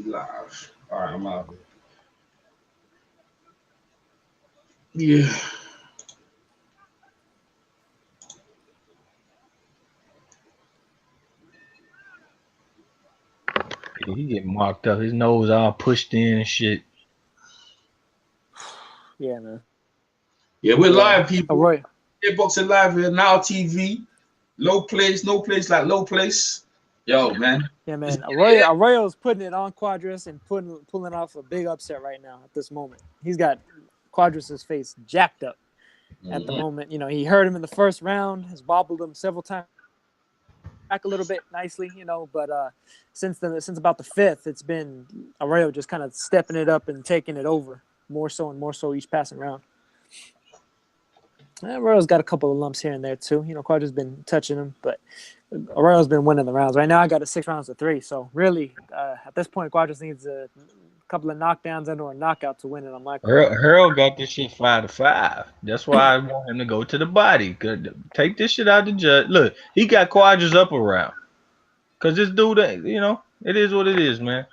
live. All right, I'm out. Yeah. He get marked up. His nose all pushed in and shit. Yeah, man. Yeah, we're live, people. All right. Boxing live here now. TV. Low place, no place like low place. Yo, man. Yeah, man. Arroyo's putting it on Quadras and pulling off a big upset right now at this moment. He's got Quadras' face jacked up at the moment. You know, he hurt him in the first round, has wobbled him several times back a little bit nicely, you know, but since about the fifth, it's been Arroyo just kind of stepping it up and taking it over more so each passing round. Arroyo's got a couple of lumps here and there too. You know, Quadra's been touching him, but Arroyo's been winning the rounds. Right now, I got a 6 rounds to 3. So really, at this point, Quadras needs a couple of knockdowns and or a knockout to win it. I'm like, Harold got this shit 5-5. That's why I want him to go to the body. Take this shit out the judge. Look, he got Quadras up around. Cause this dude, you know, it is what it is, man.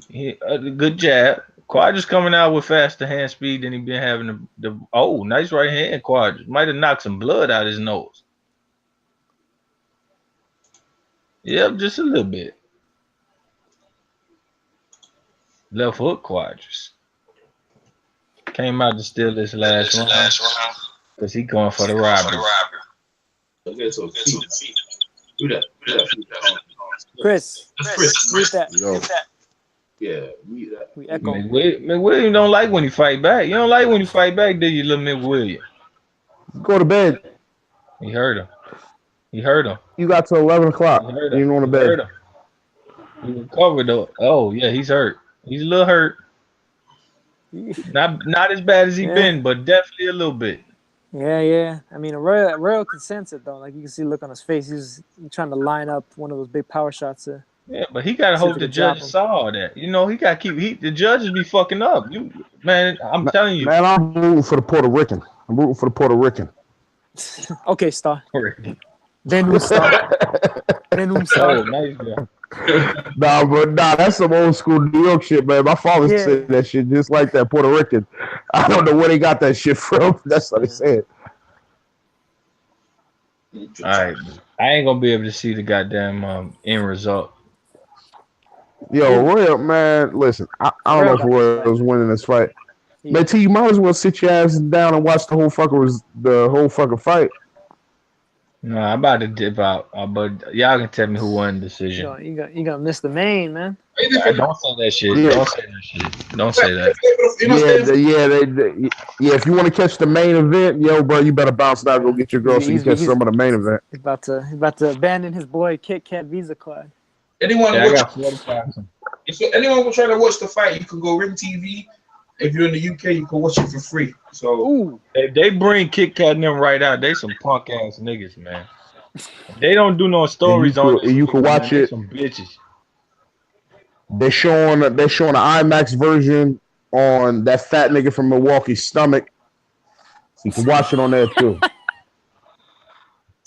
Good jab. Quadras coming out with faster hand speed than he been having the nice right hand Quadras. Might have knocked some blood out his nose. Yep, just a little bit. Left hook Quadras. Came out to steal this last round. Because he going for the robbery. Okay, so do that. Chris, read that. Yeah, read that. We echo. McWilliam don't like when he fight back. You don't like when he fight back, do you, little McWilliam? Go to bed. He hurt him. You got to 11 o'clock. You didn't want to bed. He recovered though. Oh yeah, he's hurt. He's a little hurt. Not as bad as he been, but definitely a little bit. Yeah. I mean, Arroyo can sense it though. Like you can see, the look on his face. He's trying to line up one of those big power shots. Yeah, but he gotta hope the judge saw that. You know, he gotta keep. The judges be fucking up. I'm telling you. Man, I'm rooting for the Puerto Rican. Okay, Star. Then we start. Oh, nice guy. Nah, that's some old school New York shit, man. My father said that shit just like that, Puerto Rican. I don't know where they got that shit from. That's what they said. All right, I ain't gonna be able to see the goddamn end result. Yo, Royal, man, listen, I don't know if Royal's winning this fight. Man, T, you might as well sit your ass down and watch the whole fucking fight. No, I'm about to dip out, but y'all can tell me who won the decision. Yo, you gonna miss the main, man. Don't say that shit. Yeah. Don't say that. Yeah. If you want to catch the main event, yo, bro, you better bounce out, go get your girl so you catch some of the main event. He's about to abandon his boy Kit Kat Visa card. Anyone If anyone will try to watch the fight, you can go Ring TV. If you're in the UK, you can watch it for free. So if they bring Kit Kat and them right out, they some punk ass niggas, man. They don't do no stories on it. You can watch it. Some bitches. They're showing an IMAX version on that fat nigga from Milwaukee's stomach. So you can watch it on there too.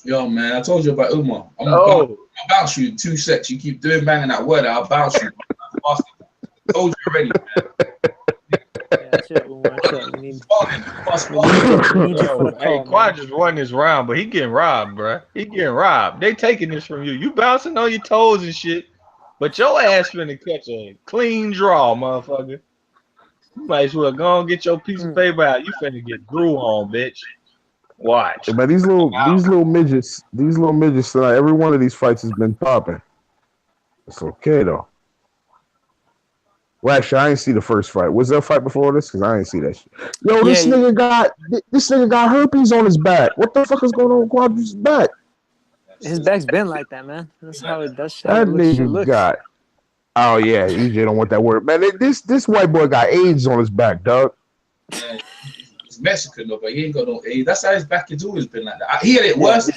Yo, man, I told you about Umar. I'll bounce you in 2 sets. You keep banging that word, I'll bounce you. I told you already, man. Quad just won this round, but he getting robbed, bro. He getting robbed. They taking this from you. You bouncing on your toes and shit, but your ass finna catch a clean draw, motherfucker. You might as well go and get your piece of paper out. You finna get grew on, bitch. Watch. Man, these little midgets tonight. Every one of these fights has been popping. It's okay though. Well, actually, I ain't see the first fight. Was there a fight before this? Because I ain't see that shit. Yo, this nigga got herpes on his back. What the fuck is going on with Quadra's back? His back's been like that, man. That's how it does. That nigga got. Oh yeah, EJ don't want that word, man. This white boy got AIDS on his back, dog. Yeah, he's Mexican though, but he ain't got no AIDS. That's how his back has always been like that. He had it worse.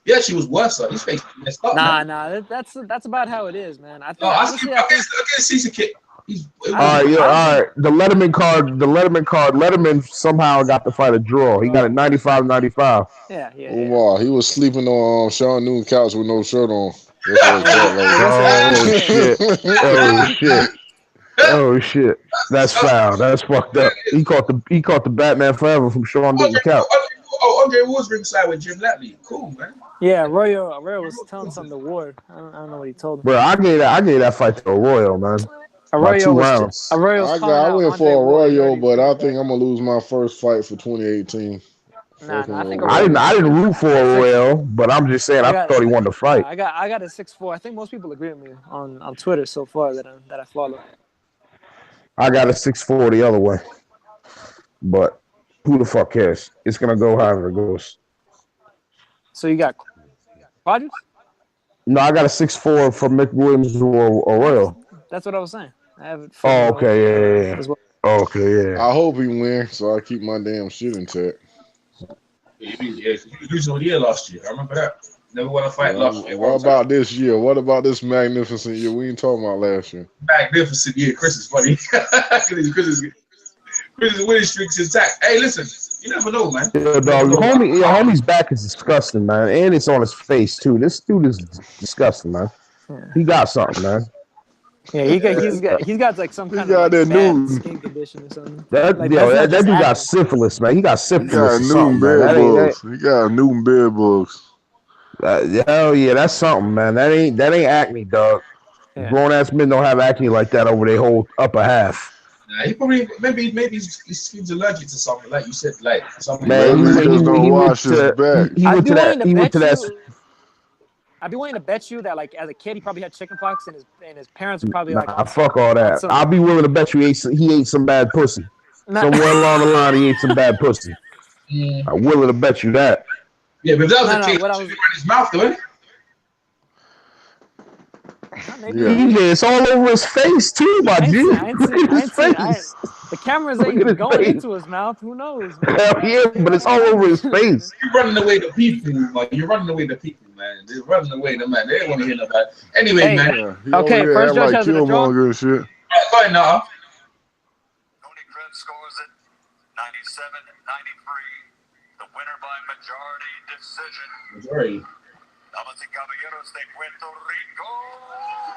He actually was worse. His face messed up. Nah. That's about how it is, man. I think. I guess Srisaket. All right. The Letterman card. Letterman somehow got the fight a draw. He got it 95-95. Yeah. Wow, he was sleeping on Sean Noon's couch with no shirt on. Oh shit! Oh shit! That's foul. That's fucked up. He caught the Batman Forever from Sean Didn't Count. Andre was ringside with Jim Latley. Cool, man. Yeah, Arroyo was telling something to Ward. I don't know what he told him. Bro, I gave that fight to Arroyo, man. Arroyo by 2 was rounds. I went for Arroyo, but I think I'm gonna lose my first fight for 2018. Nah, I think I didn't root for Arroyo, but I'm just saying I thought he won the fight. I got a 6'4". I think most people agree with me on Twitter so far that I follow. I got a 6'4" the other way, but who the fuck cares? It's gonna go however it goes. So you got Quadras? No, I got a 6'4" from Mick Williams or Arroyo. That's what I was saying. I have it. Oh, okay, yeah. Well. Okay, yeah. I hope he wins, so I keep my damn shit intact. Yeah, you losing all year last year. I remember that. Never won a fight last year. What about this year? What about this magnificent year? We ain't talking about last year. Magnificent year. Chris is funny. Chris' winning streak's intact. Hey, listen, you never know, man. Yeah, dog. Homie's back is disgusting, man, and it's on his face too. This dude is disgusting, man. Yeah. He got something, man. Yeah, he's got like some kind of like bad skin condition or something. That dude got syphilis, man. He got syphilis. He got Newton bed bugs. Hell yeah, that's something, man. That ain't acne, dog. Yeah. Grown ass men don't have acne like that over their whole upper half. Nah, he probably maybe his skin's allergic to something, like you said, like something. Man, he went to that. I'd be willing to bet you that, like, as a kid, he probably had chickenpox, and his parents were probably like, fuck all that. I'll be willing to bet you he ate some bad pussy. Somewhere along the line, he ate some bad pussy. I'm willing to bet you that. Yeah, but that was a kid. He ran his mouth, though, eh? Yeah, it's all over his face too, my G. The cameras ain't going into his mouth. Who knows? Hell yeah, but it's all over his face. You're running away the people, man. You're running away the people, man. They're running away the man. They don't want to hear about it. Anyway, man. Okay, first judge has a draw. Good shit. Go ahead now. Tony Krebs scores it 97-93. The winner by majority decision.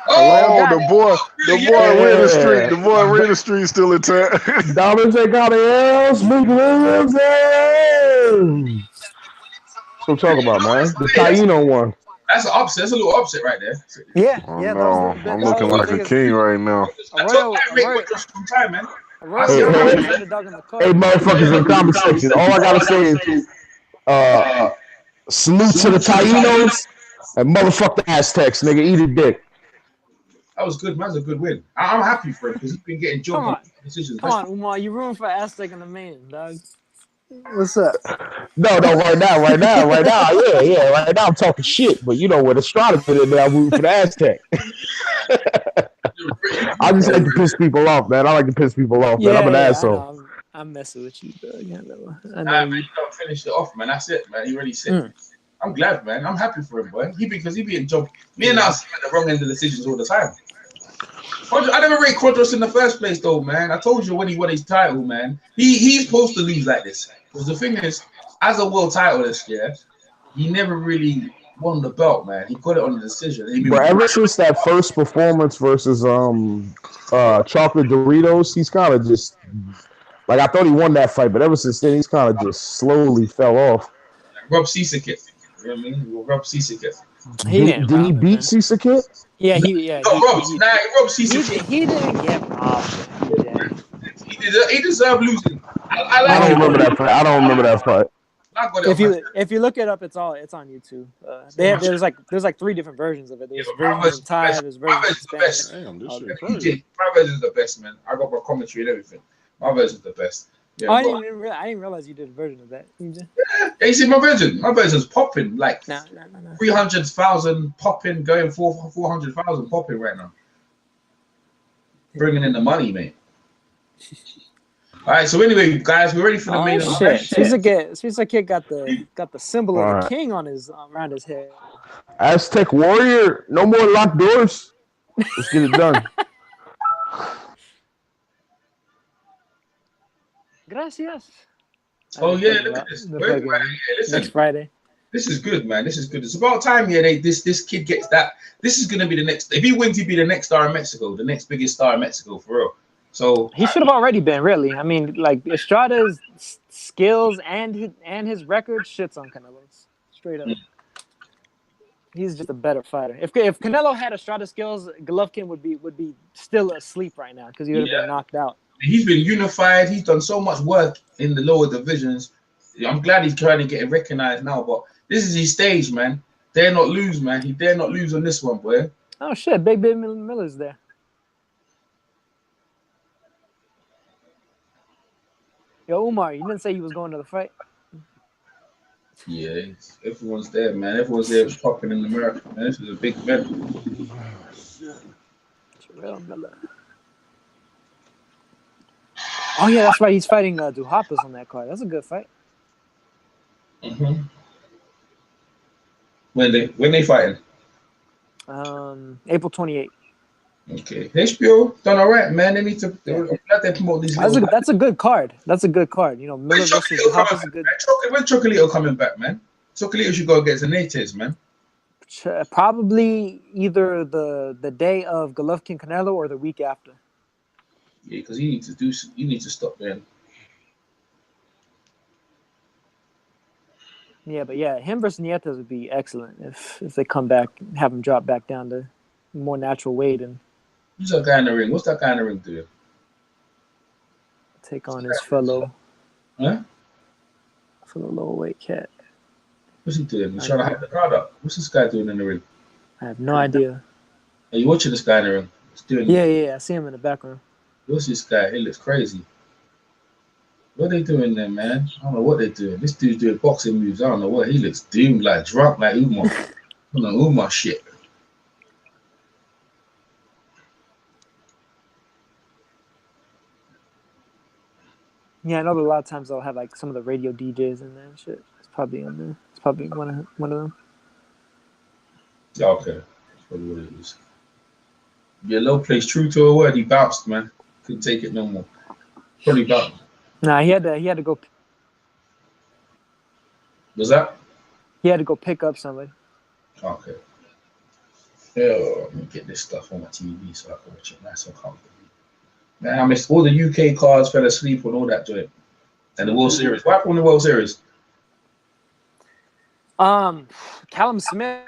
Oh, the boy Raider Street. The boy Raider Street still intact. Dollars they got else. What I'm talking about, man. The Taino one. That's an upset. That's a little upset right there. Yeah, no, I'm looking like a king right now. Hey, motherfuckers in the comment section. All I gotta say is salute to the Tainos and motherfuck the Aztecs, nigga. Eat a dick. That was good, man. That was a good win. I'm happy for him because he's been getting jumped decisions. Come on, Umar. You ruined for Aztec in the main, dog. What's up? No, right now. Yeah, right now I'm talking shit. But you know what? Estrada put in there, I'm rooting for the Aztec. I just like to piss people off, man. I like to piss people off, man. I'm an asshole. I'm messing with you, dog. Nah, man, you don't finish it off, man. That's it, man. He already said. I'm glad, man. I'm happy for him, boy. Because he being jumped. Me and us at the wrong end of decisions all the time. I never rate Quadros in the first place, though, man. I told you when he won his title, man. He's supposed to lose like this. Because the thing is, as a world title this year, he never really won the belt, man. He got it on the decision. But ever since that first performance versus Chocolate Doritos, he's kind of just like, I thought he won that fight, but ever since then, he's kind of just slowly fell off. Rob Srisaket. You know what I mean? Rob Srisaket. Did he beat Srisaket? Yeah, Rob Srisaket. He didn't get robbed. He deserved losing. I don't remember that fight. I don't remember that fight. If you look it up, it's on YouTube. There's like 3 different versions of it. There's versions in Thai, there's versions in Spanish. Damn, this shit crazy. My version is the best, man. I got my commentary and everything. My version is the best. Yeah, I didn't realize you did a version of that. Yeah, you see my version. My version's popping like no. 300,000 popping, going 400,000 popping right now. Bringing in the money, mate. All right, so anyway, guys, we're ready for the main event. Srisaket got the symbol of the king on around his head. Aztec warrior, no more locked doors. Let's get it done. Gracias. Oh yeah, look at this. Next Friday. This is good, man. This is good. It's about time here. This kid gets that. This is gonna be the next. If he wins, he'd be the next star in Mexico, the next biggest star in Mexico for real. So he should have already been. Really, I mean, like Estrada's skills and his record shits on Canelo's straight up. He's just a better fighter. If Canelo had Estrada skills, Golovkin would be still asleep right now because he would have been knocked out. He's been unified. He's done so much work in the lower divisions. I'm glad he's trying to get recognized now, but this is his stage, man. Dare not lose, man. He dare not lose on this one, boy. Oh shit, Big Miller's there. Yo, Umar, you didn't say you was going to the fight. Yeah, everyone's there, man. Everyone's there popping in America, man. This is a big event. Jarrell Miller. Oh yeah, that's right. He's fighting Duhaupas on that card. That's a good fight. Mm-hmm. When they fighting? April 28th. Okay, HBO done all right, man. They need to. I'm glad they promote these. That's a good card. That's a good card. You know, Miller versus Duhaupas is good. When Chocolito coming back, man? Chocolito should go against the Nates, man. Probably either the day of Golovkin Canelo or the week after. Yeah, because you need to stop there. Yeah, but yeah, him versus Nietes would be excellent if they come back, have him drop back down to more natural weight and. Who's that guy in the ring? What's that guy in the ring doing? Take on his fellow lower weight cat. What's he doing? He's trying to hype the crowd up. What's this guy doing in the ring? I have no idea. Are you watching this guy in the ring? He's doing. Yeah. I see him in the background. What's this guy? He looks crazy. What are they doing there, man? I don't know what they're doing. This dude's doing boxing moves. I don't know what. He looks doomed, like drunk, like Umar. I don't know Umar shit. Yeah, I know that a lot of times they'll have like some of the radio DJs in there and shit. It's probably on there. It's probably one of them. Okay, that's probably what it is. Yeah, low plays true to a word. He bounced, man. Couldn't take it no more. Probably bounced. Nah, he had to go. Was that? He had to go pick up somebody. Okay. Yeah, let me get this stuff on my TV so I can watch it nice and comfortably. Man, I missed all the UK cards, fell asleep on all that joint. And the World Series. What happened in the World Series? Callum Smith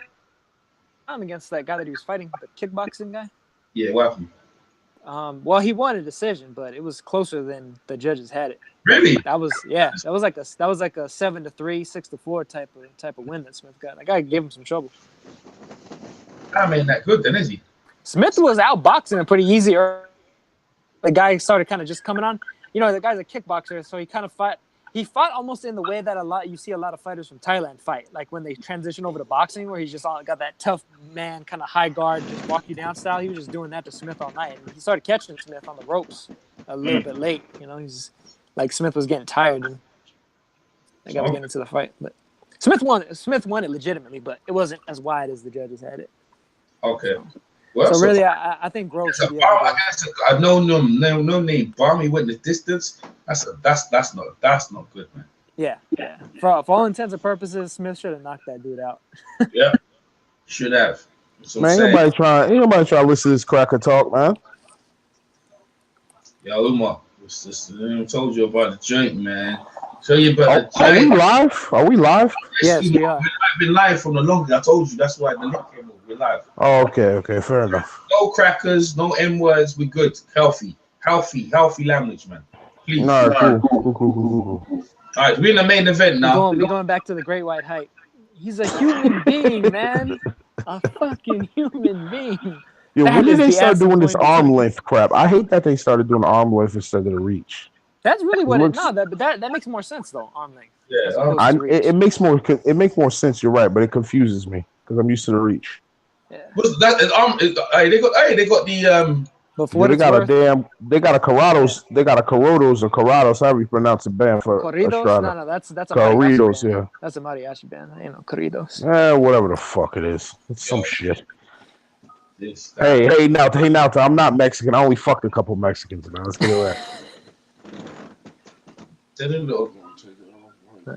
against that guy that he was fighting, the kickboxing guy. Yeah, what happened? Well, he won a decision, but it was closer than the judges had it. Really? That was like a 7-3, 6-4 type of win that Smith got. That guy gave him some trouble. I mean, that good then, is he? Smith was outboxing him pretty easy. The guy started kind of just coming on. You know, the guy's a kickboxer, so he kind of fought. He fought almost in the way that you see a lot of fighters from Thailand fight, like when they transition over to boxing, where he's just got that tough man kind of high guard, just walk you down style. He was just doing that to Smith all night. And he started catching Smith on the ropes a little bit late. You know, he's like Smith was getting tired, and they got to get into the fight. But Smith won it legitimately, but it wasn't as wide as the judges had it. Okay. Well, so really, I think Grove should be. I know no name bomb. He went the distance. That's not good, man. Yeah. For all intents and purposes, Smith should have knocked that dude out. Yeah, should have. Man, ain't nobody trying to listen to this cracker talk, man. Yo, Umar, I told you about the joint, man. Tell you about the joint. Are we live? Yes, we are. I've been live from the longest. I told you that's why the link came over. We're live. Oh, okay, fair enough. No crackers, no M words. We're good. Healthy language, man. Please. No, cool. All right, we're in the main event now. We're going back to the Great White Hype. He's a human being, man. A fucking human being. Yo, when did they start doing this arm length crap? I hate that they started doing arm length instead of the reach. That's really what it. No, that makes more sense though. Arm length. Yeah, it makes more sense. You're right, but it confuses me because I'm used to the reach. Yeah. What's that? They got the They got a Corrados. They got a Corrados or Corrados. However you pronounce it, band for Corridos? Estrada. No, that's a Corridos. Mariachi band. Yeah, that's a mariachi band. I ain't no Corridos. Whatever the fuck it is. It's some shit. Hey, now, I'm not Mexican. I only fucked a couple Mexicans, man. Let's get it right.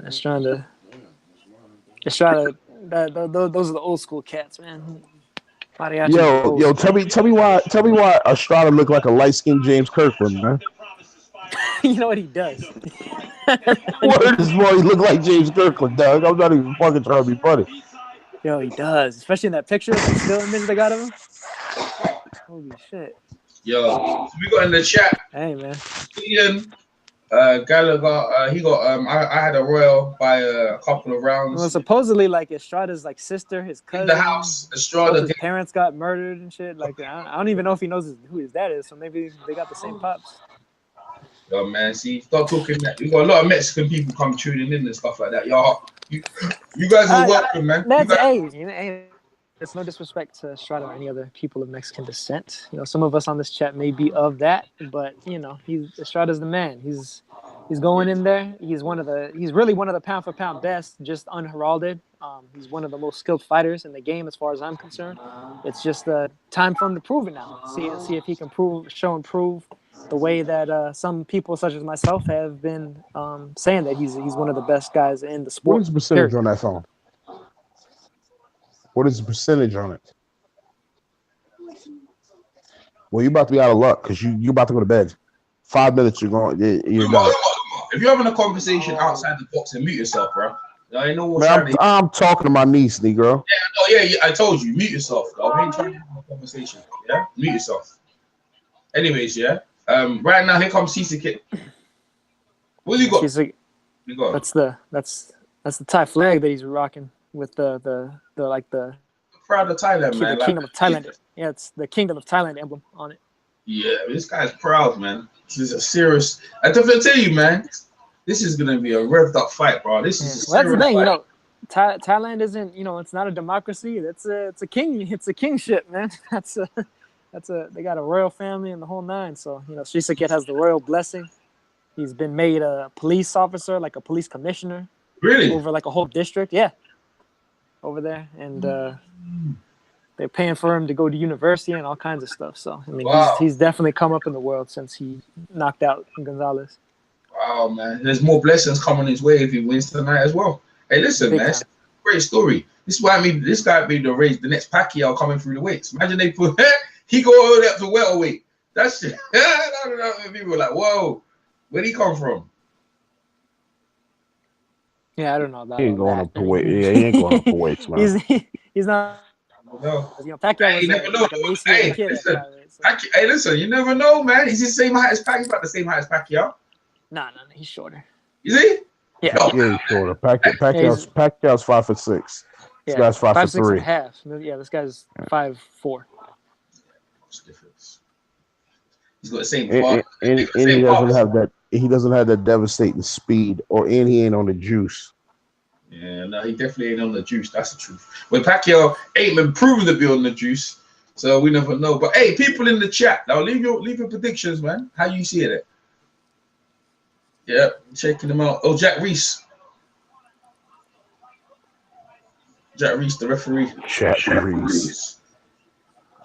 Estrada. Estrada, those are the old school cats, man. Mariachi is old Yo, school. tell me why Estrada look like a light skinned James Kirkland, man. You know what he does? Word is boy, he look like James Kirkland, dog. I'm not even fucking trying to be funny. Yo, he does. Especially in that picture, that still image they got of him. Holy shit. Yo, so we got in the chat. Hey, man. Ian, Gallagher, he got I had a royal by a couple of rounds. Well, supposedly, like Estrada's like sister, his cousin. In the house, Estrada. His parents got murdered and shit. Like I don't even know if he knows who his dad is. So maybe they got the same pops. Yo, man, see, stop talking that. We got a lot of Mexican people come tuning in and stuff like that. Yo, you guys are welcome, man. Hey, it's no disrespect to Estrada or any other people of Mexican descent. You know, some of us on this chat may be of that, but you know, Estrada's the man. He's going in there. He's really one of the pound for pound best, just unheralded. He's one of the most skilled fighters in the game, as far as I'm concerned. It's just time for him to prove it now. See if he can prove the way that some people, such as myself, have been saying that he's one of the best guys in the sport. What is the percentage on that song? What is the percentage on it? Well, you're about to be out of luck because you're about to go to bed. 5 minutes, you're done. If you're having a conversation outside the box, and mute yourself, bro. I know what's I'm talking to my niece, Negro. Yeah, I told you, mute yourself, dog. I ain't trying to have a conversation. Yeah, mute yourself. Anyways, yeah. Right now, here comes Srisaket. What do you got? You got? That's the Thai flag that he's rocking with the proud of Thailand, man. The Kingdom of Thailand. Yeah, it's the Kingdom of Thailand emblem on it. Yeah, this guy's proud, man. This is a serious. I definitely tell you, man. This is gonna be a revved up fight, bro. This is. Well, that's the thing, fight. You know. Thailand isn't, you know, it's not a democracy. It's a kingship, man. They got a royal family and the whole nine. So, you know, Srisaket has the royal blessing. He's been made a police officer, like a police commissioner. Really? Over like a whole district, yeah. Over there, and they're paying for him to go to university and all kinds of stuff. So, I mean, he's definitely come up in the world since he knocked out Gonzalez. Wow, man. There's more blessings coming his way if he wins tonight as well. Hey, listen, man, it's a great story. This is why this guy made the raise, the next Pacquiao coming through the weights. Imagine they put he go all the way up to welterweight. That's shit. I don't know. People were like, whoa, where'd he come from? Yeah, I don't know about he ain't going up to weight. Yeah, he ain't going up to weights, man. he's not. No. You know, Pacquiao was you never know. Hey, listen, you never know, man. He's the same height as Pacquiao. He's about the same height as Pacquiao. No, he's shorter. Is he? Yeah. Yeah, he's shorter. Pacquiao's 5'6". This guy's 5'3". Yeah, this guy's 5'4". What's the difference? He's got the same and he doesn't have that. He doesn't have that devastating speed, and he ain't on the juice. Yeah, no, he definitely ain't on the juice. That's the truth. When Pacquiao ain't been proven to be on the juice, so we never know. But hey, people in the chat, now leave your predictions, man. How you see it? Yeah, checking them out. Oh, Jack Reese, the referee. Jack Reese.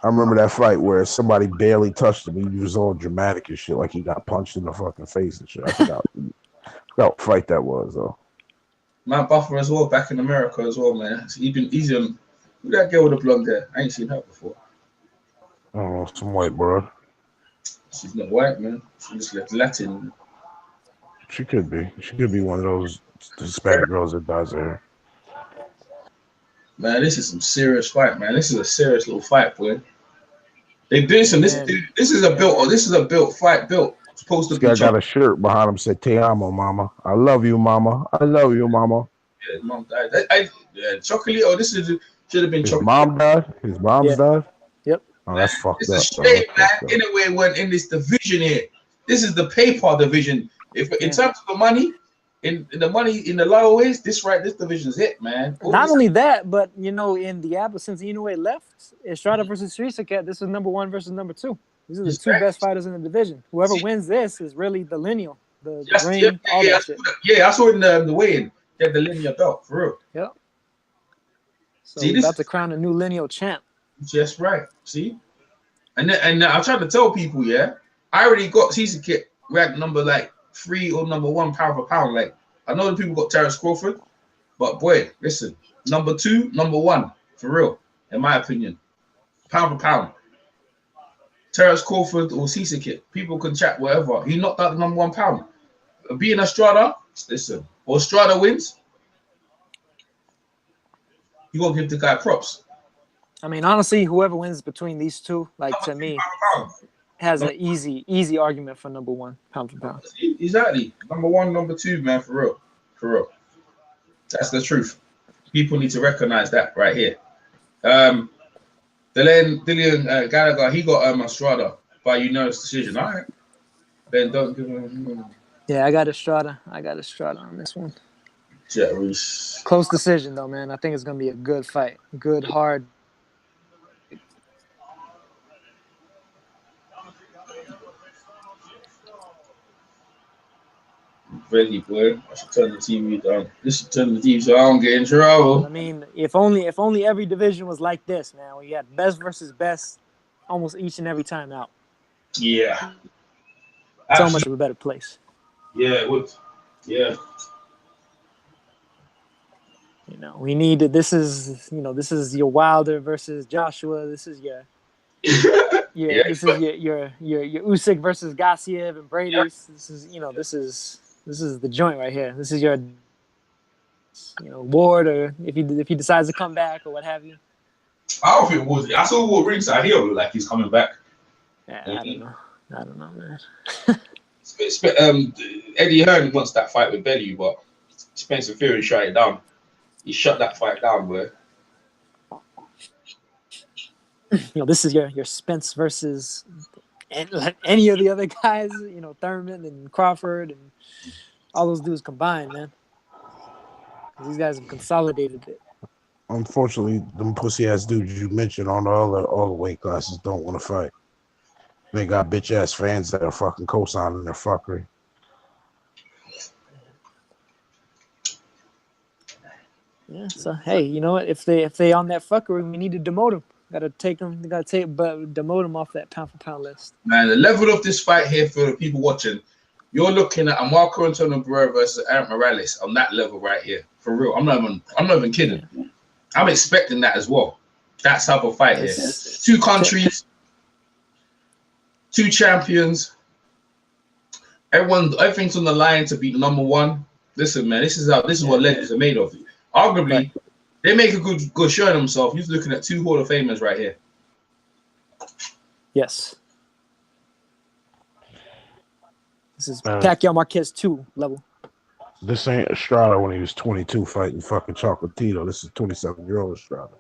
I remember that fight where somebody barely touched him. He was all dramatic and shit, like he got punched in the fucking face and shit. I forgot what fight that was, though. Matt Buffer as well, back in America as well, man. He's on. Who that girl with the blonde hair? I ain't seen her before. Oh, some white bro. She's not white, man. She's like Latin. She could be. She could be one of those Hispanic girls that dyes her hair. Man, this is some serious fight, man. This is a serious little fight, boy. They did some. This is a built fight. It's supposed to be. This guy got a shirt behind him said "Te amo, mama. I love you, mama. I love you, mama." Yeah, his mom died. Chocolate. Oh, this should have been. His Chocolate. mom died. His mom's died. Yep. Oh, that's fucked up. It's a shame, man. Anyway, when in this division here, this is the PayPal division. If in terms of the money. In the lowaways, this division's it, man. Not only that, but you know, in Diablo, since Inoue left, Estrada versus Srisaket, this is number 1 versus number 2. These are the two best fighters in the division. Whoever wins this is really the lineal, the ring, all that shit. Yeah, I saw in the weigh-in. They have the lineal belt for real. Yep. So we're about to crown a new lineal champ. Just right. See, and I'm trying to tell people, yeah, I already got Srisaket ranked number 3 or number 1 pound for pound. Like I know the people got Terrence Crawford, But boy, listen, number 2, number 1, for real, in my opinion, pound for pound. Terrence Crawford or Srisaket, people can chat whatever. He knocked out the number 1 pound. Being Estrada, listen, or Estrada wins, you gotta give the guy props. I mean, honestly, whoever wins between these two, like to me, has an easy argument for number 1 pound for pound. Exactly, number 1, number 2, man, for real, for real. That's the truth. People need to recognize that right here. Dillian Gallagher, he got Estrada by unanimous decision. All right, then don't give him. Yeah, I got Estrada on this one. Jet Reese. Close decision though, man. I think it's gonna be a good fight. Good, hard. Ready, boy. I should turn the TV down. This should turn the TV so I don't get in trouble. I mean, if only every division was like this, man. We had best versus best almost each and every time out. Yeah. So much of a better place. Yeah, it would. Yeah. You know, we need this is your Wilder versus Joshua. This is your this is your Usyk versus Gassiev and Brady. This is the joint right here. This is your Ward, or if he decides to come back or what have you. I don't think Ward. I saw Ward ringside. He look like he's coming back. Yeah, I don't know, man. Eddie Hearn wants that fight with Bellew, but Spencer Fury shut it down. He shut that fight down, bro. This is your Spence versus any of the other guys. Thurman and Crawford and all those dudes combined, man. These guys have consolidated it. Unfortunately, them pussy ass dudes you mentioned on all the weight classes don't want to fight. They got bitch ass fans that are fucking co-signing their fuckery. Yeah. So hey, you know what? If they on that fuckery, we need to demote them. Gotta demote them off that pound for pound list. Man, the level of this fight here for the people watching, you're looking at a Marco Antonio Barrera versus Aaron Morales on that level right here. For real, I'm not even kidding. Yeah. I'm expecting that as well. That type of fight here. 2 countries, 2 champions. Everything's on the line to be number 1. Listen, man, this is what legends are made of. Arguably, they make a good show of themselves. You're looking at 2 Hall of Famers right here. Yes. This is Pacquiao Marquez 2 level. This ain't Estrada when he was 22 fighting fucking Chocolatito. This is 27-year-old Estrada.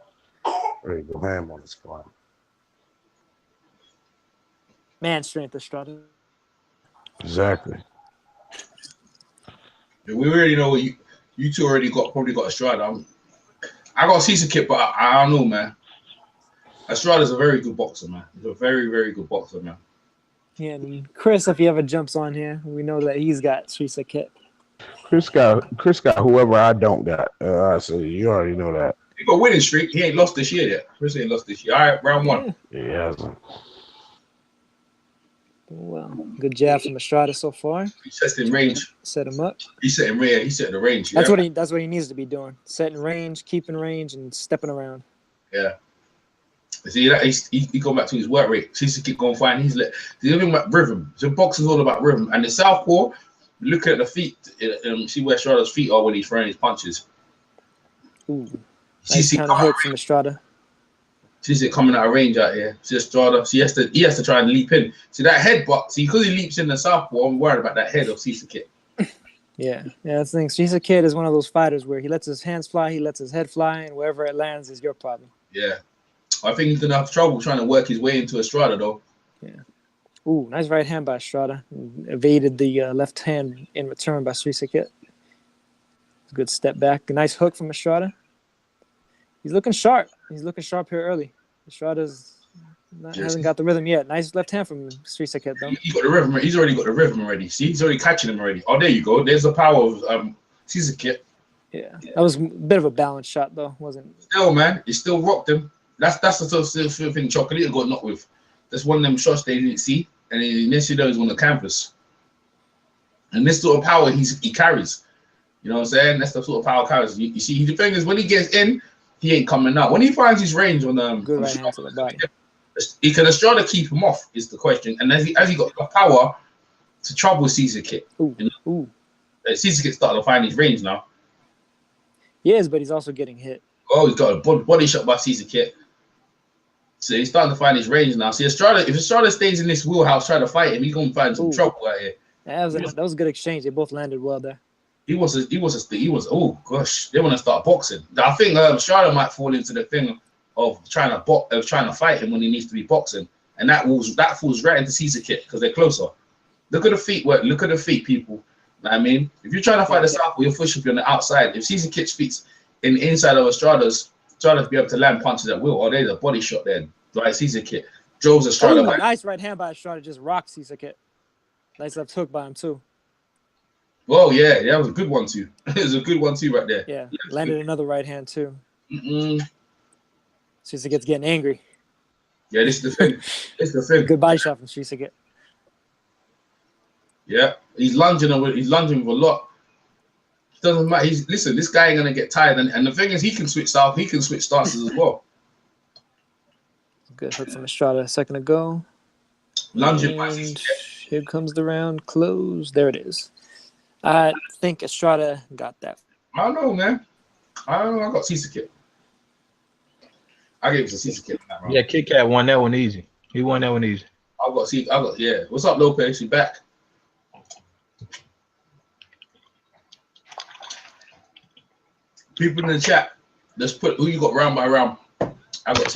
Ready to go ham on this fight. Man strength Estrada. Exactly. We already know what you two probably got Estrada. I got Srisaket, but I don't know, man. Estrada's a very good boxer, man. He's a very, very good boxer, man. Yeah, and Chris, if he ever jumps on here, we know that he's got Srisaket. Chris got whoever I don't got. So you already know that. He got a winning streak. He ain't lost this year yet. Chris ain't lost this year. All right, round 1. Yeah, he hasn't. Well, good jab from Estrada so far. He sets in range. Set him up. He's setting range. He's setting the range. That's what he needs to be doing. Setting range, keeping range, and stepping around. Yeah. See that he going back to his work rate. Srisaket going fine. He's everything about rhythm. So boxing's all about rhythm. And the southpaw, look at the feet. See where Estrada's feet are when he's throwing his punches. Ooh, nice kind of hook from Estrada. Srisaket coming out of range out here. See Estrada. So he has to try and leap in. See that headbutt. See, because he leaps in the southpaw, I'm worried about that head of Srisaket. Yeah, that's the thing. Srisaket is one of those fighters where he lets his hands fly, he lets his head fly, and wherever it lands is your problem. Yeah. I think he's going to have trouble trying to work his way into Estrada, though. Yeah. Ooh, nice right hand by Estrada. Evaded the left hand in return by Srisaket. Good step back. A nice hook from Estrada. He's looking sharp. He's looking sharp here early. Estrada's hasn't got the rhythm yet. Nice left hand from Srisaket, though. He got the rhythm. He's already got the rhythm already. See, he's already catching him already. Oh, there you go. There's the power of Srisaket. Yeah, that was a bit of a balanced shot, though, wasn't it? Still, man, he still rocked him. That's the sort of thing Chocolatito got knocked with. That's one of them shots they didn't see, and he initially was on the canvas. And this sort of power he carries. You know what I'm saying? That's the sort of power carries. You see, the thing is, when he gets in, he ain't coming out. When he finds his range on Good right hand to the body. he can Estrada keep him off is the question. And as he got the power to trouble Srisaket. Ooh, ooh. Srisaket starting to find his range now. Yes, but he's also getting hit. Oh, he's got a body shot by Srisaket. So he's starting to find his range now. See, Estrada, if Estrada stays in this wheelhouse trying to fight him, he's gonna find some trouble out here. That was a good exchange. They both landed well there. He was. Oh gosh, they want to start boxing. I think Estrada might fall into the thing of trying to fight him when he needs to be boxing, and that falls right into Srisaket because they're closer. Look at the feet work. Look at the feet, people. Know what I mean, if you're trying to fight the southpaw, you're pushing on the outside. If Srisaket speaks in the inside of Estrada's, Estrada to be able to land punches at will, or there's a body shot there. Right, Srisaket drove Estrada. Nice right hand by Estrada, just rocked Srisaket. Nice left hook by him too. Oh yeah, that was a good one too. It was a good one too right there. Yeah, landed another right hand too. Mm-mm. Srisaket's getting angry. Yeah, this is the thing. This is the thing. Good body shot from Srisaket. Yeah, he's lunging with a lot. It doesn't matter. Listen, this guy ain't gonna get tired, and the thing is, he can switch style. He can switch stances as well. Good hook from Estrada a second ago. Lunging by And Srisaket. here comes the round close. There it is. I think Estrada got that. I don't know, man. I don't know. I got Srisaket. I gave it to Srisaket. Yeah, Kit Kat won that one easy. He won that one easy. Yeah. What's up, Lopez? You back? People in the chat, let's put who you got round by round. I got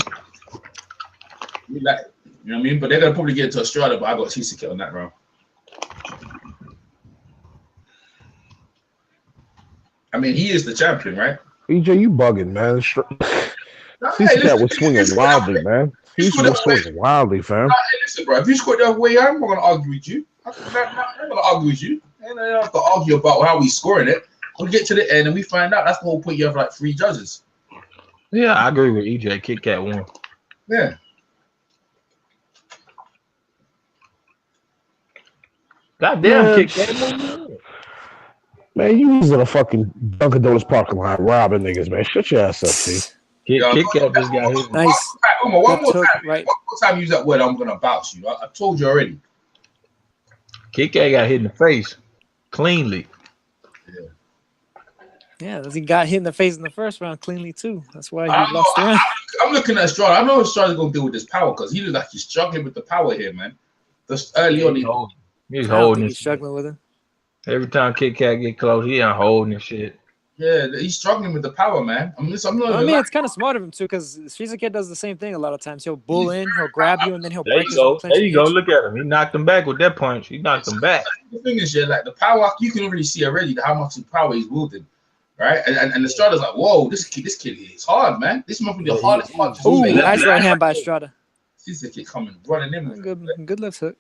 you know what I mean? But they're gonna probably get to Estrada, but I got Srisaket on that round. I mean, he is the champion, right? EJ, you bugging, man. Srisaket was swinging wildly, man. He was swinging wildly, fam. Hey, listen, bro. If you scored the other way, I'm not gonna argue with you. I'm not gonna argue with you. And I don't have to argue about how we scoring it. We'll get to the end and we find out. That's the whole point. You have like 3 judges. Yeah, I agree with EJ. Kit Kat won. Yeah. Goddamn, Kit Kat. Man, you was in a fucking Dunkin' Donuts parking lot robbing niggas, man. Shut your ass up, T. Kit Kat just got hit. Nice. One more time. Right. One more time you use that word, I'm gonna bounce you. I told you already. Kit Kat got hit in the face cleanly. Yeah, he got hit in the face in the first round cleanly too. That's why he lost the round. I'm looking at Estrada. I know Estrada's gonna deal with this power because he looks like he's struggling with the power here, man. Just early on, he's holding. He's struggling with him. Every time Kit Kat get close, he ain't holding and shit. Yeah, he's struggling with the power, man. I mean, it's kind of smart of him too, because Srisaket does the same thing a lot of times. He'll bull in, he'll grab you, and then he'll break his own clinch. There you go. Look at him. He knocked him back with that punch. He knocked him back. The thing is, yeah, like the power, you can already see already how much power he's wielding, right? And Estrada's like, whoa, this kid is hard, man. This might be the hardest punch. Ooh, nice right hand by Estrada. Srisaket coming running in. Good left hook.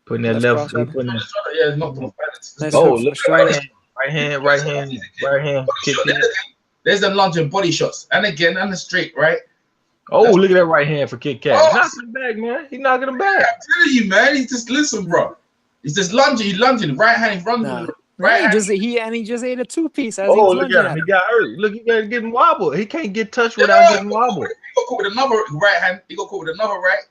Putting that left. Yeah, not the balance. Nice oh, hook look Estrada. Right hand. Kick There's them lunging body shots, and again, and the straight, right? Oh, look at that right hand for Kit Kat. Knocking him back, man. He's knocking him back. I'm telling you, man. He's just listen, bro. He's just lunging. He's lunging. Right hand, he's running. Right hand. He just ate a 2-piece. Look at him. He got hurt. Look, he got getting wobbled. He can't get touched without getting wobbled. He got caught with another right hand. He got caught with another right.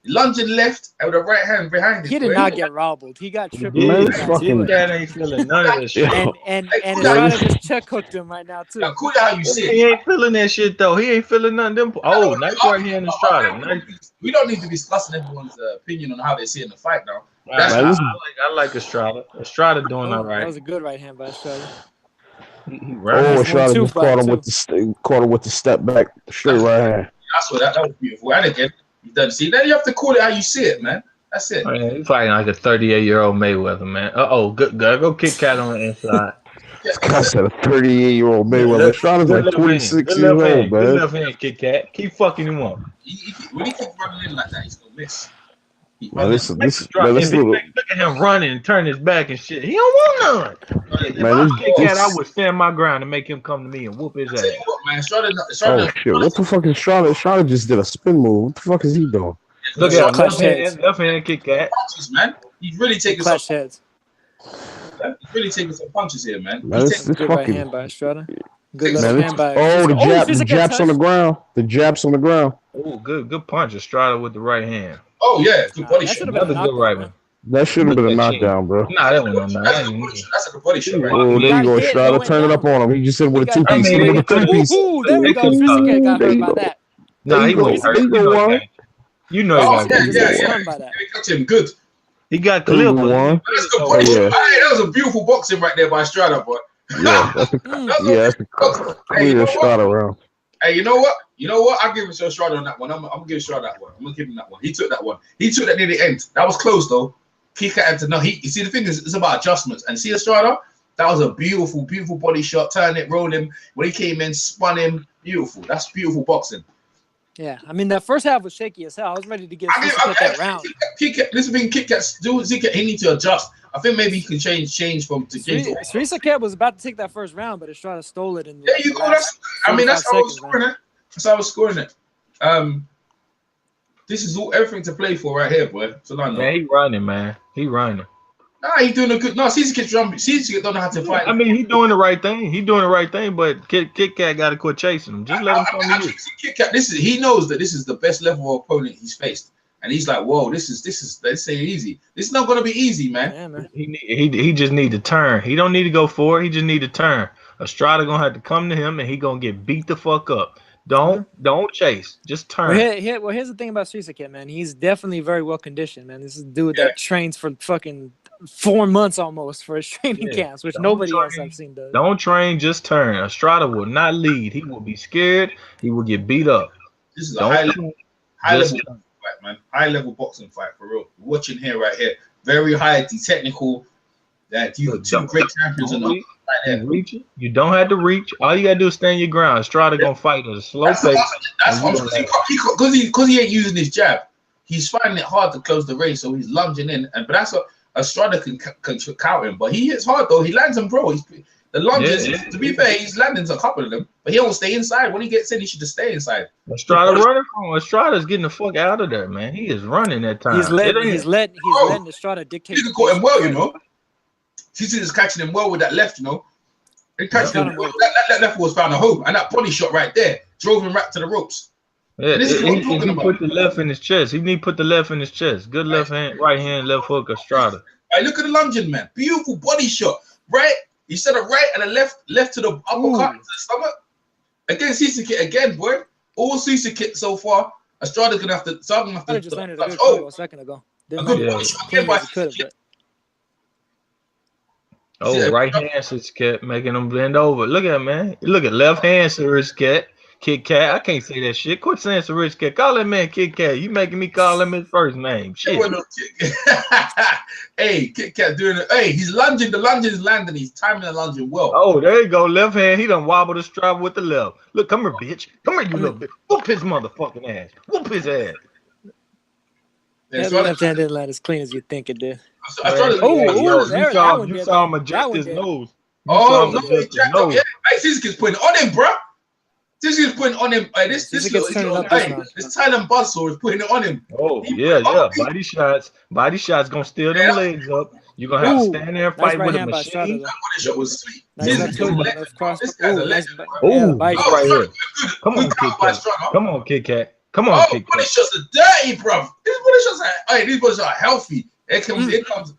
Lunging left and with the right hand behind him. He did not get wobbled. He got tripped. Kit Kat ain't feeling none of this shit. And Estrada just check hooked him right now too. Now, cool how you see it. He ain't feeling that shit though. He ain't feeling none of them. Oh, nice right hand Estrada. Nice. We don't need to be discussing everyone's opinion on how they see it in the fight now. I like Estrada. Estrada doing all right. That was a good right hand by Estrada. Estrada just caught him with the step back straight right hand. That's what that was beautiful. And again, you done see. Then you have to call it how you see it, man. That's it. He's fighting like a 38-year-old Mayweather, man. Good. Go Kit Kat on the inside. This guy said a 38-year-old Mayweather. Estrada's like 26 years old, man. Good left hand, Kit Kat. Keep fucking him up. When he keeps running in like that, he's gonna miss. Look at him running and turn his back and shit. He don't want none. If I was Kit Kat, I would stand my ground and make him come to me and whoop his ass. Man, Estrada, oh shit! What the fuck is Estrada? Estrada just did a spin move. What the fuck is he doing? Look at him, left hand Kit Kat. Man, he's really taking clutch heads. man. He's really taking some punches here, man. Man, He's it's Good right fucking. hand by Estrada. Good Man, left hand by. The japs on the ground. The japs on the ground. Oh, good punch. Estrada with the right hand. Oh yeah, good body That shot. should have been a Another good right knockdown, one. That should have been a Look at that knockdown, bro. Nah, that one on That's a good body shot. That's a good body shot, right? Oh, there you Got go, hit, Estrada. it went Turn it up down. on him. He just hit him with a He got- two-piece. I Hit mean, him with a three-piece. Ooh, there we They go. could've Srisaket got There hurt you by go. that. Nah, There he you go. wasn't hurt. There you You know go, he Juan. got you. You know he Oh got yeah, you. yeah, Stunned yeah. by that. He cut him good. He got There you clipped. go, but Juan. That's good Oh, body yeah. shot. Hey, that was a beautiful boxing right there by Estrada, boy. Yeah, that's the Hey, you clear know Estrada what? round. Hey, you know what? You know what? I'll give it to Estrada on that one. I'm gonna give Estrada that one. I'm gonna give him that one. He took that one. He took that near the end. That was close though. Kick had to know. You see, the thing is, it's about adjustments. And see Estrada, that was a beautiful, beautiful body shot. Turn it, roll him. When he came in, spun him. Beautiful. That's beautiful boxing. Yeah, I mean, that first half was shaky as hell. I was ready to give Srisaket that round. This thing, Kit Kat's doing. He needs to adjust. I think maybe he can change from to gain. Srisaket was about to take that first round, but Estrada stole it. There you go. That's how I was scoring it. That's how I was scoring it. This is everything to play for right here, boy. So Man, he running, man. He running. Nah, he doing a good. No, Srisaket don't know how to fight. I mean, he doing the right thing. He doing the right thing, but Kit Kat got to quit chasing him. Just let him come to you. Kit Kat, he knows that this is the best level of opponent he's faced, and he's like, "Whoa, this is let's say easy. This is not gonna be easy, man." Yeah, man. He just need to turn. He don't need to go forward. He just need to turn. Estrada gonna have to come to him, and he gonna get beat the fuck up. Don't chase. Just turn. Well, here's the thing about Srisaket, man. He's definitely very well conditioned, man. This is a dude that trains for fucking 4 months almost for his training camps, which nobody else I've seen does. Don't train, just turn. Estrada will not lead. He will be scared. He will get beat up. This is a high level fight, man. High level boxing fight for real. Watching here, right here, very high, technical. That you two great champions in the reaching. You don't have to reach. All you gotta do is stand your ground. Estrada gonna fight at a slow pace. That's what because he ain't using his jab. He's finding it hard to close the range, so he's lunging in. But that's what Estrada can counter him. But he hits hard though. He lands them, bro. The lunges. To be fair, he's landing a couple of them, but he don't stay inside. When he gets in, he should just stay inside. Estrada running from him. Estrada's getting the fuck out of there, man. He is running that time. He's letting Estrada dictate. He caught him well, you know. He's just catching him well with that left, you know. He catched him well. That left was found a home, and that body shot right there drove him right to the ropes. Yeah, he put the left in his chest. He need to put the left in his chest. Good left hand, right hand, left hook, Estrada. Hey, look at the lunging, man. Beautiful body shot. Right, he said a right and a left to the uppercut to the stomach. Against Srisaket again, boy. All Srisaket so far. Estrada's gonna have to. So I'm gonna have to. Just landed a good a second ago. A good body shot again by Srisaket. Oh, right hand Srisaket making him bend over. Look at him, man. Look at left hand Srisaket. Kit Kat. I can't say that shit. Quit saying Srisaket. Call that man Kit Kat. You making me call him his first name. Shit. Hey, Kit Kat doing it. Hey, he's lunging. The lunge is landing. He's timing the lunging well. Oh, there you go. Left hand. He done wobbled the strap with the left. Look, come here, bitch. Come here, you little bitch. Whoop his motherfucking ass. Whoop his ass. That left hand didn't land as clean as you think it did. You saw him adjust his nose. Oh, no, he jacked up. Yeah, hey, Srisaket's putting on him, bro. Srisaket's putting on him. Hey, this Thailand buzzsaw is putting it on him. Oh, yeah. Body shots gonna steal them legs up. You're gonna have to stand there and fight with a machine. That body shot was sweet. Right here. Come on, Kit Kat. Come on, Kit Kat. Come on, Kit Kat. Body shots are dirty, bro. These body shots are healthy. Here comes.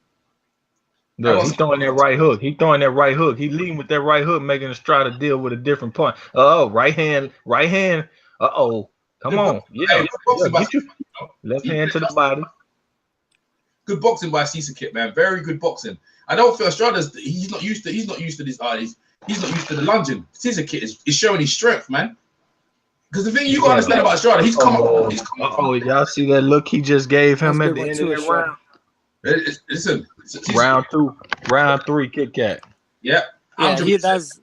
Look, he's throwing that right hook. He leading with that right hook, making Estrada deal with a different punch. Oh, right hand. Uh-oh. Come on. Yeah. Left hand to the body. Good boxing by Srisaket, man. Very good boxing. I don't feel Estrada's he's not used to this. He's not used to the lunging. Srisaket is showing his strength, man. Because the thing you gotta understand about Estrada, he's come up. Y'all see that look he just gave him at the end of the round? Listen, round 3, Kit Kat. Yeah, 100%.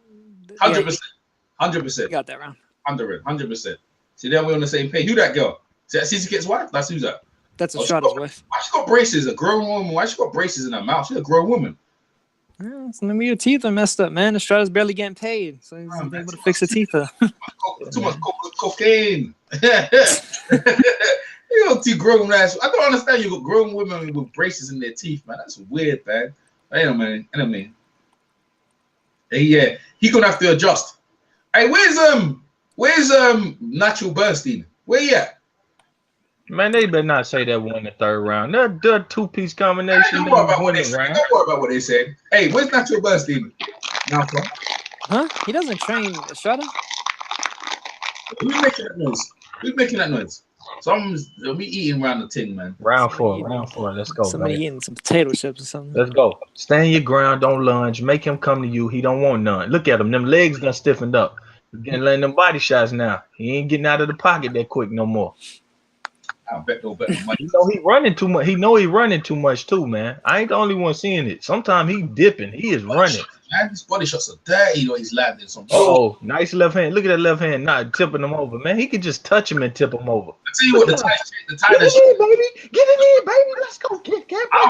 100%. Got that round. 100%. See, then we're on the same page. Who that girl? See that Srisaket's wife? That's who's that? That's Estrada's wife. Why she got braces? A grown woman. Why she got braces in her mouth? She's a grown woman. Yeah, maybe your teeth are messed up, man. Estrada's barely getting paid, so he's able to fix the teeth. Too much cocaine. You got two grown ass. I don't understand. You got grown women with braces in their teeth, man. That's weird, man. I know, man. I know, man. Hey, yeah, he gonna have to adjust. Hey, where's Natural Bernstein? Where he at? Man, they better not say that one in the third round. That two-piece combination. Don't worry about what they say. Don't worry about what they said. Hey, where's Natural Bernstein? Now, Huh? He doesn't train Estrada? Who's making that noise? Who's making that noise? Someone's be eating around the tin, man. Round four. Let's go. Somebody eating some potato chips or something. Let's go. Stand your ground. Don't lunge. Make him come to you. He don't want none. Look at him. Them legs done stiffened up. You're getting letting them body shots now. He ain't getting out of the pocket that quick no more. I bet no better money. You know he running too much. He know he running too much too, man. I ain't the only one seeing it. Sometimes he dipping. He is running. Man, his body shots are dirty. Though he's landing some. Oh, nice left hand. Look at that left hand, not tipping him over, man. He could just touch him and tip him over. I tell you what, the tie Get in, baby. Get in here, baby. Let's go. I don't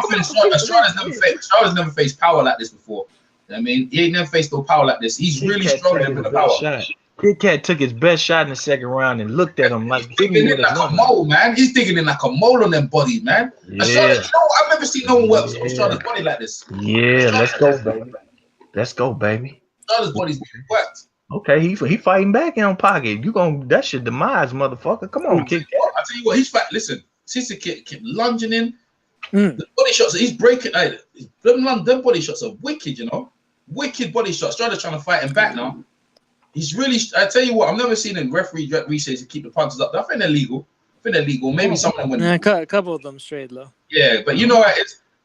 think Estrada's never faced power like this before. I mean, he ain't never faced no power like this. He's really strong with the power. Kid Cat took his best shot in the second round and looked at him like he's digging in like a mole, man. He's digging in like a mole on them bodies, man. Yeah. I've never seen no one work with Estrada's body like this. Yeah, let's go, baby. Let's go, baby. Estrada's body's worked. Okay, he fighting back in on pocket. That's your demise, motherfucker. Come on, Kid Cat. I tell you what, he's fat. Listen, Srisaket kept lunging in. The body shots, he's breaking. Them body shots are wicked, you know. Wicked body shots. Estrada's trying to fight him back now. He's really. I tell you what, I've never seen a referee say to keep the punches up. I think they're legal. Maybe some of them went. Yeah, a couple of them straight low. Yeah, but you know what?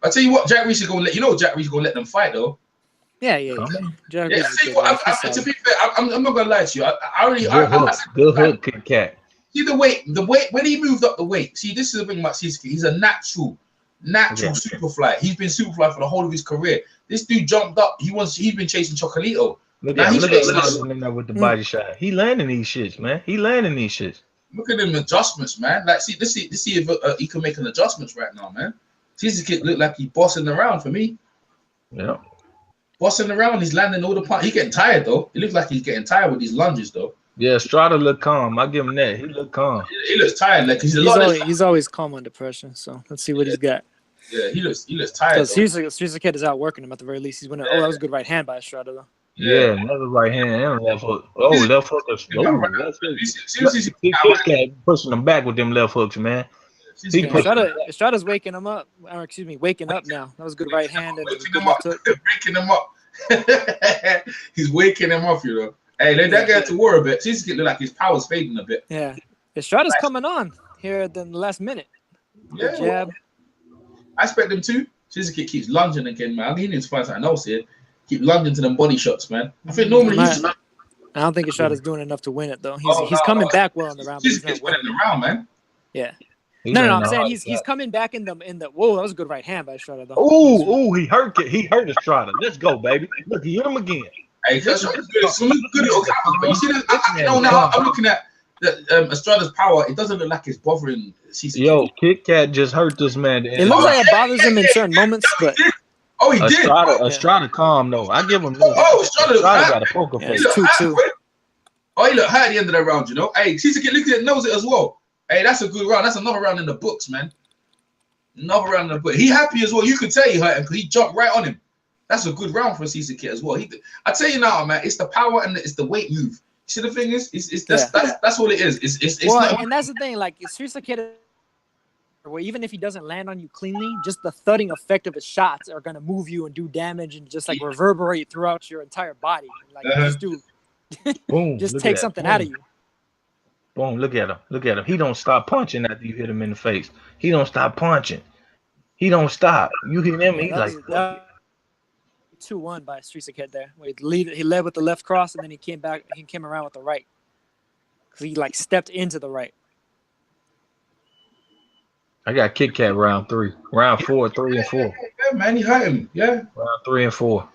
I tell you what, Jack Reese is gonna let you know. Jack Reese is gonna let them fight though. Yeah. Jack Reese is good, to be fair, I'm not gonna lie to you. Good hook, Kid Cat. See the weight when he moved up the weight. See, this is the thing about Srisaket. He's a natural superfly. He's been superfly for the whole of his career. This dude jumped up. He's been chasing Chocolito. Look at him with the body shot. He landing these shits, man. Look at him adjustments, man. Like, see if he can make an adjustments right now, man. Srisaket look like he's bossing around for me. Yeah. Bossing around, he's landing all the punch. He's getting tired though. It looks like he's getting tired with these lunges though. Yeah, Estrada look calm. I give him that. He look calm. He looks tired, like he's always calm under pressure. So let's see what he's got. Yeah, he looks tired. Because Srisaket is outworking him at the very least. He's winning. Oh, that was a good right hand by Estrada though. Yeah, another right hand and left hook. Oh, left hook. He's pushing him back with them left hooks, man. Estrada's waking him up. Or excuse me, waking up now. That was a good right hand. And waking him up. He's waking him up, you know. Hey, let that guy to war a bit. Srisaket look like his power's fading a bit. Yeah, Estrada's coming on here at the last minute. Yeah, jab. I expect him to. Srisaket keeps lunging again, man. He needs to find something else here. Keep lunging to them body shots, man. I think normally I don't think Estrada's doing enough to win it though. He's coming back well in the round. He's winning the round, man. Yeah. No, I'm saying he's coming back in the. Whoa, that was a good right hand by Estrada though. Ooh, he hurt Estrada. Let's go, baby. Look, he hit him again. Hey, that's good. You see that? I'm looking at Estrada's power. It doesn't look like it's bothering Srisaket. Yo, Kit Kat just hurt this man. It looks like it bothers him in certain moments, but. Oh, he did. Estrada calm though. I give him. Estrada got a poker face. It's 2-2. Oh, he looked high at the end of that round, you know. Hey, Srisaket look at it, knows it as well. Hey, that's a good round. That's another round in the books, man. Another round in the book. He happy as well. You could tell he hurt him because he jumped right on him. That's a good round for Srisaket as well. I tell you now, man, it's the power and it's the weight move. See, the thing is, that's all it is. It's not. And that's the thing. Like Srisaket, where even if he doesn't land on you cleanly, just the thudding effect of his shots are gonna move you and do damage and just like reverberate throughout your entire body. Like just do, boom, just take something out of you. Boom! Look at him. He don't stop punching after you hit him in the face. He don't stop punching. He don't stop. You hit him, he's like 2-1 by Srisaket there. Where he led with the left cross and then he came back. He came around with the right because he like stepped into the right. I got Kit Kat round 3, round 4, 3 and 4. Yeah, man, he hurt him. Yeah, round 3 and 4.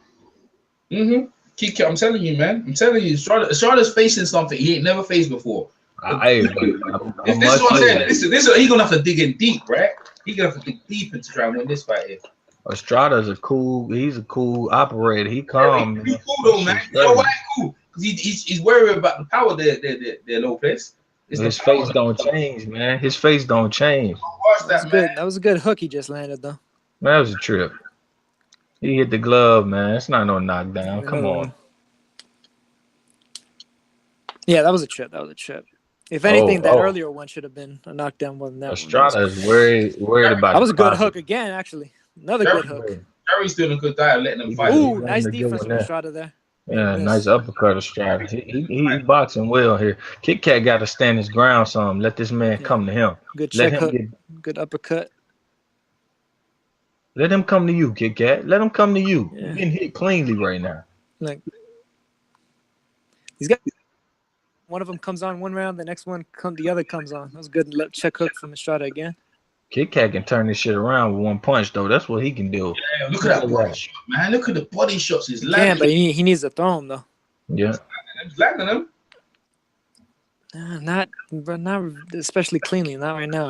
Kit Kat, I'm telling you, man. I'm telling you, Estrada's facing something he ain't never faced before. This is what I'm saying. This he's gonna have to dig in deep, right? He's gonna have to dig deep into try and win this fight here. Estrada's he's a cool operator. He calm. Yeah, he's cool though, man. You know why cool? Because he's worried about the power they're low place. His face don't change, man. His face don't change. That was good. That was a good hook he just landed though. That was a trip. He hit the glove, man. It's not no knockdown. Come Another on. one. Yeah, that was a chip. That was a chip. If Oh, anything, that oh. earlier one should have been a knockdown more than that one. Estrada is worried about That was a good body. hook again, actually. Another good hook. Jerry's doing a good diet of letting them fight. Ooh, He's nice having a good defense one from there. Estrada there. Yeah, Miss. nice uppercut Estrada. He boxing well here. Kit Kat got to stand his ground some. Let this man come to him. Good Let check him hook. Good uppercut. Let him come to you, Kit Kat. Let him come to you. Yeah. You're getting hit cleanly right now. Like he's got one of them comes on one round, the next one the other comes on. That was a good check hook from Estrada again. Kit Kat can turn this shit around with one punch though. That's what he can do. Yeah, look at that body shot, man. Look at the body shots he's He landing. can, but he needs to throw him though. Yeah. He's landing them. Not especially cleanly. Not right now.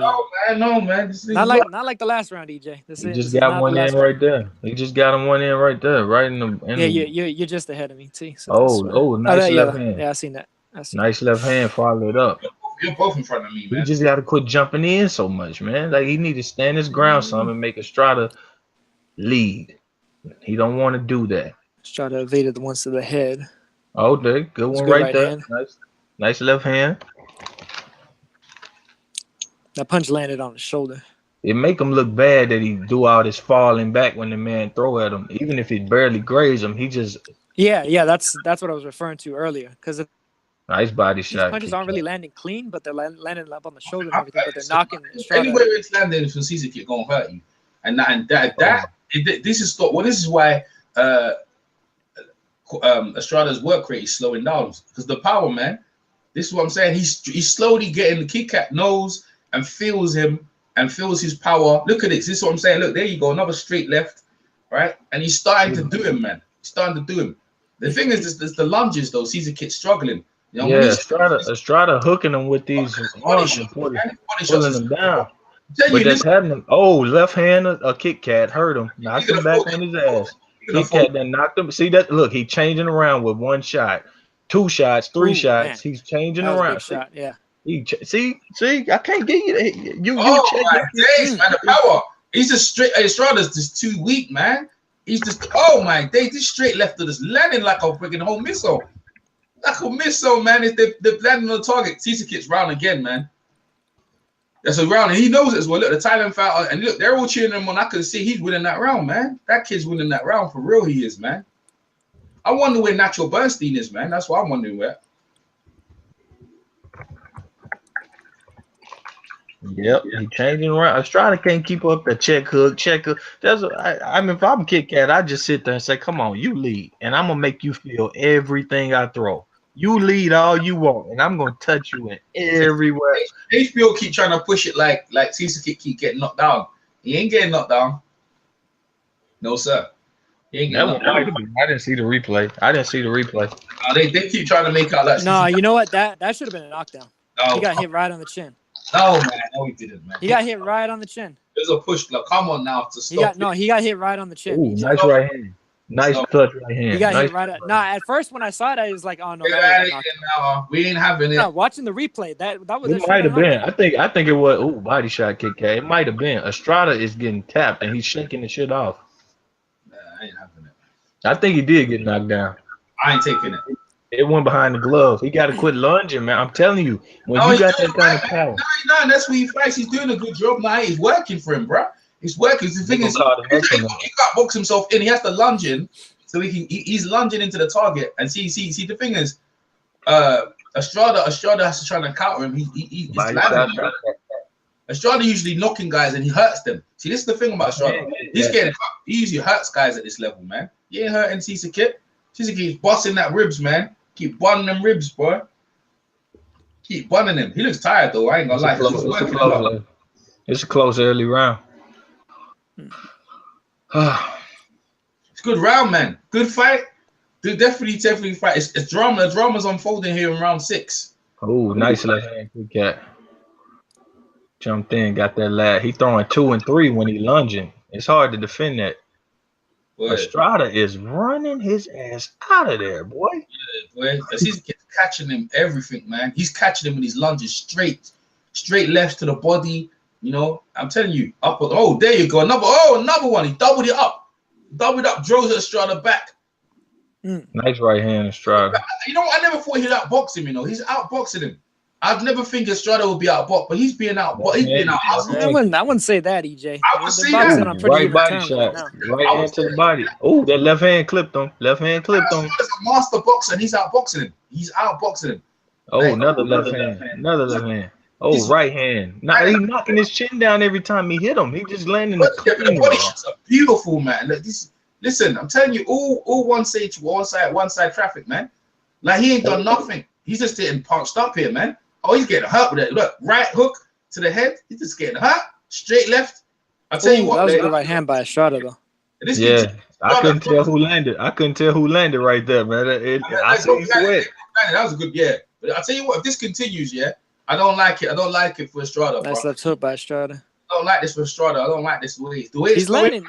No, man. This Not like the last round, EJ. He just got one in right there. He just got him one in right there, right in the. Yeah, you're just ahead of me, T. So nice left hand. Yeah, I seen that. Nice left hand, followed up. You're both in front of me, man. He just got to quit jumping in so much, man. Like he need to stand his ground some and make Estrada lead. He don't want to do that. Estrada evaded the ones to the head. Oh, there, good one right there. Nice left hand. That punch landed on his shoulder. It make him look bad that he do all this falling back when the man throw at him. Even if he barely grazed him, he just. Yeah. That's what I was referring to earlier. Because nice body these shot. punches aren't really landing clean, but they're landing up on the shoulder and everything. But they're knocking. Anywhere it's landing from Srisaket gonna hurt you, this is why Estrada's work rate is slowing down because the power, man. This is what I'm saying. He's slowly getting the Kit Kat knows and feels him and feels his power. Look at this. This is what I'm saying. Look, there you go. Another straight left, right? And he's starting to do him, man. He's starting to do him. The thing is, there's the lunges though. Srisaket struggling. You know, yeah, Estrada hooking him with these arms and pulling him down. But that's happening. Oh, left hand, a Kit Kat hurt him, knocked him back on his ass. Kit Kat then knocked him. See that? Look, he changing around with one shot, 2 shots, 3 shots. Man. He's changing around. Shot, yeah. See, I can't get you. You check my days, man. The power. He's just straight. Estrada's just too weak, man. He's just. Oh my days. This straight left of us landing like a freaking whole missile. Like a missile, man. They're landing on the target. Srisaket's round again, man. That's a round, and he knows it as well. Look, the Thailand fighter, and look, they're all cheering him on. I can see he's winning that round, man. That kid's winning that round for real. He is, man. I wonder where Natural Bernstein is, man. That's what I'm wondering where. Yep, he changing around. Estrada can't keep up the check hook. I mean, if I'm Kit Kat, I just sit there and say, "Come on, you lead, and I'm gonna make you feel everything I throw. You lead all you want, and I'm gonna touch you in everywhere." HBO keep trying to push it like Srisaket keep getting knocked down. He ain't getting knocked down. No, sir. He ain't getting knocked down. I didn't see the replay. They keep trying to make out that. No, you know what? That should have been a knockdown. No. He got hit right on the chin. No, man. No, he didn't, man. He got hit right on the chin. There's a push. Like, come on now to stop. He got hit right on the chin. Ooh, nice right hand. Nice touch right hand. He got hit right. At first when I saw it, I was like, "Oh no, we ain't having it." No, watching the replay, that was. It might have been. I think it was. Ooh, body shot, Kit Kat. It might have been. Estrada is getting tapped and he's shaking the shit off. Nah, I ain't having it. I think he did get knocked down. I ain't taking it. It went behind the glove. He got to quit lunging, man. I'm telling you, when you got that kind of power. No, that's what he fights. He's doing a good job now. He's working for him, bro. He's working. The thing is, he can't box himself in. He has to lunge in, so he's lunging into the target. And see. The thing is, Estrada has to try to counter him. He's landing. Estrada usually knocking guys and he hurts them. See, this is the thing about Estrada. He's getting cut. He usually hurts guys at this level, man. He ain't hurting Srisaket. Srisaket busting that ribs, man. Keep bunning them ribs, boy. Keep bunning him. He looks tired though. I ain't gonna lie. It's a close early round. It's a good round, man. Good fight. Definitely fight. It's drama. The drama's unfolding here in round 6. Oh, nice left hand, Kit Kat. Jumped in, got that lad. He throwing 2 and 3 when he lunging. It's hard to defend that. Boy. Estrada is running his ass out of there, boy. Yeah, boy. He's catching him everything, man. He's catching him with his lunges straight lefts to the body. You know, I'm telling you. Up. Oh, there you go. Another one. He doubled it up. doubled up, drove Estrada back. Nice right hand, Estrada. You know, I never thought he'd outbox him. You know, he's outboxing him. I'd never think Estrada would be outboxed, but he's being out. But he's being out hustled. I wouldn't say that, EJ. I would say boxing that. on pretty Right even body terms shot. right now. Right hand to the body. Oh, that left hand clipped him. Left hand clipped him. He's a master boxer, and he's outboxing him. He's outboxing him. Oh, another left hand. Another left hand. Oh, right hand. Now he's knocking his chin down every time he hit him. He just landing the clean. The body shots are beautiful, man. Like this, listen, I'm telling you, all one side traffic, man. Like he ain't done nothing. He's just getting punched up here, man. Oh, he's getting hurt with it. Look, right hook to the head. He's just getting hurt. Straight left. I'll tell you what, that was a good right hand by Estrada, though. Yeah, I couldn't tell who landed. I couldn't tell who landed right there, man. I see sweat. That was a good, yeah. But I'll tell you what, if this continues, yeah, I don't like it. I don't like it for Estrada. That's left hook by Estrada. I don't like this for Estrada. I don't like this way. He's landing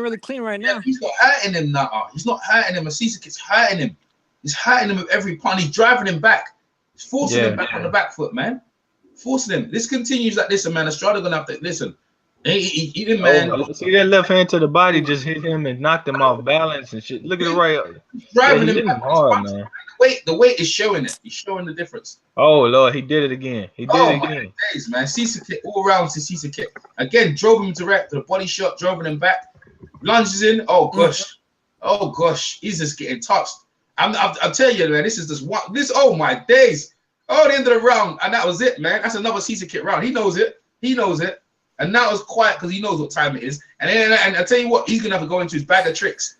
really clean right now. He's not hurting him now. He's not hurting him. Srisaket's hurting him. He's hurting him with every punch. He's driving him back. He's forcing him back on the back foot, man. Forcing him. This continues like this, man. Estrada gonna have to listen. He didn't, man. See that left hand to the body just hit him and knocked him off balance and shit. Look at the right. He's driving him hard, man. The weight is showing it. He's showing the difference. Oh Lord, he did it again. He did it again. Days, man. Srisaket all around to Srisaket. Again, drove him direct to the body shot, drove him back. Lunges in. Oh gosh. Oh gosh. He's just getting touched. I'll tell you, man, this is just one. Oh my days. Oh, the end of the round. And that was it, man. That's another Srisaket round. He knows it. He knows it. And now it's quiet because he knows what time it is. And I tell you what, he's gonna have to go into his bag of tricks.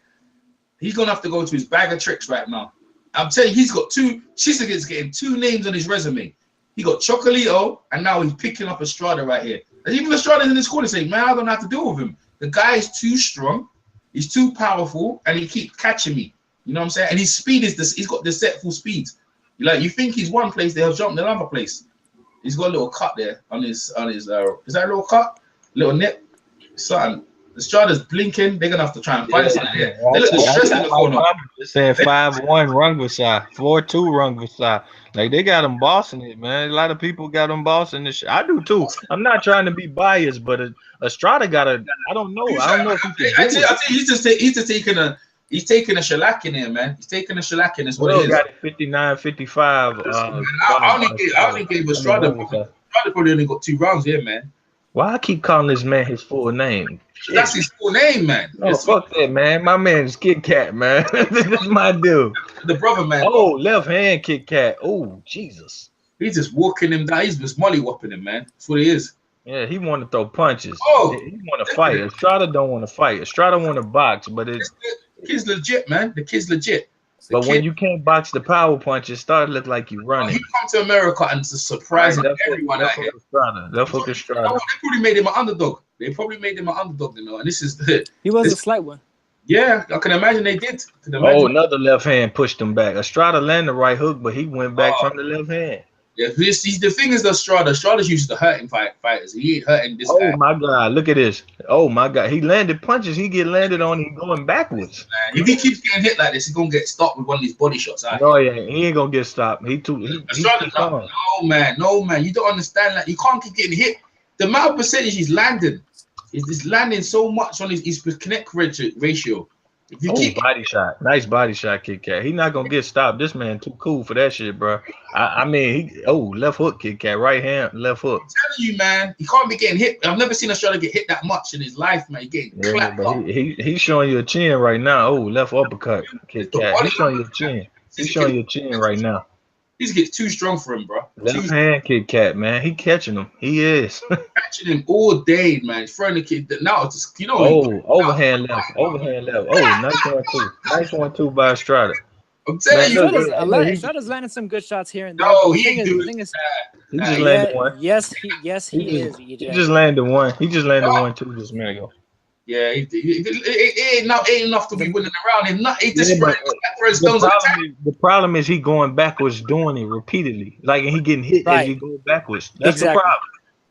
He's gonna have to go into his bag of tricks right now. I'm telling you, he's got two. Srisaket's getting two names on his resume. He got Chocolito, and now he's picking up Estrada right here. And even Estrada's in this corner saying, "Man, I don't have to deal with him. The guy is too strong. He's too powerful, and he keeps catching me. You know what I'm saying? And his speed is this. He's got deceptful speed. Like you think he's one place, they'll jump another place. He's got a little cut there on his. Is that a little cut? Little nip? Something. Estrada's blinking. They're gonna have to try and find something there. They look distressed in the corner. They're saying 5-1 Rungvisai, 4-2 Rungvisai. Like they got them bossing it, man. A lot of people got them bossing this shit. I do too. I'm not trying to be biased, but Estrada got a. I don't know. I don't know if he can. I tell you, he's just taking a. He's taking a shellac in here, man. He's taking a shellac in. That's what it is. Got it 59-55. I only gave Estrada. Estrada probably only got 2 rounds here, man. Why I keep calling this man his full name? That's his full name, man. Oh, fuck that, man. My man's Kit Kat, man. This is my dude. The brother, man. Oh, left hand Kit Kat. Oh, Jesus. He's just walking him down. He's just molly-whopping him, man. That's what he is. Yeah, he want to throw punches. Oh, he want to fight. Estrada don't want to fight. Estrada want to box, but it's the kid's legit, man. The kid's legit. But when you can't box the power punch, it starts to look like you running. He come to America and just surprising everyone out here. That's what Estrada. They probably made him an underdog. You know. And this is the. He was a slight one. Yeah, I can imagine they did. Oh, another left hand pushed him back. Estrada landed the right hook, but he went back from the left hand. Yeah, the thing is, Estrada's used to hurting fighters. He ain't hurting this guy. Oh my God, look at this. Oh my God, he landed punches. He get landed on. He going backwards. Man, if he keeps getting hit like this, he's gonna get stopped with one of these body shots. No, yeah, he ain't gonna get stopped. Estrada's not. No man, you don't understand that. You can't keep getting hit. The amount of percentage he's landing is landing so much on his connect ratio. If you body shot, nice body shot, Kit Kat. He not gonna get stopped. This man too cool for that shit, bro. I mean, left hook, Kit Kat, right hand, left hook. I'm telling you, man, he can't be getting hit. I've never seen Estrada get hit that much in his life, man. He getting clapped up. He's showing you a chin right now. Oh, left uppercut, Kit Kat. He's showing you a chin. He's showing you a chin right now. He's getting too strong for him, bro. Left hand Kit Kat, man. He catching him. He is. Catching him all day, man. He's throwing the kid. Now it's just, you know. Oh, overhand left. Oh, nice 1-2. Nice 1-2 by Estrada. I'm telling you. Estrada's landing some good shots here and there. No, he ain't doing that. He just landed one. Yes, he is, EJ. He just landed one. He just landed 1-2 just a minute ago. Yeah, it ain't enough to be winning around. He just the problem is he going backwards doing it repeatedly. Like he getting hit as he go backwards. That's the problem.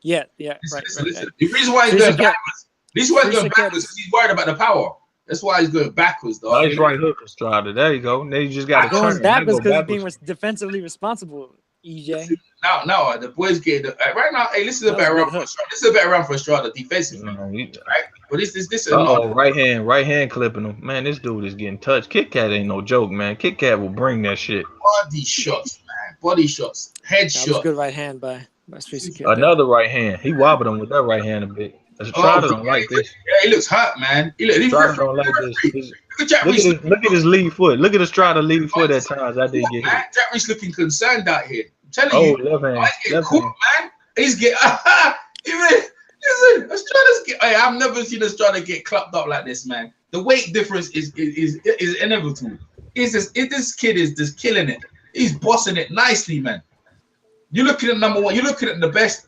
Yeah. Listen. The reason why he's going backwards is he's worried about the power. That's why he's going backwards, though. Nice right hook, Estrada. There you go. Now you just got to turn. Going backwards because he's being defensively responsible, EJ. Now the boys get right now. Hey, this is a better round for Estrada. This is a better round for Estrada defensively, right? But this Right hand clipping him. Man, this dude is getting touched. Kit Kat ain't no joke, man. Kit Kat will bring that shit. body shots, man. Body shots, head That was shot. good right hand by Srisaket. Another right hand. He wobbled him with that right hand a bit. Estrada don't like this. Yeah, he looks hurt, man. Estrada don't like this. Look at his lead foot. Look at Estrada lead foot at times. I didn't get hit. Jack Reese looking concerned out here. I'm telling you. Left hand. I get Left caught, hand. man. He's getting listen, Estrada's I've never seen Estrada get clapped up like this, man. The weight difference is inevitable. This kid is just killing it. He's bossing it nicely, man. You're looking at number one. You're looking at the best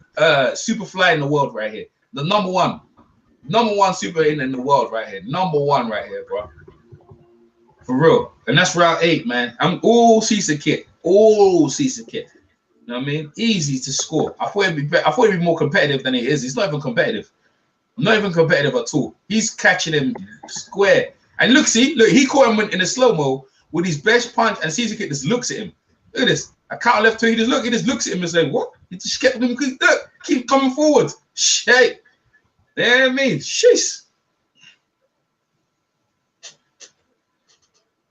super fly in the world right here. The number one super in the world right here. Number one right here, bro. For real. And that's round 8, man. I'm all Srisaket. All Srisaket. You know what I mean? Easy to score. I thought it'd be more competitive than it is. It's not even competitive. Not even competitive at all. He's catching him square. And look, he caught him in a slow-mo with his best punch, and Srisaket just looks at him. Look at this. I can't left to he just looks at him and say, what? He just kept him, look, keep coming forward. Shit. You know what I mean? Sheesh.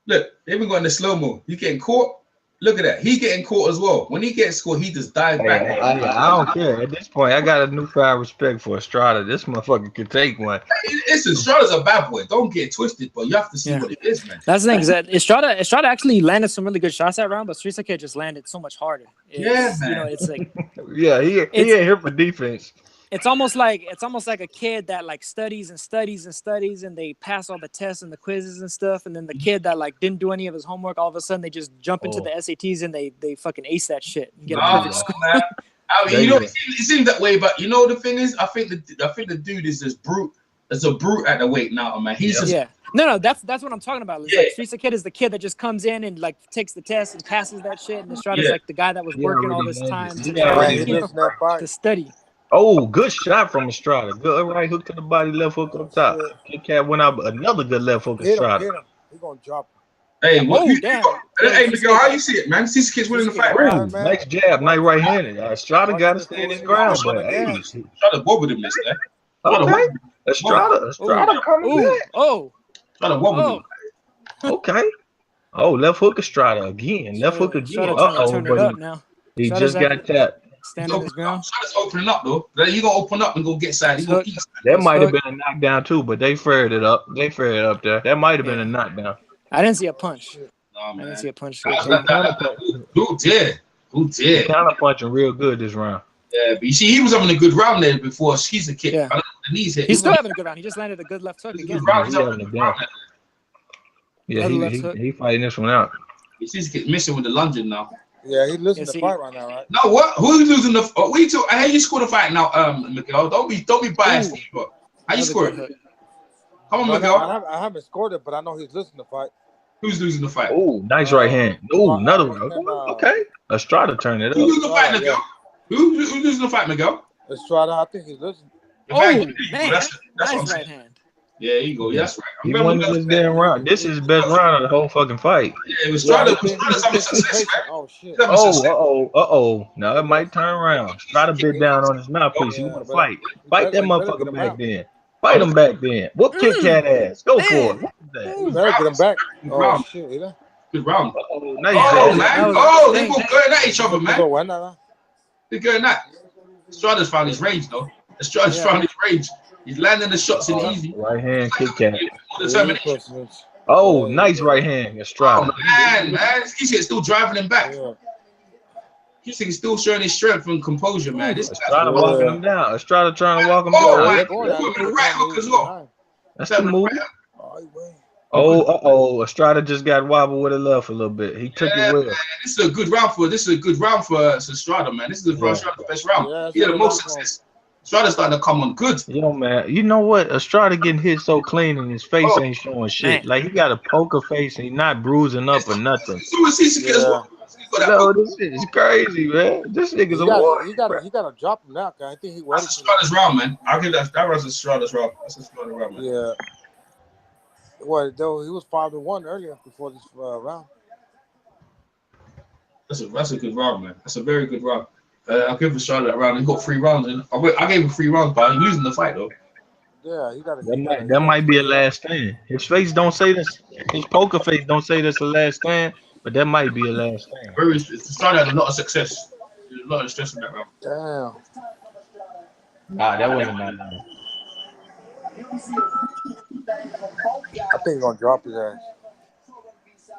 Look, they even got in the slow-mo. He's getting caught. Look at that. He getting caught as well. When he gets caught, he just dives back. I don't care. At this point, I got a newfound respect for Estrada. This motherfucker could take one. Estrada's a bad boy. Don't get twisted, but you have to see what it is, man. That's the thing. Is that Estrada actually landed some really good shots that round, but Srisaket just landed so much harder. Man. You know, it's like he ain't here for defense. It's almost like a kid that like studies and studies and studies and they pass all the tests and the quizzes and stuff, and then the kid that like didn't do any of his homework, all of a sudden they just jump into the SATs and they fucking ace that shit and get a perfect score. Man. I mean, you know, it seems that way, but you know the thing is, I think the dude is as brute as a brute at the weight now, man. He's just No, that's what I'm talking about. It's like Srisaket is the kid that just comes in and like takes the test and passes that shit, and Estrada's like the guy that was working all this time to study. Oh, good shot from Estrada. Good right hook to the body, left hook up top. Kit Kat went out, another good left hook. Estrada. Hit him. He's gonna drop him. Hey, damn. Hey, Miguel, how you see it, man? Srisaket's winning the fight, right? Nice jab, nice right-handed. Estrada got to stay in his ground, but hey, Estrada wobbled him this guy. Okay. Estrada coming back. Estrada wobbled him. Okay. Oh, left hook Estrada again. Left hook again. But he just got tapped. Standing his ground. Estrada's opening up though. He gonna open up and go get side. He go eat. That might have been a knockdown too, but they faired it up. They faired it up there. That might have been a knockdown. I didn't see a punch. No, man. I didn't see a punch. Who did? Counter punching real good this round. Yeah, but you see, he was having a good round there before Srisaket. Yeah. The knees hit. He's still having a good round. He just landed a good left hook again. He fighting this one out. Srisaket missing with the lunging now. Yeah, he's losing the fight right now, right? No, what? Who's losing the? We too. I hear you scored the fight now, Miguel. Don't be biased, but how you score it? Come on, Miguel. I haven't scored it, but I know he's losing the fight. Who's losing the fight? Oh, nice right hand. Oh, another one. Okay, Estrada turned it up. Who's losing the fight, Miguel? Who's losing the fight, Miguel? Estrada, I think he's losing. Man, that's right hand. Yeah, there you go. Yeah, that's right. He won this damn round. This is his best round of the whole fucking fight. Yeah, it was Estrada's having success, right? Oh shit. Oh. Now it might turn around. Estrada bit down on his mouthpiece. He want to fight. Fight that motherfucker back then. Fight him back then. Whoop Kit Kat ass. Go for it. You better get him back. Oh shit. Good round. Nice man. They both going at each other, man. They're going at. Estrada's found his range, though. Estrada's found his range. He's landing the shots in easy. Right hand, Kit Kat. Oh, nice right hand, Estrada. Oh, man. He's still driving him back. He's still showing his strength and composure, man. This Estrada walking him down. Estrada trying to walk him down. Right hook as well. That's the move. Oh, Estrada just got wobbled with a left a little bit. He took it with him. This is a good round for Estrada, man. This is the best round. He had the most success. Estrada's starting to come on good. Yo, man, you know what? Estrada getting hit so clean and his face ain't showing shit. Like, he got a poker face and he's not bruising up or nothing. So is Srisaket as well. No, this shit is crazy, man. This nigga's a warrior. He got to drop him now. I think that's Estrada's round, man. I'll give that was Estrada's round. That's Estrada's round, man. Yeah. Well, though he was 5-1 earlier before this round. That's a good round, man. That's a very good round. I'll give Estrada that round. He got 3 rounds. I gave him 3 rounds, but he's losing the fight, though. Yeah, he got to. That might be a last stand. His face don't say this. His poker face don't say this a last stand, but that might be a last stand. It's started had a lot of success. There's a lot of stress in that round. Damn. Nah, that wasn't that long. I think he's gonna drop his ass.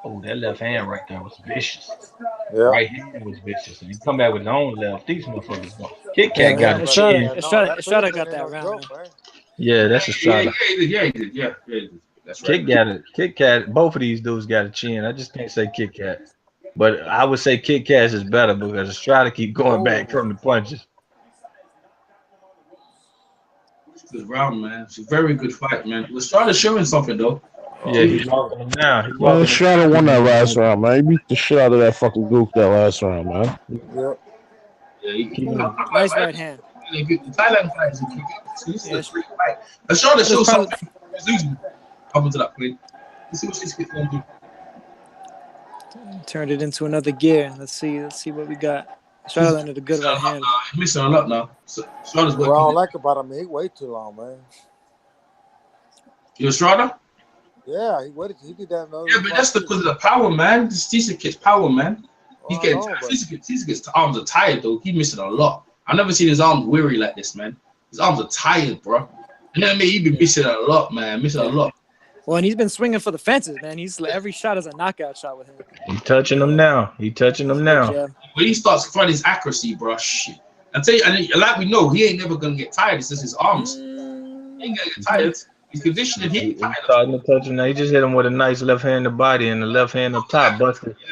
Oh, that left hand right there was vicious. Yeah. Right hand was vicious. And he come back with his own left. These motherfuckers go. Kit Kat got a chin. Estrada got that round. Yeah, that's Estrada. Yeah, he did. Yeah, he did. That's right. Kit Kat. Both of these dudes got a chin. I just can't say Kit Kat. But I would say Kit Kat is better because Estrada keep going back from the punches. Good round, man. It's a very good fight, man. Estrada showing something though. Yeah, he's walking him now. Man, Estrada won that last round, man. He beat the shit out of that fucking gook that last round, man. Yep. Yeah, nice right hand. The Thailand fight is a great fight. Estrada shows something. He's losing up until that point. Let's see what she's going to do. Turned it into another gear. Let's see what we got. Estrada landed a good right hand. He's missing a lot now. Estrada's what I don't like about him, he waited too long, man. You Estrada? Yeah, he waited. He did that. Yeah, but that's because of the power, man. This Srisaket power, man. He's getting Srisaket's arms are tired though. He's missing a lot. I've never seen his arms weary like this, man. His arms are tired, bro. You know what I mean? He's been missing a lot, man. Missing a lot. Well, and he's been swinging for the fences, man. Every shot is a knockout shot with him. He's touching them now. When he starts finding his accuracy, bro, shit. I tell you, and like we know, he ain't never gonna get tired. It's just his arms. He ain't gonna get tired. He's conditioning. He ain't tired. Starting to touch him now. He just hit him with a nice left hand in the body and the left hand up top.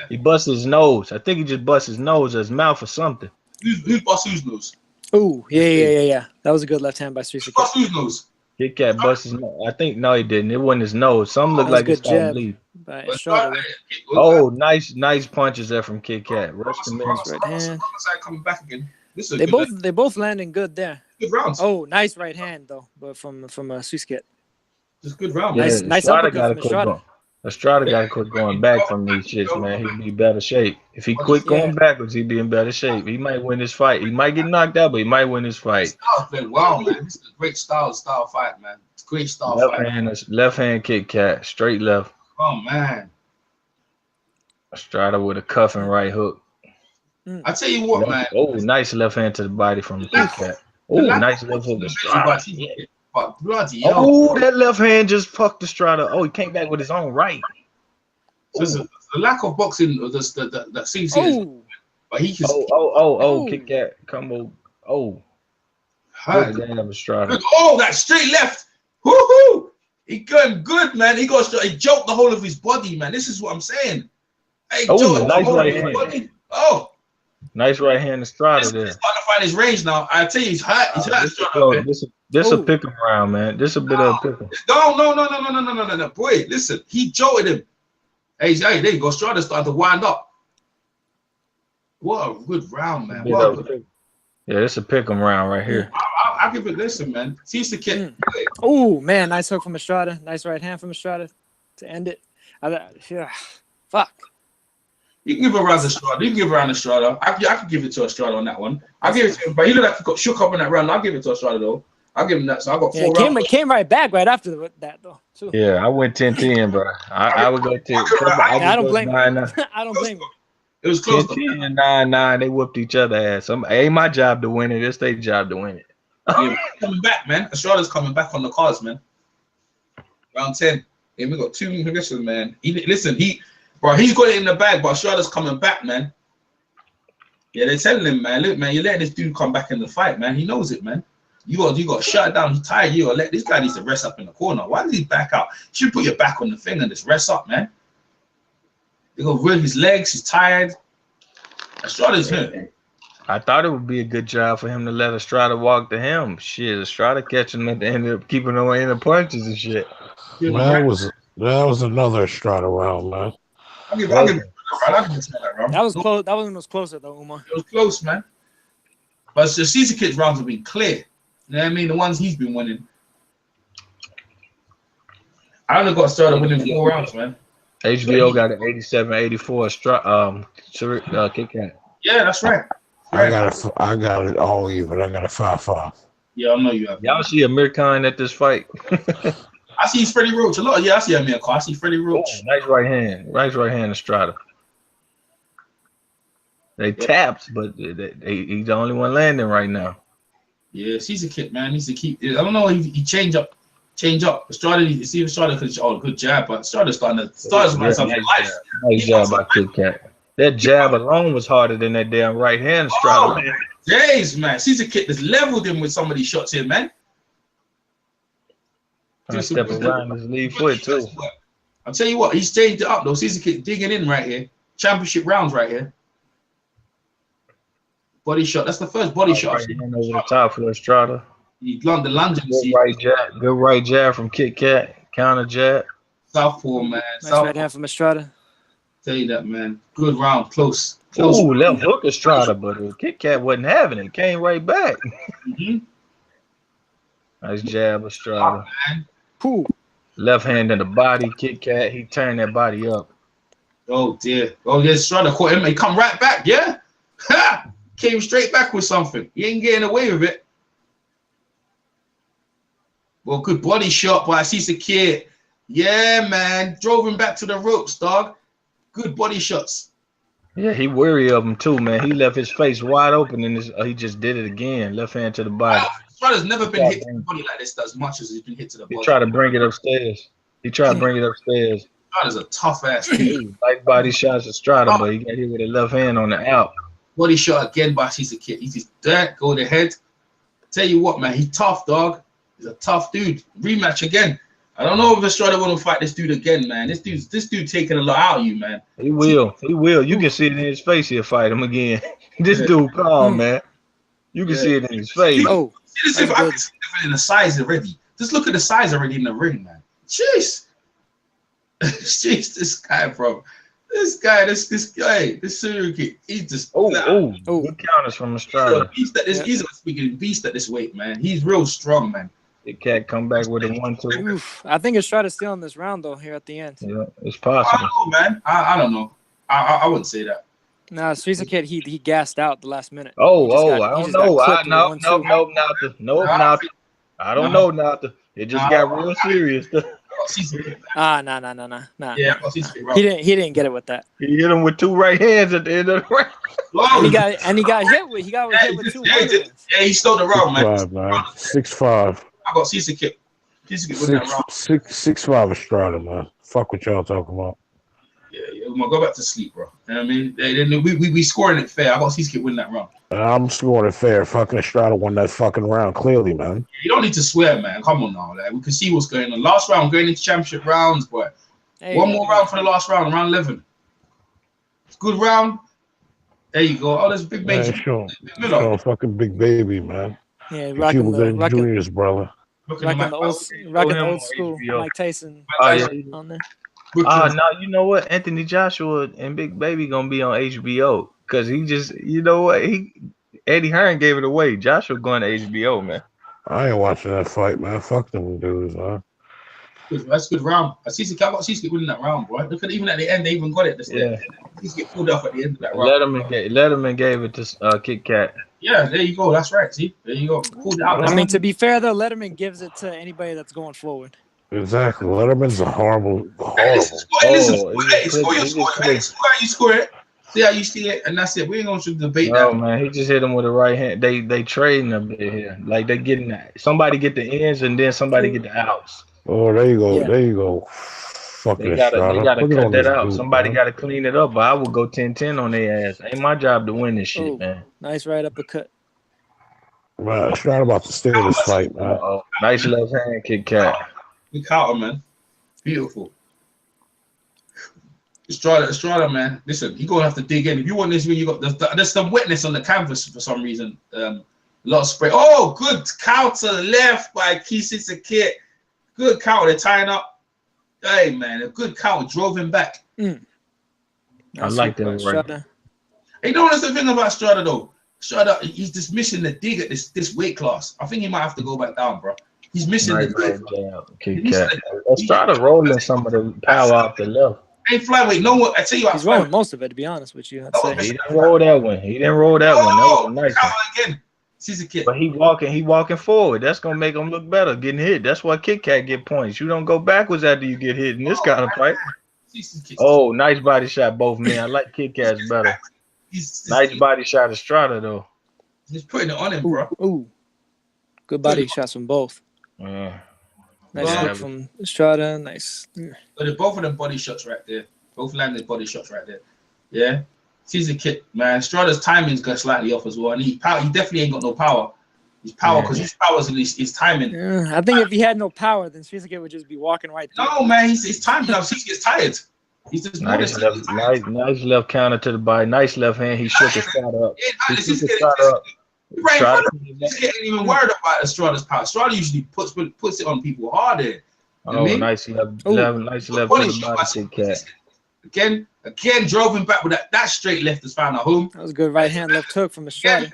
He busted his nose. I think he just busted his nose or his mouth or something. Who busted whose nose? Ooh, yeah. That was a good left hand by Srisaket. Busted whose nose? Kit Kat busted his nose. I think no, he didn't. It wasn't his nose. Some looked like it's starting to bleed. Oh, nice punches there from Kit Kat. Rush the man's right hand. Coming back again. They both landing good there. Good rounds. Oh, nice right hand though, but from Srisaket. It's a good round. Yeah, nice uppercut from Estrada. Estrada got to quit going back from these shits, man. He'd be better shape. If he quit going backwards, he'd be in better shape. He might win this fight. He might get knocked out, but he might win this fight. Wow, man. This is a great style fight, man. It's a great style fight. Left hand Kit Kat, straight left. Oh, man. Estrada with a cuffing right hook. I tell you what, man. Oh, nice left hand to the body from the Kit Kat. Oh, nice left hook. Oh, that left hand just fucked Estrada. Oh, he came back with his own right. So the lack of boxing that seems but he can. Kit Kat combo. Oh, Estrada. Oh, that straight left. Woohoo! He going good, man. He joked the whole of his body, man. This is what I'm saying. Hey, nice right hand. Oh. Nice right hand Estrada there. He's starting to find his range now. I tell you, he's hurt. He's hurt. This a pick 'em round, man. This a bit of a pick 'em. No. Boy, listen. He jolted him. Hey, there you go. Estrada started to wind up. What a good round, man. Yeah, this a pick 'em round right here. I'll give it. Listen, man. Srisaket. Oh man, nice hook from Estrada. Nice right hand from Estrada to end it. Fuck. You can give a round to Estrada. I can give it to Estrada on that one. I'll give it to him, but he looked like he got shook up in that round. I'll give it to Estrada though. I'll give him that. So I got 4 rounds. Came right back right after that though. Too. Yeah, I went 10-10, bro. I would go 10. I don't blame him. I don't blame him. It was close. 10-10, 9-9. They whooped each other ass. It ain't my job to win it. It's their job to win it. Yeah, coming back, man. Estrada's coming back on the cards, man. Round 10. Yeah, we got 2 listen, man. He's got it in the bag, but Estrada's coming back, man. Yeah, they're telling him, man, look, man, you're letting this dude come back in the fight, man. He knows it, man. You got to shut it down. He's tired. You got to let this guy needs to rest up in the corner. Why does he back out? You should put your back on the thing and just rest up, man. You got to rub his legs. He's tired. Estrada's hurt. I thought it would be a good job for him to let Estrada walk to him. Shit, Estrada catching him at the end of keeping him in the punches and shit. That was another Estrada round, man. I'll give it that round. That was close. That one was closer though, Umar. It was close, man. But the Srisaket's rounds have been clear. You know what I mean? The ones he's been winning. I only got Estrada winning 4 rounds, man. HBO got an 87-84 Kit Kat. Yeah, that's right. I got it all even. I got a 5-5. Yeah, I know you have. Y'all see Amir Khan at this fight? I see Freddie Roach a lot. Yeah, I see Amir Khan. I see Freddie Roach. Nice right hand, Estrada. They tapped, but he's the only one landing right now. Yeah, he's a kid, man. Needs to keep. I don't know. He change up. Estrada, you see Estrada because good jab, but Estrada's starting something life. Nice job by Kit Kat. That jab alone was harder than that damn right hand, Estrada. Oh, jeez, man. She's a kid that's leveled him with some of these shots here, man. Step around his lead foot too. I'll tell you what, he's changed it up though. Caesar Kid digging in right here. Championship rounds right here. Body shot. That's the first body shot. Right hand over the top for Estrada. He the lunge. Good right jab from Kit Kat. Counter jab. Southpaw, man. Nice right hand from Estrada. Tell you that, man. Good round. Close. Ooh, left hook Estrada, but Kit Kat wasn't having it. Came right back. Nice jab, Estrada. Oh, left hand in the body, Kit Kat. He turned that body up. Oh dear. Oh yeah, Estrada caught him. He come right back. Yeah. Ha! Came straight back with something. He ain't getting away with it. Well, good body shot by Srisaket. Yeah, man. Drove him back to the ropes, dog. Good body shots. Yeah, he wary of him too, man. He left his face wide open and he just did it again. Left hand to the body. Estrada's never been hit to the body like this as much as he's been hit to the body. He tried to bring it upstairs. Estrada's a tough ass. Like body shots Estrada, but he got hit with a left hand on the out. Body shot again by Srisaket. He's just that, go to the head. Tell you what, man, he's tough, dog. He's a tough dude. Rematch again. I don't know if Estrada want to fight this dude again, man. This dude taking a lot out of you, man. He will. You can see it in his face. He'll fight him again. This dude calm, man. You can see it in his face. Oh, see this in the size already. Just look at the size already in the ring, man. Jeez. Jeez, this guy, bro. This Srisaket, he's just good counters from Estrada. He's a speaking beast at this weight, man. He's real strong, man. The cat come back with a 1-2. I think Estrada's still in this round though. Here at the end. Yeah, it's possible. I don't know, man. I don't know. I wouldn't say that. Nah, Srisaket, he gassed out the last minute. I don't know. I don't know nothing. It just got real serious. Nah. Yeah, he didn't get it with that. He hit him with 2 right hands at the end of the round. And he got hit with 2 right hands. Yeah, he stole the round, man. 6'5". I got Srisaket. Srisaket win that round. 6'5" Estrada, man. Fuck what y'all talking about. Yeah, I'm gonna go back to sleep, bro. You know what I mean? We scoring it fair. I got Srisaket win that round. I'm scoring it fair. Fucking Estrada won that fucking round, clearly, man. You don't need to swear, man. Come on now. Like, we can see what's going on. Last round, going into championship rounds, boy. One more round for the last round, round 11. Good round. There you go. Oh, there's a big baby. Sure, fucking big baby, man. Yeah, rocking the juniors, brother. Rocking the old school Mike Tyson on there. No, you know what? Anthony Joshua and Big Baby gonna be on HBO because he just, you know what? Eddie Hearn gave it away. Joshua going to HBO, man. I ain't watching that fight, man. Fuck them dudes, man. That's a good round. I got Srisaket winning that round, bro. Look at even at the end, they even got it. Srisaket pulled off at the end of that round. Letterman gave it to Kit Kat. Yeah, there you go. That's right. See, there you go. Pulled it out. I mean, to be fair though, Letterman gives it to anybody that's going forward. Exactly. Letterman's a horrible. You score it. See how you see it, and that's it. We ain't gonna debate that. Oh man, he just hit him with the right hand. They trading a bit here. Like they getting that. Somebody get the ends and then somebody get the outs. Oh, there you go. Yeah. There you go. Fucking they gotta cut that out. Somebody gotta clean it up. But I would go 10-10 on their ass. Ain't my job to win this shit, man. Nice right uppercut. Man, Estrada about to steal this fight, man. Nice left hand, Kit Kat. Good counter, man. Beautiful. Estrada, man. Listen, you're gonna have to dig in. If you want this, when you got there's some wetness on the canvas for some reason. A lot of spray. Oh, good counter left by Srisaket. Good counter. They're tying up. Hey, man, a good counter drove him back. I like that right. Hey, you know what's the thing about Estrada though? Estrada, he's just missing the dig at this weight class. I think he might have to go back down, bro. He's missing the dig. Estrada rolling some of the power off the left. Ain't flyweight. No one. I tell you, he's rolling most of it. To be honest with you, he didn't roll that one. That was a nice one. Again. Srisaket. But he walking forward. That's gonna make him look better, getting hit. That's why Kit Kat get points. You don't go backwards after you get hit in this kind of fight. Oh, nice body shot, both men. I like Kit Kat's better. Nice body shot, Estrada though. He's putting it on him, bro. Ooh. Good body shots from both. Nice hook from Estrada. Nice. But both of them body shots right there. Both landed body shots right there. Yeah. Srisaket, man. Estrada's timing's got slightly off as well. And he definitely ain't got no power. His power, because his power's in his timing. I think if he had no power, then Srisaket would just be walking right through. No, man. His timing now. Srisaket's tired. He's just nice left counter to the body. Nice left hand. He shook Estrada up. He shook Estrada up. Right, he's getting even worried about Estrada's power. Estrada usually puts it on people harder. Oh, nice left to the body, Kit Kat. Again, drove him back with that straight left has found a home. That was a good right hand left hook from Estrada.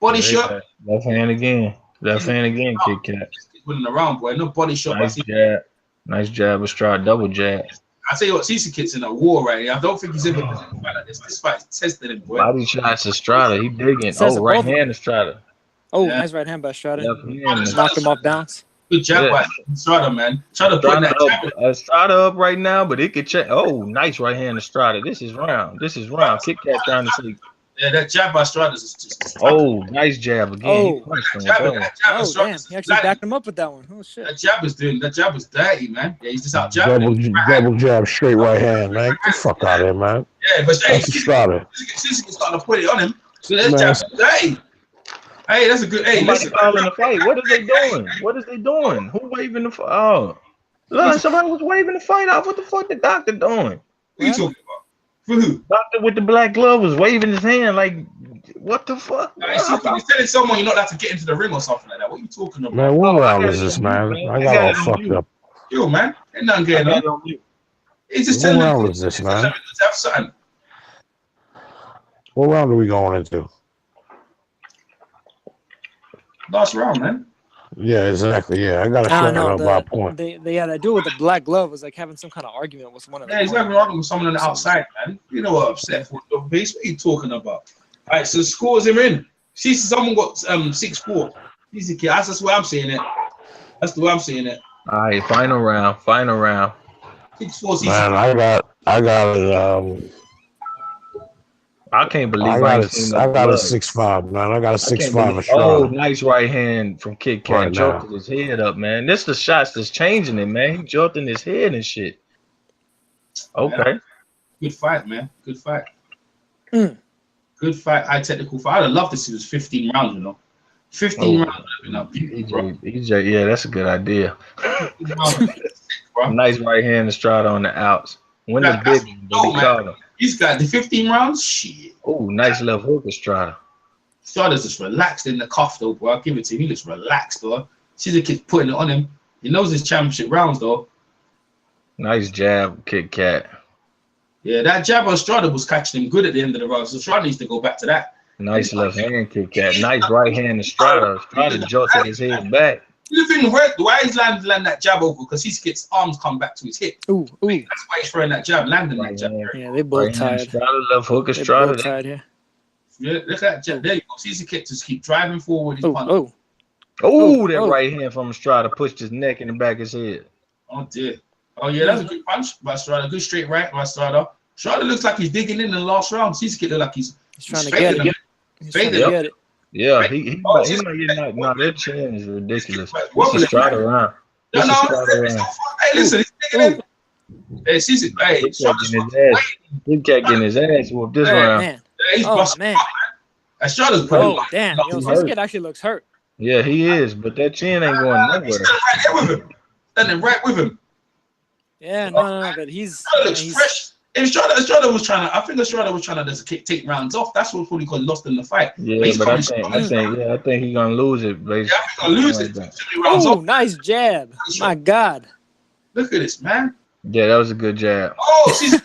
Body shot. Left hand again, Kit Kat. Winning around, boy. No body shot. Nice jab, Estrada, double jab. I tell you what, Srisaket's in a war right here. I don't think he's ever been in a fight like this. This fight tested him, boy. Body shots, Estrada. He digging. Oh, right hand, Estrada. Oh, nice right hand by Estrada. Knocked him off balance. Good job by Estrada, man. Try to put that Estrada up right now, but it could check. Oh, nice right hand, Estrada. This is round. Kit Kat trying to sleep. Yeah, that jab by Estrada is just. Oh, nice jab again. Damn. He actually backed him up with that one. Oh, shit. That jab was dirty, man. Yeah, he's just out jabbing. Double jab, straight right hand, man. Get the fuck out of here, man. Yeah, but that's Estrada. Srisaket's starting to put it on him. So that jab's dirty. Hey, that's a good. Hey, listen. Calling the fight. What are they doing? Who waving the fight? Oh, look, somebody was waving the fight off. What the fuck the doctor doing? What are you talking about? For who? Doctor with the black glove was waving his hand like, what the fuck? He's telling someone you're not allowed to get into the ring or something like that. What are you talking about? Man, what round is this, man? I got all fucked up. Yo, man, ain't nothing going on. He's just telling what round is this, man? Have something. What round are we going into? Last round, man. Yeah, exactly. Yeah, I got to shut up by a point. They had to do with the black glove was like having some kind of argument with one of them. Yeah, he's having an argument with someone on the outside, man. You know what upset for the base? What are you talking about? All right, so the scores are in. See, someone got 6-4. That's the way I'm saying it. That's the way I'm saying it. All right, final round. 6-4. Man, I got I can't believe I got a 6-5, man. I got a 6-5. Oh, nice right hand from Kit Kat. Jolted his head up, man. This the shots that's changing it, man. He jolting his head and shit. Okay. Man, good fight, man. Good fight. Good fight. High technical fight. I'd have loved this if it was 15 rounds, you know. 15 rounds would have been EJ, yeah, that's a good idea. Nice right hand Estrada on the outs. When the big one, but he caught him. He's got the 15 rounds. Shit. Oh, nice left hook, Estrada. Estrada's just relaxed in the cuff, though, bro. I'll give it to him. He looks relaxed, though. Srisaket putting it on him. He knows his championship rounds, though. Nice jab, Kit Kat. Yeah, that jab on Estrada was catching him good at the end of the round. So Estrada needs to go back to that. Nice left hand, Kit Kat. Nice right hand, Estrada. Estrada jolted his head back. The thing, why he's landing that jab over? Because Srisaket's arms come back to his hip. Ooh. That's why he's throwing that jab, landing that jab. Yeah, they both right tired. Estrada, left hook, Estrada. Both tired here. Yeah, look at that jab. There you go. Srisaket just keep driving forward. That right hand from Estrada pushed his neck in the back of his head. Oh, dear. Oh, yeah, that's a good punch by Estrada. Good straight right by Estrada. Estrada looks like he's digging in the last round. Srisaket looks like he's trying to get it. He's trying to get it. Yeah, he might get knocked. No, that chin is ridiculous. It's Estrada around. Hey, listen, he's digging in. Hey, Srisaket, hey, Kit Kat getting his ass whooped this round. Man. Yeah, he's busting man. Estrada's putting damn. Yo, Srisaket actually looks hurt. Yeah, he is, but that chin ain't going nowhere. Standing right with him. Yeah, no, but he's fresh. Estrada was trying to. I think Estrada was trying to just take rounds off. That's what probably got lost in the fight. Yeah, but I think he's gonna lose it. Basically. Yeah, I think he's gonna lose it. Oh, nice jab! My God. Look at this, man. Yeah, that was a good jab. Oh,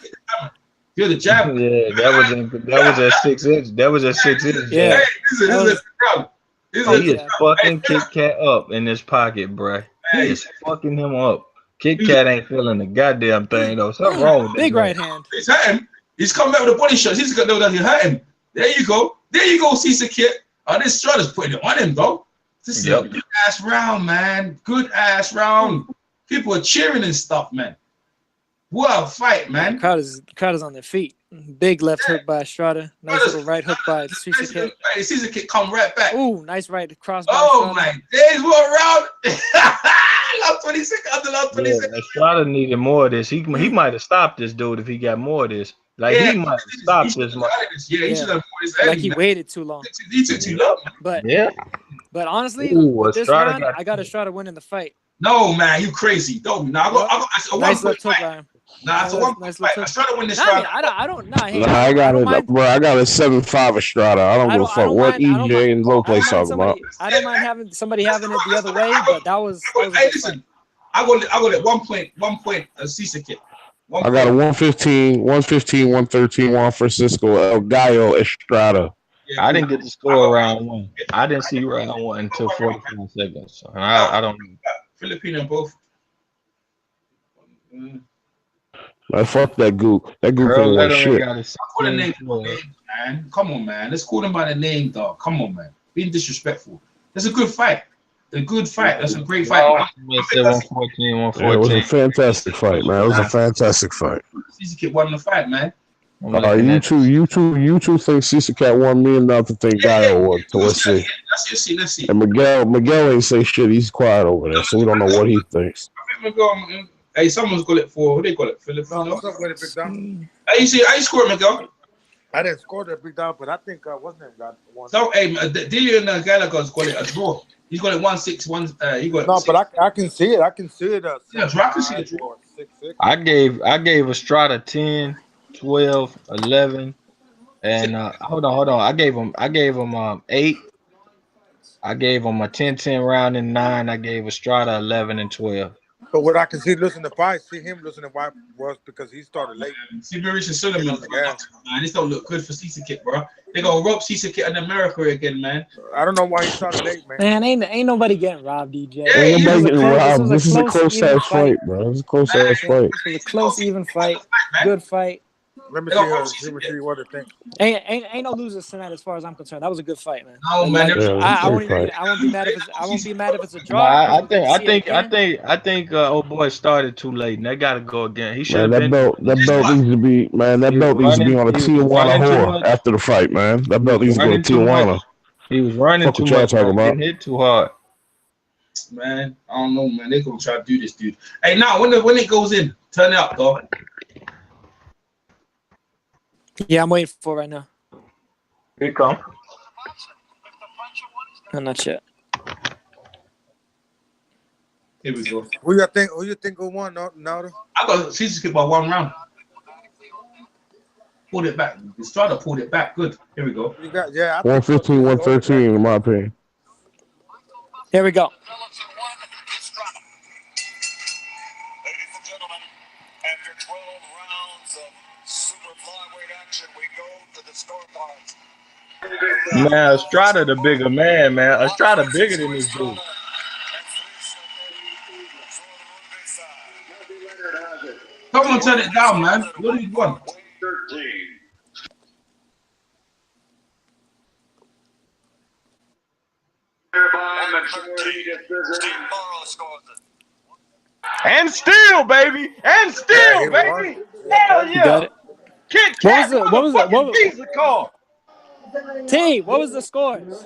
you're the jab. Yeah, that was a 6 inch. That was a 6 inch. Yeah. Jab. Hey, he is fucking Kit Kat up in his pocket, bro. He is fucking him up. Kit Kat ain't feeling the goddamn thing though. Something wrong with big right hand. He's hurt him. He's come back with a body shot. He's hurt him. There you go. Srisaket. Oh, this Estrada's putting it on him, though. This is a good ass round, man. Good ass round. People are cheering and stuff, man. What a fight, man. The crowd is on their feet. Big left hook by Estrada. Nice little right hook by Srisaket. Srisaket come right back. Ooh, nice right cross by Oh, Estrada. my days. What round? Last 26, under last 26. Yeah, Estrada needed more of this. He might have stopped this dude if he got more of this. Like, he might have stopped this much. Yeah, he should have more this Like early, he man. waited too long. He took too long. But honestly, Ooh, with this Estrada round, I got Estrada winning the fight. No, man, you crazy. Don't. Nah, I got a Nice 1 left point hook fight. by him. Nah, it's a 1 point fight. I try to win this round. I don't. Nah, hey, I got it, mind, bro. I got a 7-5 Estrada. I don't give a fuck what EJ and Lopez talking about. I don't mind having somebody having it the other way, but that was. Hey, listen, I got it 1 point. Srisaket. I got a 115, 113, Juan Francisco El Gallo Estrada. Yeah, I didn't get the score round 1. I didn't see round 1 until 45 seconds. So I don't know. Filipino both. Man, fuck that gook. That gook ain't worth shit. Call the name, man. Come on, man. Let's call him by the name, dog. Come on, man. Being disrespectful. That's a good fight. A good fight. That's a great fight. 114, 114. Yeah, it was a fantastic fight, man. It was a fantastic fight. Srisaket won the fight, man. You two think Srisaket won. Me and nothing think Gallo won. So let's see. Let's see. And Miguel ain't say shit. He's quiet over there, so we don't know what he thinks. I think Miguel. Hey, someone's got it for. Who they call it? Filipino. No, what's up with it, Big Dom? Hey, how you score, Miguel? I didn't score that, Big Dom, but I think what's name got one. So, hey, Dillian Gallagher's got it a draw. He's got it 1-6-1. He got no, but I can see it. I can see it. Yeah, I can see it. 6-6. I gave Estrada 10, 12, 11, and hold on. I gave him 8. I gave him a 10-10 round and 9. I gave Estrada 11 and 12. But what I can see, listen to fight, see him listen to fight was because he started late. See, Maurice and Suleiman, man, this don't look good for Srisaket, bro. They gonna rob Srisaket in America again, man. I don't know why he started late, man. Man, ain't nobody getting robbed, DJ. Ain't nobody getting robbed. This is a close ass fight, bro. This is a close ass fight. This was a close, even fight. Good fight. Let me see what they think. Ain't no losers tonight, as far as I'm concerned. That was a good fight, man. No, man. I won't be mad if it's a draw. I think old boy started too late, and they gotta go again. He should have been. That belt needs to be, man. That belt needs to be on a Tijuana whore after the fight, man. That belt needs to go to Tijuana. He was running too much. Getting hit too hard. Man, I don't know, man. They gonna try to do this, dude. Hey, now when it goes in, turn it up, dog. Yeah, I'm waiting for it right now. Here it come. I'm not yet. Here we go. Who you think will won, Nauta? I got Srisaket by 1 round. Pulled it back. Estrada pulled it back. Good. Here we go. You got 115, 113 in my opinion. Here we go. Man, Estrada the bigger man, man. Estrada bigger than this dude. Come on, turn it down, man. What do you want? 13. And still, baby. And still, baby. Hell yeah. You got it. Kit Kat. What was it? Visa card. T, what was the scores?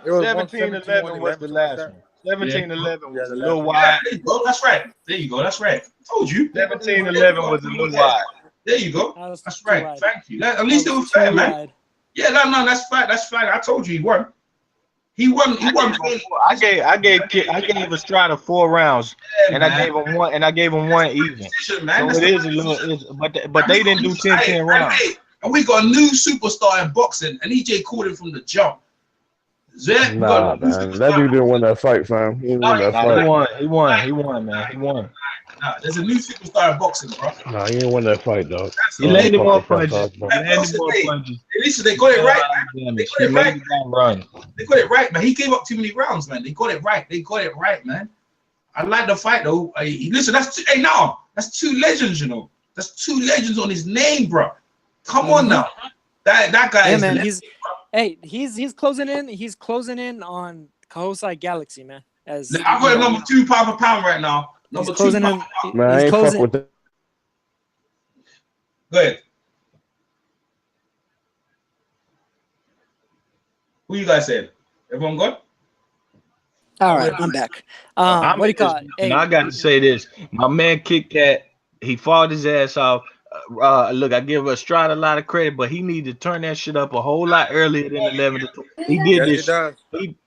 17-11 was the last one. 17-11 was a little wide. There you go. That's right. There you go. That's right. Told you. 17-11 was a little wide. There you go. That's right. Wide. Thank you. At least it was fair, man. Wide. Yeah, no, that's fine. That's fine. I told you he won. He won. I gave Estrada 4 rounds, yeah, and I gave him one even. So it is a little, but they didn't do 10-10 rounds. And we got a new superstar in boxing, and EJ called him from the jump. Nah, man, that dude didn't win that fight, fam. He didn't win that fight. He won, man. He won. Nah, there's a new superstar in boxing, bro. Nah, he didn't win that fight, dog. He landed more punches. At least they got it right, man. They got it right. They got it right, man. He gave up too many rounds, man. They got it right, man. I like the fight, though. Listen, that's two legends, you know. That's 2 legends on his name, bro. Come on now. That guy is Hey, he's closing in. He's closing in on Kohosai Galaxy, man. As I've got number 2 pound for pound right now. Number 2 pound for pound. Man, I ain't fuck with that. Go ahead. Who you guys saying? Everyone good? All right, I'm back. What do you call it? Hey, I got to say this. My man Kit Kat, he fought his ass off. Look, I give Estrada a lot of credit, but he needed to turn that shit up a whole lot earlier than 11 to 12. He did this.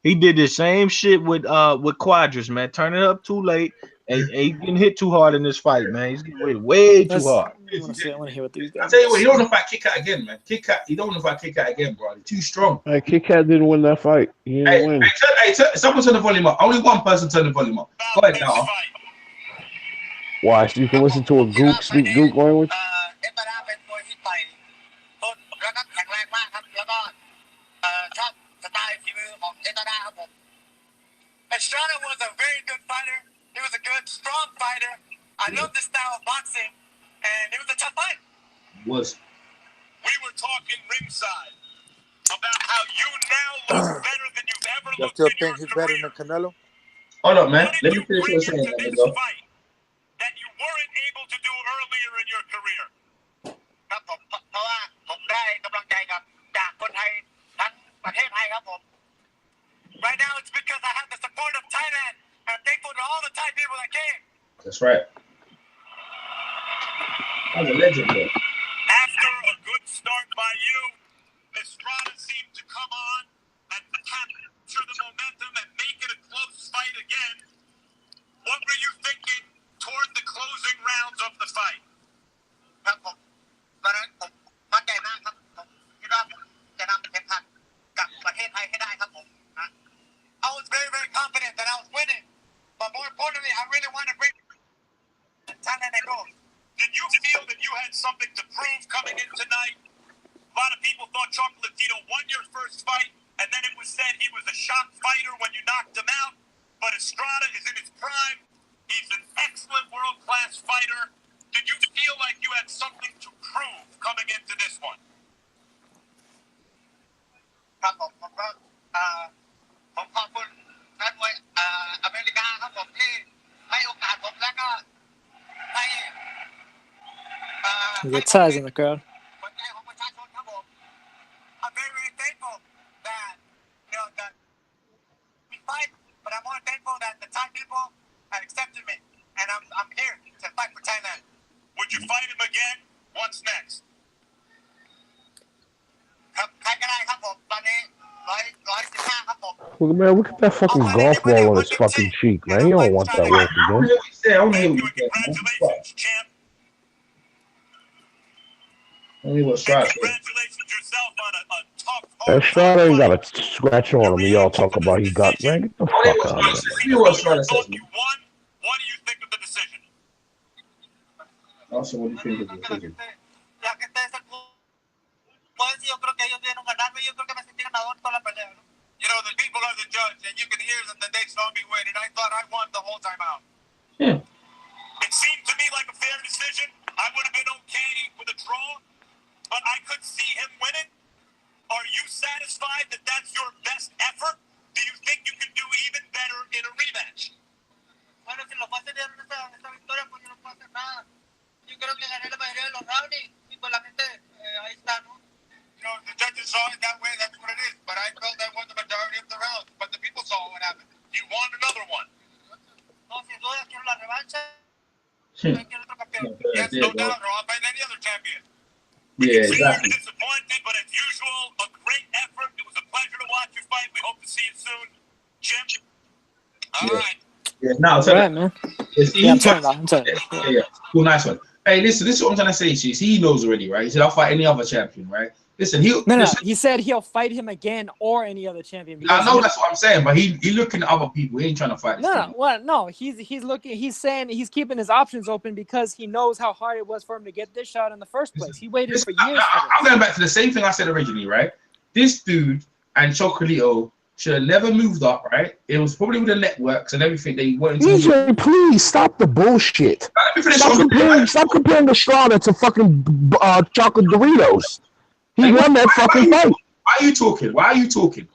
He did the same shit with Quadras, man. Turn it up too late, and he getting hit too hard in this fight, man. He's getting way too hard. I want to hear what these guys. I tell you what, he don't want to fight Kit Kat again, man. Kit Kat, he don't want to fight Kit Kat again, bro. He's too strong. Hey, Kit Kat didn't win that fight. He didn't win. Someone turn the volume up. Only one person turn the volume up. Go ahead now. Watch, you can listen to a Gook speak Gook language. Estrada was a very good fighter. He was a good, strong fighter. I love this style of boxing, and it was a tough fight. We were talking ringside about how you now look better than you've ever You looked still in think your he's better career. than Canelo? Hold up, man. What Let did me you finish bring what I'm saying. into this fight that you weren't able to do earlier in your career? Right now, it's because I have the support of Thailand, and I'm thankful to all the Thai people that came. That's right. I'm a legend, bro. After a good start by you, Estrada seemed to come on and capture the momentum and make it a close fight again. What were you thinking toward the closing rounds of the fight? I was very, very confident that I was winning, but more importantly, I really wanted to bring Thailand and gold. Did you feel that you had something to prove coming in tonight? A lot of people thought Chocolatito won your first fight, and then it was said he was a shock fighter when you knocked him out. But Estrada is in his prime. He's an excellent world-class fighter. Did you feel like you had something to prove coming into this one? The ties in the crowd. I'm very, very thankful that, that we fight, but I'm more thankful that the Thai people have accepted me, and I'm here to fight for Thailand. Would you fight him again? What's next? Look, man, look at that fucking golf ball on his fucking cheek, man. He don't want that work again. I don't hear what you say. I don't hear what you say, man. Congratulations, champ. I don't hear what Strada said. Congratulations yourself on a tough Estrada ain't got a scratch on him. Y'all talk about he got, man. Get the fuck out of here. Tell me what Strada says, man. What do you think of the decision? Also, what do you think of the decision? You know, the people are the judge, and you can hear them that they saw me win, and I thought I won the whole time out. It seemed to me like a fair decision. I would have been okay with a draw, but I could see him winning. Are you satisfied that that's your best effort? Do you think you can do even better in a rematch? Bueno, si lo pasa de esta victoria, pues yo no puedo hacer nada. Yo creo que gané la mayoría de los rounds y pues la gente ahí está, ¿no? You know, the judges saw it that way, that's what it is. But I felt I won the majority of the rounds. But the people saw what happened. You want another one? No, sin duda quiero la revancha. Quiero otro campeón. Yes, no doubt, or I'll fight any other champion. Yeah, exactly. You're disappointed, but as usual, a great effort. It was a pleasure to watch you fight. We hope to see you soon. Jim? All right. Yeah, now, so Right, man. I'm sorry. Yeah. Cool, nice one. Hey, listen, this is what I'm trying to say to you. See, he knows already, right? He said, I'll fight any other champion, right? Listen, he said he'll fight him again or any other champion. I know that's what I'm saying, but he looking at other people. He ain't trying to fight this No, he's looking. He's saying he's keeping his options open because he knows how hard it was for him to get this shot in the first place. He waited for years. I'm going back to the same thing I said originally, right? This dude and Chocolatito should have never moved up, right? It was probably with the networks and everything they wanted to DJ, please stop the bullshit. Let me finish. Stop comparing Estrada to fucking chocolate Doritos. He won that fucking fight. Why are you talking? Why are you talking?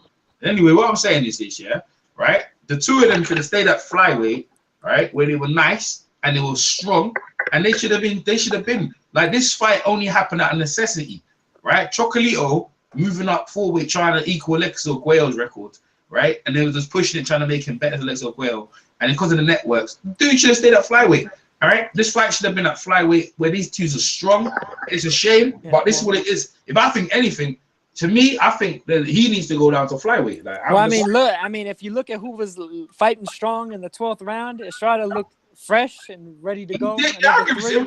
Anyway, what I'm saying is this, yeah, right? The two of them should have stayed at flyweight, right, where they were nice and they were strong, and they should have been like, this fight only happened out of necessity, right? Chocolito moving up forward, trying to equal Alexo Guayo's record, right? And they were just pushing it, trying to make him better than Alexo Guayo. And because of the networks, dude should have stayed at flyweight. All right, this fight should have been at flyweight where these two are strong. It's a shame, but this is what it is. If I think anything, to me, I think that he needs to go down to flyweight. Like, well, I mean, if you look at who was fighting strong in the 12th round, Estrada looked fresh and ready to go. Yeah, I give him.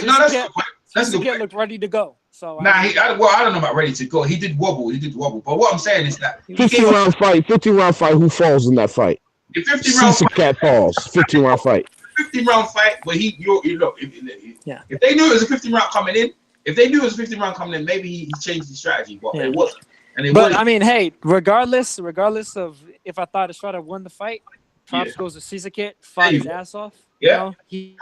No, that's a good point. That's a good point. Looked ready to go. So nah, I don't know about ready to go. He did wobble. But what I'm saying is that 15-round fight. 15-round fight. Who falls in that fight? The 15-round Srisaket falls. 15-round fight. 15-round fight, but you look. If they knew it was a 15-round coming in, maybe he changed the strategy, but it wasn't. I mean, hey, regardless of if I thought Estrada won the fight, props goes to Srisaket, fought his ass off. Yeah, you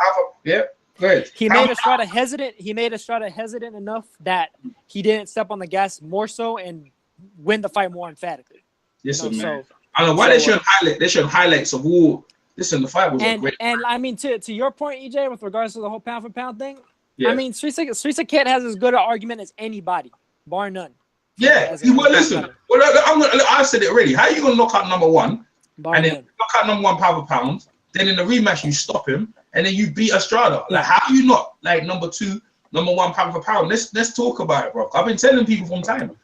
know, good. He made Estrada hesitant. He made Estrada hesitant enough that he didn't step on the gas more so and win the fight more emphatically. Listen, man. So, I don't know why they shouldn't highlight some war. Listen, the fight was great. And I mean, to your point, EJ, with regards to the whole pound for pound thing, I mean, Srisaket has as good an argument as anybody, bar none. Yeah, listen. Well, I said it already. How are you gonna knock out number one, and then knock out number one pound for pound? Then in the rematch you stop him, and then you beat Estrada. Like, how are you not like number two, number one pound for pound? Let's talk about it, bro. I've been telling people from time.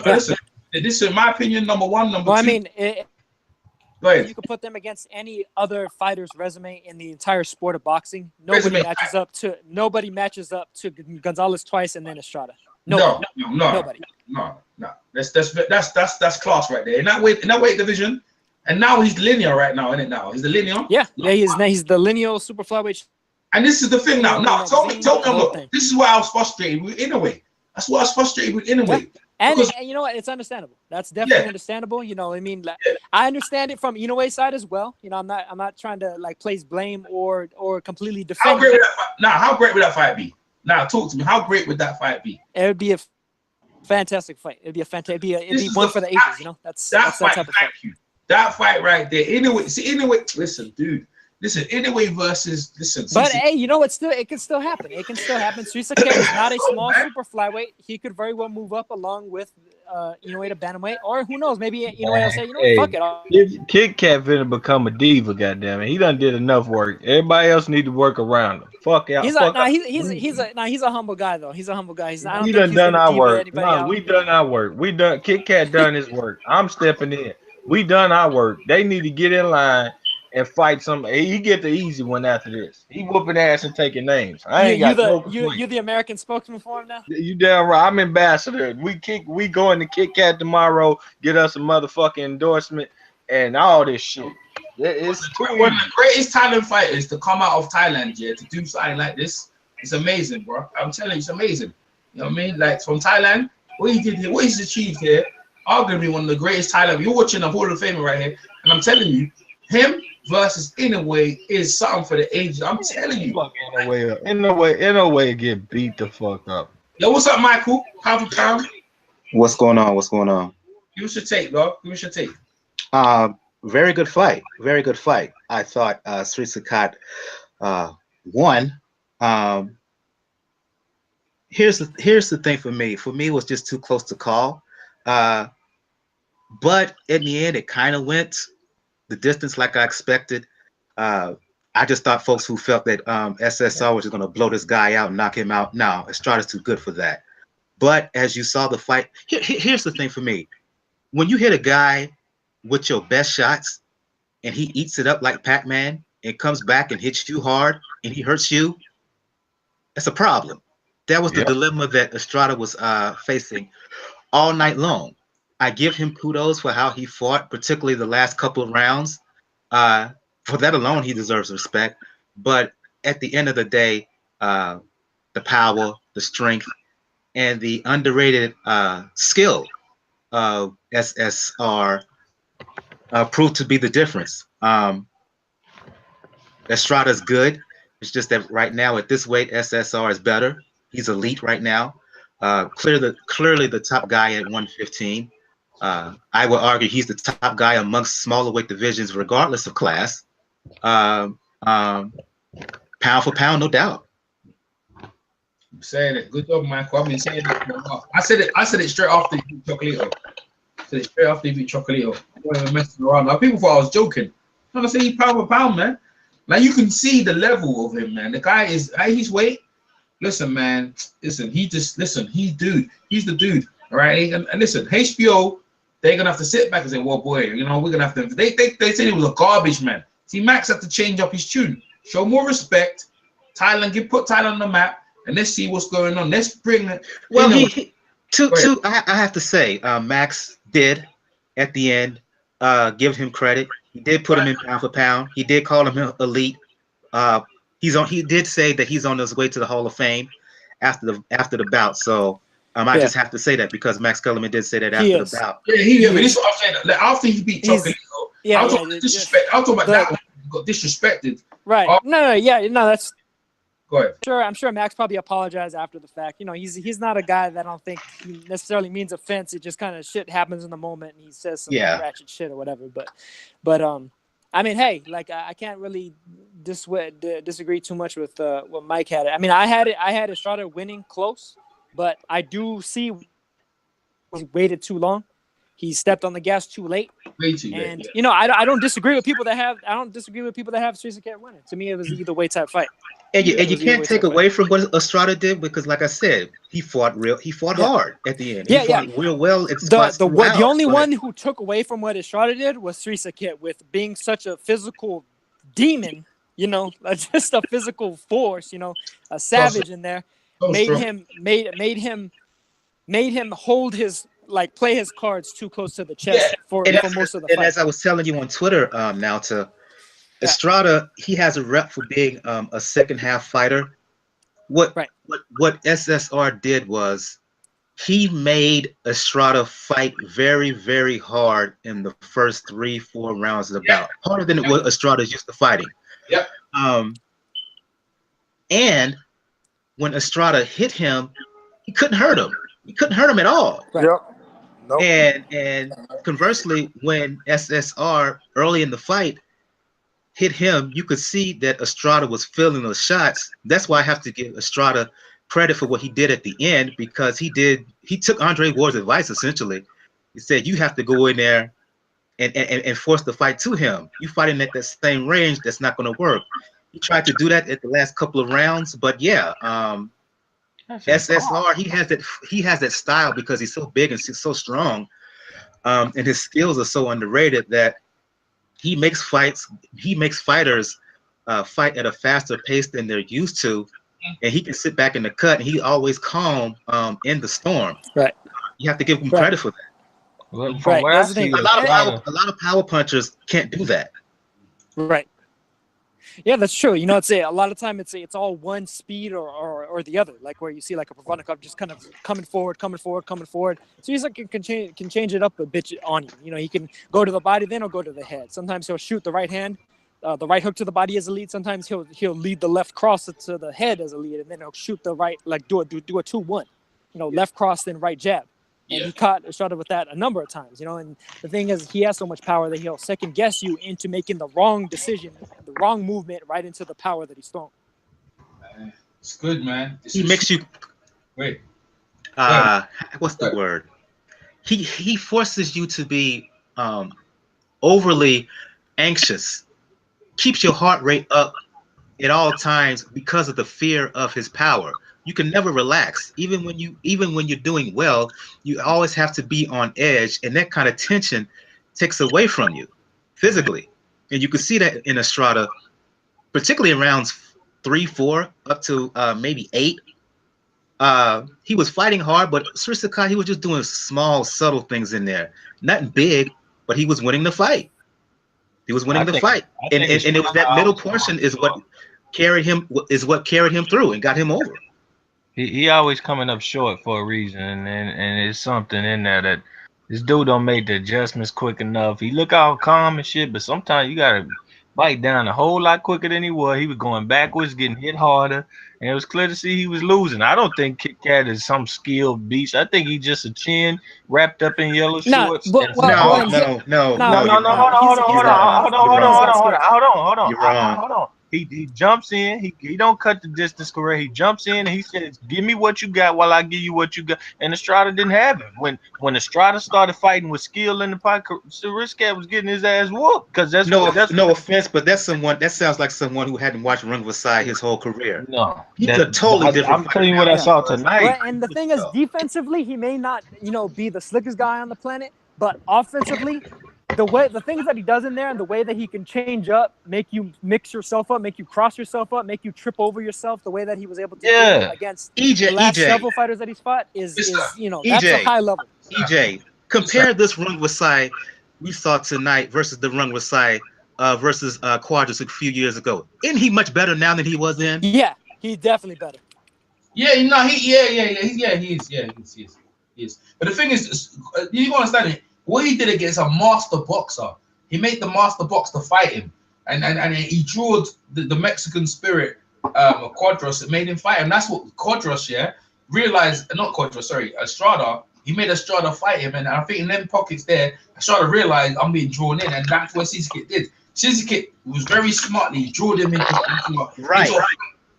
Listen. This is, in my opinion, number one, number two. I mean, you could put them against any other fighter's resume in the entire sport of boxing. Nobody matches up to Gonzalez twice and then Estrada. Nobody. No. That's class right there. In that weight division, and now he's linear right now, isn't it? Now he's the linear. Yeah. He's the lineal super flyweight. And this is the thing now. Now, tell me, look, this is why I was frustrated with Inoue. That's why I was frustrated with Inoue. And you know what? It's understandable. That's definitely understandable. You know, I mean, like, I understand it from Inoue's side as well. You know, I'm not trying to like place blame or completely defend. How great would that fight be? Now, talk to me. How great would that fight be? It would be a fantastic fight. It'd be one for the ages. You know, that's that type of fight. That fight right there. Inoue. Listen, dude. Listen, Inoue versus But hey, you know what? It can still happen. Srisaket is not a small super flyweight. He could very well move up along with Inoue to bantamweight, or who knows? Maybe Inoue will say, you know, fuck it. Kit Kat finna become a diva. Goddamn it, he done did enough work. Everybody else need to work around him. Fuck y'all. He's a humble guy though. He's a humble guy. We done our work. No, we done our work. Kit Kat done his work. I'm stepping in. We done our work. They need to get in line and fight some. He get the easy one after this. He whooping ass and taking names. You the American spokesman for him now? You damn right. I'm ambassador. We going to Kit Kat tomorrow. Get us a motherfucking endorsement and all this shit. It's one of the greatest Thailand fighters to come out of Thailand, to do something like this. It's amazing, bro. I'm telling you, it's amazing. You know what I mean? Like from Thailand, what he did here, what he's achieved here, arguably one of the greatest Thailand. You're watching a Hall of Famer right here, and I'm telling you, him versus Inoue is something for the ages. I'm telling you. Inoue get beat the fuck up. Yo, what's up, Michael? Pound for pound. What's going on? Give us your take, bro. Give us your take. Very good fight. I thought Srisaket won. Here's the thing for me. For me, it was just too close to call. But in the end, it kind of went the distance like I expected. I just thought folks who felt that SSR was just going to blow this guy out and knock him out. No, Estrada's too good for that. But as you saw the fight, here's the thing for me. When you hit a guy with your best shots and he eats it up like Pac-Man and comes back and hits you hard and he hurts you, that's a problem. That was the dilemma that Estrada was facing all night long. I give him kudos for how he fought, particularly the last couple of rounds. For that alone, he deserves respect. But at the end of the day, the power, the strength, and the underrated skill of SSR proved to be the difference. Estrada's good. It's just that right now at this weight, SSR is better. He's elite right now. Clearly the top guy at 115. I would argue he's the top guy amongst smaller weight divisions, regardless of class. Pound for pound, no doubt. I'm saying it. Good job, Michael. I've been saying it for a while. I said it straight after he beat Chocolito. I said it straight after he beat Chocolito. I wasn't even messing around. Now, people thought I was joking. I'm gonna say he's pound for pound, man. Now you can see the level of him, man. The guy is his weight. Listen, man. Listen, he's dude. He's the dude. All right. And listen, HBO, they're gonna have to sit back and say, well, boy, you know, we're gonna have to. They said he was a garbage man. See, Max had to change up his tune, show more respect. Thailand, put Thailand on the map, and let's see what's going on. Let's bring it. Well, I have to say, Max did at the end give him credit. He did put him in pound for pound. He did call him elite. He did say that he's on his way to the Hall of Fame after the bout. So I just have to say that because Max Kellerman did say that after the bout. Yeah, but this is what I'm saying. Like, after he beat Chocolito, I'm talking disrespect. I'm talking about that one got disrespected. Right. That's. Go ahead. I'm sure Max probably apologized after the fact. You know, he's not a guy that I don't think he necessarily means offense. It just kind of shit happens in the moment, and he says some ratchet shit or whatever. But I mean, hey, like I can't really disagree too much with what Mike had. I mean, I had Estrada winning close, but I do see he waited too long. He stepped on the gas too late. Way too late. And you know, I don't disagree with people that have Srisaket winning. To me, it was either way type fight. And you can't take away from what Estrada did because, like I said, he fought hard at the end. He fought real well. The only one who took away from what Estrada did was Srisaket, with being such a physical demon, you know, just a physical force, you know, a savage in there. Made him hold his play his cards too close to the chest for most of the fight. And as I was telling you on Twitter, Estrada, he has a rep for being a second half fighter. What SSR did was he made Estrada fight very, very hard in the first 3-4 rounds of the bout, harder than what Estrada's used to fighting. Yep. And when Estrada hit him, he couldn't hurt him. He couldn't hurt him at all. Right. Yep. Nope. And conversely, when SSR early in the fight hit him, you could see that Estrada was feeling those shots. That's why I have to give Estrada credit for what he did at the end, because he took Andre Ward's advice essentially. He said, you have to go in there and force the fight to him. You fighting at that same range, that's not going to work. He tried to do that at the last couple of rounds, but SSR, he has that style because he's so big and so strong, and his skills are so underrated that he makes fighters fight at a faster pace than they're used to, and he can sit back in the cut, and he's always calm in the storm. Right. You have to give him credit for that. Well, from where I see a lot of power punchers can't do that. Right. Yeah, that's true. You know, a lot of time it's all one speed or the other. Like where you see like a Provodnikov just kind of coming forward. So he's like can change it up a bit on you. You know, he can go to the body, then he'll go to the head. Sometimes he'll shoot the right hand, the right hook to the body as a lead. Sometimes he'll lead the left cross to the head as a lead, and then he'll shoot the right, like do a 2-1. You know, left cross then right jab. And he caught Estrada with that a number of times, you know. And the thing is, he has so much power that he'll second guess you into making the wrong decision, the wrong movement, right into the power that he's throwing. It's good, man. He makes you wait. What's the word? He forces you to be overly anxious, keeps your heart rate up at all times because of the fear of his power. You can never relax. Even when you're doing well, you always have to be on edge, and that kind of tension takes away from you physically. And you can see that in Estrada, particularly in rounds 3, 4, up to maybe 8. He was fighting hard, but Srisaket, he was just doing small, subtle things in there. Nothing big, but he was winning the fight. He was winning the fight. And it was that middle portion is what carried him through and got him over. He always coming up short for a reason, and it's something in there that this dude don't make the adjustments quick enough. He look all calm and shit, but sometimes you gotta fight down a whole lot quicker than he was. He was going backwards, getting hit harder, and it was clear to see he was losing. I don't think Kit Kat is some skilled beast. I think he's just a chin wrapped up in yellow No, shorts. but and well, some Juan, buttons. No. No, You're wrong. Hold on. He jumps in. He don't cut the distance correct. He jumps in and he says, "Give me what you got while I give you what you got." And Estrada didn't have it. When Estrada started fighting with skill in the pocket, Srisaket was getting his ass whooped because that's No what. no offense, but that's someone that sounds like someone who hadn't watched Rungvisai his whole career. No, He's a totally different. I'm telling you what I saw tonight. Right, and the thing is, defensively, he may not, be the slickest guy on the planet, but offensively, the things that he does in there and the way that he can change up, make you mix yourself up, make you cross yourself up, make you trip over yourself, the way that he was able to do against the last several fighters that he's fought is that's a high level. EJ, compare this Rungvisai we saw tonight versus the Rungvisai versus Quadras a few years ago. Isn't he much better now than he was then? Yeah, he's definitely better. Yeah, he is. But the thing is, you don't understand it. What he did against a master boxer, he made the master boxer fight him, and he drew the Mexican spirit of Quadras. It made him fight him. That's what Quadras, realized. Not Quadras, sorry, Estrada. He made Estrada fight him, and I think in them pockets there, Estrada realized I'm being drawn in, and that's what Srisaket did. Srisaket was very smartly drew him into So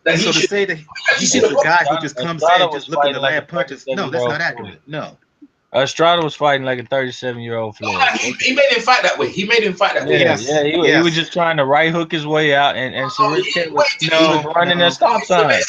to say that he's the guy who just comes in and just looking to land punches, no, that's not accurate. No. Estrada was fighting like a 37-year-old He made him fight that way. He was just trying to right hook his way out, and Srisaket was running that stop sign.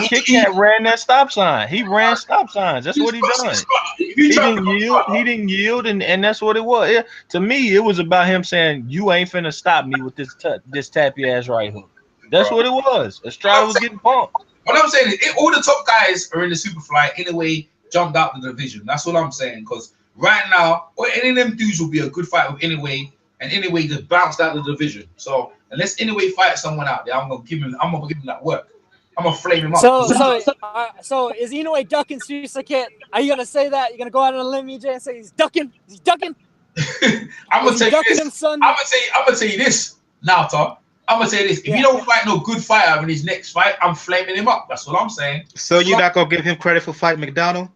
Kit Kat ran that stop sign. He ran stop signs. That's what he done. He didn't yield, and that's what it was. To me, it was about him saying, "You ain't finna stop me with this tappy ass right hook." That's what it was. Estrada was getting pumped. What I'm saying is, all the top guys are in the Superfly in a way. Jumped out the division. That's what I'm saying. Because right now, any of them dudes will be a good fight with Anyway, and Anyway just bounced out the division. So unless Anyway fights someone out there, I'm gonna give him that work. I'm gonna flame him up. So is Inoue ducking Srisaket? Are you gonna say that? You're gonna go out on a limb, EJ, and say he's ducking? He's ducking. I'm gonna tell you this. I'm gonna tell you this now, Tom. I'm gonna say this: if you don't fight no good fighter in his next fight, I'm flaming him up. That's what I'm saying. So you're not gonna give him credit for fighting McDonald?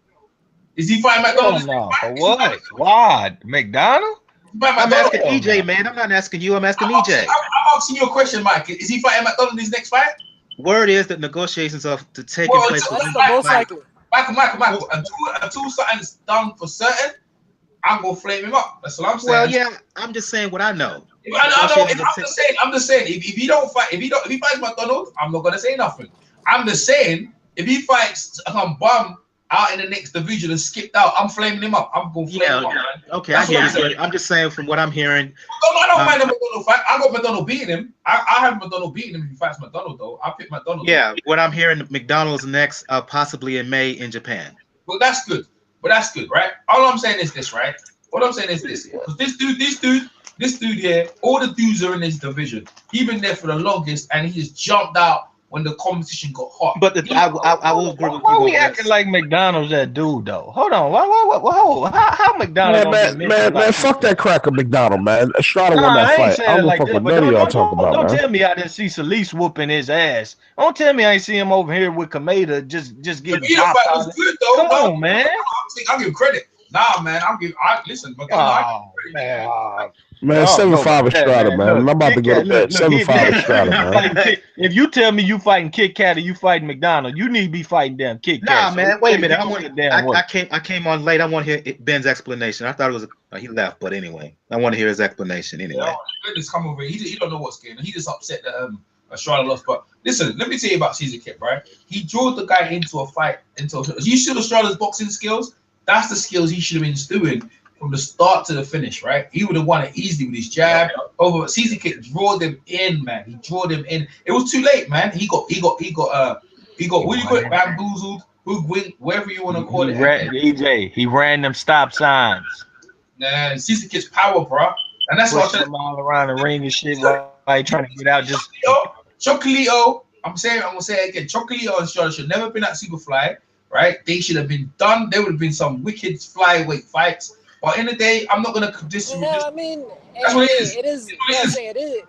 Is he fighting McDonald? No. For what? Why? McDonald? I'm asking EJ, man. I'm not asking you. I'm asking EJ. I'm asking you a question, Mike. Is he fighting McDonald in his next fight? Word is that negotiations are to take place. That's the most likely. Michael. Until something's done for certain, I'm gonna flame him up. That's what I'm saying. Well, yeah, I'm just saying what I know. I'm just saying. If he fights McDonald, I'm not gonna say nothing. I'm just saying if he fights some bum out in the next division and skipped out, I'm flaming him up. I'm going to flame him up, man. Okay, I hear you. I'm just saying from what I'm hearing. I don't mind the McDonald fight. I got McDonald beating him. I have McDonald beating him if he fights McDonald, though. I pick McDonald. Yeah, what I'm hearing, McDonald's next, possibly in May in Japan. Well, that's good. Right? All I'm saying is this, right? What I'm saying is this. Because this dude here, all the dudes are in this division. He's been there for the longest, and he just jumped out when the competition got hot. But I will agree with you. Why we acting like McDonald's that dude though? Hold on. How McDonald's? Man, fuck that cracker McDonald, man. Estrada won that fight. I don't fuck with none of y'all talking about, man. Don't tell me I didn't see Solis whooping his ass. Don't tell me I ain't see him over here with Kameda just getting dropped out. Come on, man. I'll give credit. Nah, man. Listen, McDonald. Man, 7-5 Estrada, man. I'm about to go to bed. 7-5 Estrada, man. If you tell me you fighting Kit Kat or you fighting McDonald, you need to be fighting damn Kit Kat. Nah, man. Wait a minute. I came on late. I want to hear Ben's explanation. I thought it was he left, but anyway, I want to hear his explanation anyway. Just come over. He don't know what's going on. He just upset that Estrada lost. But listen, let me tell you about Srisaket, right? He drew the guy into a fight. You see Estrada's boxing skills. That's the skills he should have been doing from the start to the finish, right? He would have won it easily with his jab. Over Srisaket drew them in, man. He drew them in. It was too late, man. He got what do you call it? Bamboozled, hoodwinked, whatever you want to call it. EJ, he ran them stop signs. Nah, Srisaket power, bro. And that's what I'm all around the ring and shit while he trying to get out. Just Chocolito. I'm gonna say it again. Chocolito and Estrada should never been at Superfly. Right, they should have been done. There would have been some wicked flyweight fights. But in the day, I'm not gonna disagree. Yeah, I mean, that's what it is. It is.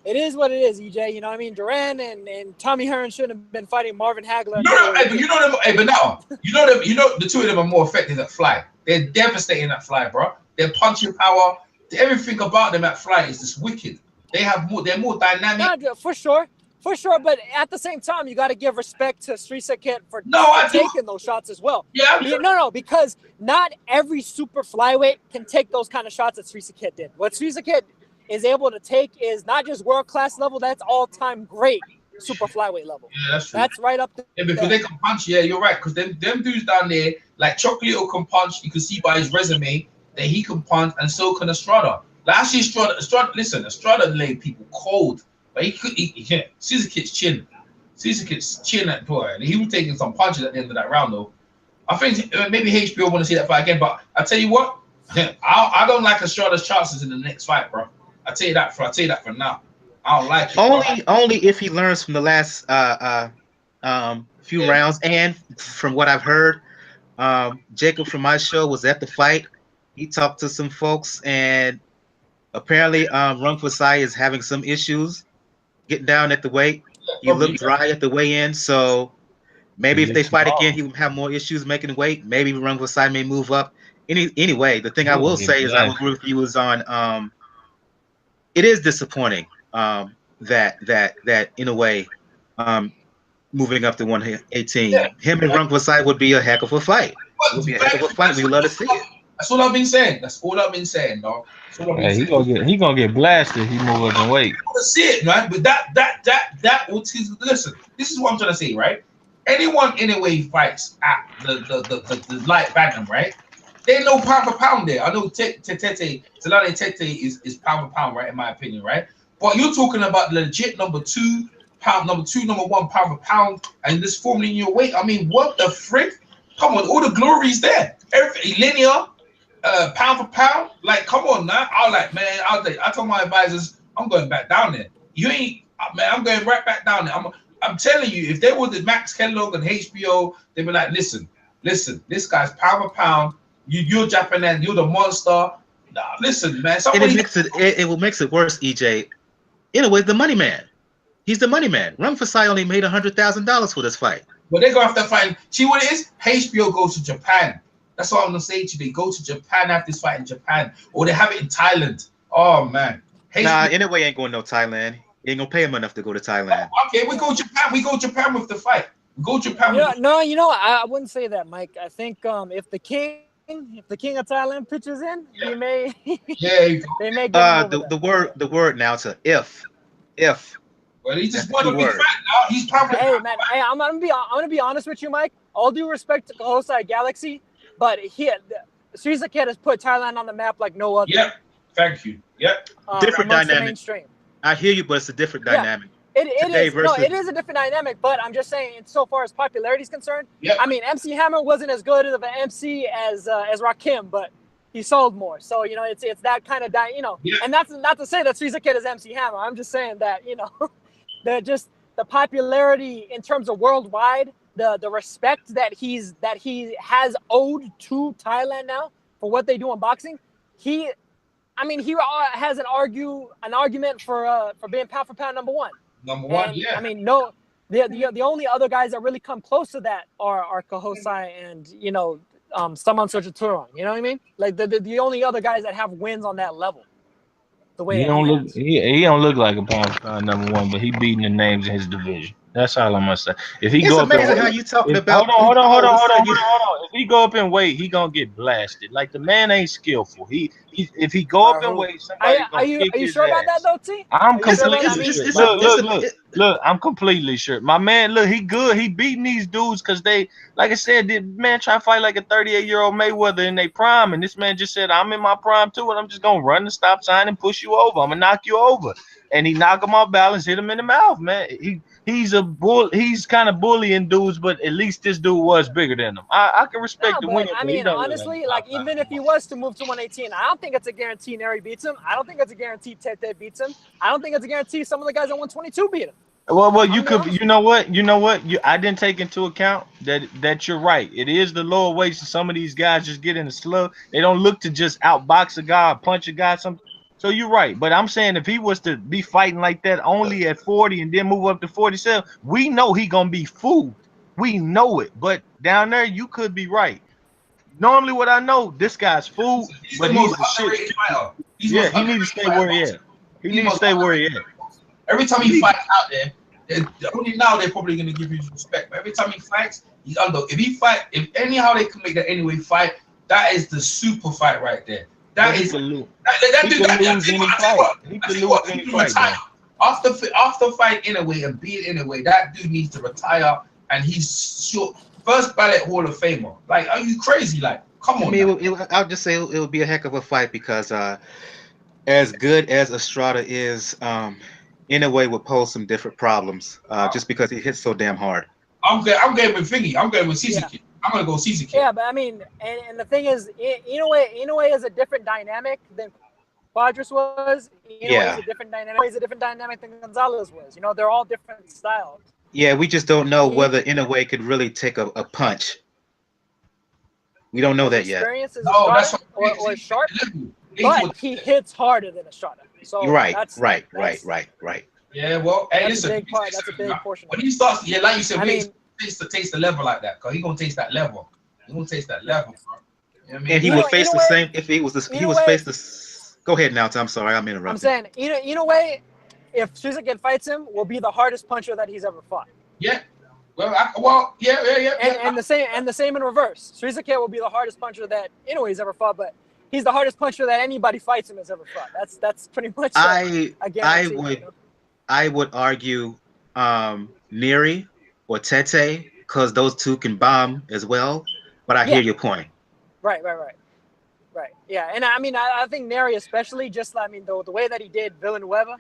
It is what it is, EJ. You know what I mean? Duran and Tommy Hearn shouldn't have been fighting Marvin Hagler. You know the two of them are more effective at fly. They're devastating at fly, bro. Their punching power, everything about them at fly is just wicked. They're more dynamic. No, for sure. But at the same time, you got to give respect to Srisaket for taking those shots as well. Yeah, no, because not every super flyweight can take those kind of shots that Srisaket did. What Srisaket is able to take is not just world-class level, that's all-time great super flyweight level. Yeah, that's true. That's right up there. Yeah, because they can punch. Yeah, you're right. Because them dudes down there, like Chocolate can punch. You can see by his resume that he can punch, and so can Estrada. Like, actually, Estrada laid people cold. But Srisaket chin at boy. He was taking some punches at the end of that round, though. I think maybe HBO want to see that fight again. But I tell you what, I don't like Estrada's chances in the next fight, bro. I tell you that for now. I don't like it. Only if he learns from the last few rounds, and from what I've heard, Jacob from my show was at the fight. He talked to some folks, and apparently Rungvisai is having some issues getting down at the weight. He looked dry at the weigh-in, so maybe if they fight again, he will have more issues making weight. Maybe Rungvisai may move up. Anyway, the thing I will say is I agree with you is on it is disappointing that in a way moving up to 118, him and Rungvisai would be a heck of a fight. It would be a heck of a fight. We love to see it. That's all I've been saying. Dog. He gonna get blasted if he move up in weight. I want to see it, man. But that listen, this is what I'm trying to say, right? Anyone anyway fights at the light bantam, right? They know pound for pound there. I know Talane Tete is pound for pound, right? In my opinion, right? But you're talking about legit number 2, number 1 pound for pound, and this forming your weight. I mean, what the frick? Come on, all the glory's there. Everything linear, pound for pound. Like, come on, now. I told my advisors, I'm going back down there. You ain't, man. I'm going right back down there. I'm telling you, if they were the Max Kellogg and HBO, they'd be like, listen, this guy's pound for pound. You're Japanese, you're the monster. Nah, listen, man. It will makes it worse, EJ. In a way, the money man. He's the money man. Rungvisai only made $100,000 for this fight. Well, they go after fighting. See what it is? HBO goes to Japan. That's what I'm gonna say to you. They go to Japan after this fight in Japan, or they have it in Thailand. Oh man. Anyway, ain't going no Thailand. You ain't gonna pay him enough to go to Thailand. Okay, we go Japan. We go Japan with the fight. We go Japan. I wouldn't say that, Mike. I think if the king of Thailand pitches in, he may. They may get the word now to if. Well, he just want to be fat now. He's probably. Hey man, I'm gonna be honest with you, Mike. All due respect to Kohosai Galaxy, but Srisaket has put Thailand on the map like no other. Yep. Thank you. Yep. Different dynamic. I hear you, but it's a different dynamic. It is a different dynamic, but I'm just saying, so far as popularity is concerned, I mean, MC Hammer wasn't as good of an MC as Rakim, but he sold more. So, it's that kind of, and that's not to say that Srisaket is MC Hammer. I'm just saying that, the popularity in terms of worldwide, the respect that he has owed to Thailand now for what they do in boxing, he has an argument for being pound for pound number 1. Number 1, yeah. I mean, no, the only other guys that really come close to that are Kohosai and Saman Sochituran. You know what I mean? Like the only other guys that have wins on that level. The way he don't look like a pound for pound number 1, but he beating the names in his division. That's all I'm gonna say. If he go up in weight, how you talking about? Hold on. If he go up in weight, he gonna get blasted. Like the man ain't skillful. If he go up in weight, somebody are you sure about that though, T? I'm completely sure. Look, I'm completely sure. My man, look, he good. He beating these dudes because they, like I said, the man try to fight like a 38-year-old Mayweather in their prime, and this man just said, I'm in my prime too, and I'm just gonna run the stop sign and push you over. I'm gonna knock you over. And he knock him off balance, hit him in the mouth, man. He's a bull. He's kind of bullying dudes, but at least this dude was bigger than him. I can respect the winner. I mean, honestly, like even if he was to move to 118, I don't think it's a guarantee Neri beats him. I don't think it's a guarantee Tete beats him. I don't think it's a guarantee some of the guys at 122 beat him. Well, you could. You know what? I didn't take into account that you're right. It is the lower weights, and some of these guys just get in the slug. They don't look to just outbox a guy, or punch a guy. So you're right, but I'm saying if he was to be fighting like that only at 40 and then move up to 47, we know he gonna be fooled. We know it, but down there you could be right. Normally, what I know, this guy's fooled, He's but the he's most the shit. underrated fighter. He's the Yeah, most he needs to underrated stay fighter. where he at. He He's needs to most stay where he underrated. at. Every time he fights out there, only now they're probably gonna give you respect. But every time he fights, he's under. If he fight, if anyhow they can make that anyway fight, that is the super fight right there. That But is he could lose. that He dude. could lose any fight. He could lose any fight, man. After fight anyway and beat anyway, that dude needs to retire, and he's short, first ballot Hall of Famer. Like, are you crazy? Like, come on. I'll just say it would be a heck of a fight because as good as Estrada is, in a way would pose some different problems just because he hits so damn hard. I'm going with Thingy. I'm going with Srisaket. Yeah. I'm gonna go Srisaket. Yeah, but I mean, and the thing is, Inoue is a different dynamic than Cuadras was. Inoue is a different dynamic. He's a different dynamic than Gonzalez was. You know, they're all different styles. Yeah, we just don't know whether Inoue could really take a punch. We don't know that yet. No, that's what or sharp, but he hits harder than Estrada. So right. Yeah, well, hey, listen, that's a big portion. When he starts, yeah, like you said, taste the level like that, because he's gonna taste that level. He's gonna taste that level, bro. You know what I mean? And he would face the same if he was face the. Go ahead now, I'm sorry, I'm interrupting. I'm saying, Inoue, if Srisaket fights him, will be the hardest puncher that he's ever fought. Yeah. Well, yeah. And the same in reverse. Srisaket will be the hardest puncher that Inoue's ever fought, but he's the hardest puncher that anybody fights him has ever fought. That's pretty much. I would argue Neri or Tete because those two can bomb as well. But I hear your point. Right. Yeah, and I mean, I think Neri especially, just the way that he did Villanueva,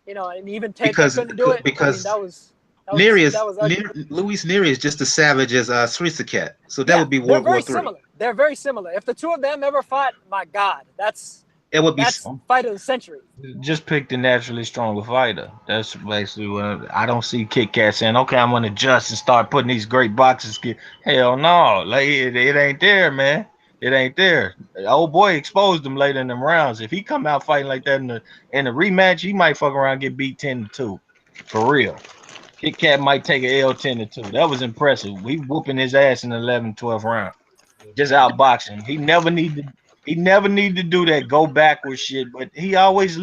and even Tete couldn't do it because that was. Luis Neri is just as savage as Srisaket, so that would be World War III. They're very similar. If the two of them ever fought, my God, that's fight of the century. Just pick the naturally stronger fighter. That's basically what I don't see Kit Kat saying, okay, I'm gonna adjust and start putting these great boxes. Hell no, like it ain't there, man. It ain't there. The old boy exposed him later in them rounds. If he come out fighting like that in the rematch, he might fuck around and get beat 10-2. For real. Kit Kat might take an L 10-2. That was impressive. We whooping his ass in the 11th, 12th round. Just outboxing. He never need to do that go backwards shit, but he always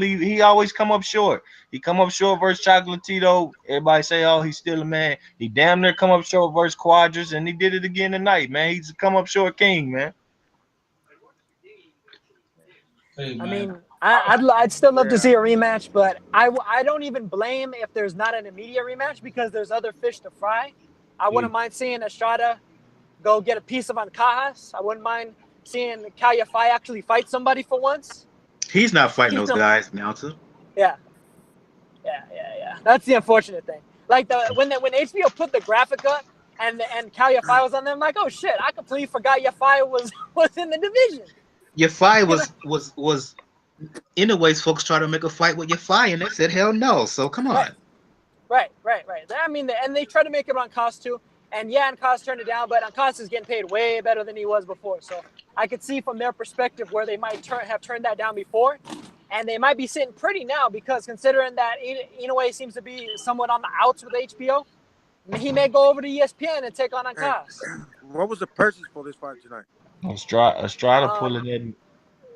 come up short. He come up short versus Chocolatito. Everybody say, oh, he's still a man. He damn near come up short versus Cuadras, and he did it again tonight, man. He's a come up short king, man. Hey, man. I mean, I'd still love to see a rematch, but I don't even blame if there's not an immediate rematch because there's other fish to fry. I wouldn't mind seeing Estrada go get a piece of Ancajas. I wouldn't mind seeing Calify actually fight somebody for once. He's not fighting those guys now, too. Yeah. That's the unfortunate thing. Like when HBO put the graphic up and Calify was on there, I'm like, oh shit, I completely forgot Yafai was in the division. Yafai was in a way, folks try to make a fight with Yafai, and they said hell no. So come on. Right. I mean, and they tried to make it on cost too. And yeah, Ancas turned it down, but Ancas is getting paid way better than he was before. So I could see from their perspective where they might have turned that down before. And they might be sitting pretty now because considering that Inoue seems to be somewhat on the outs with HBO, he may go over to ESPN and take on Ancas. What was the purchase for this fight tonight? Estrada pulling in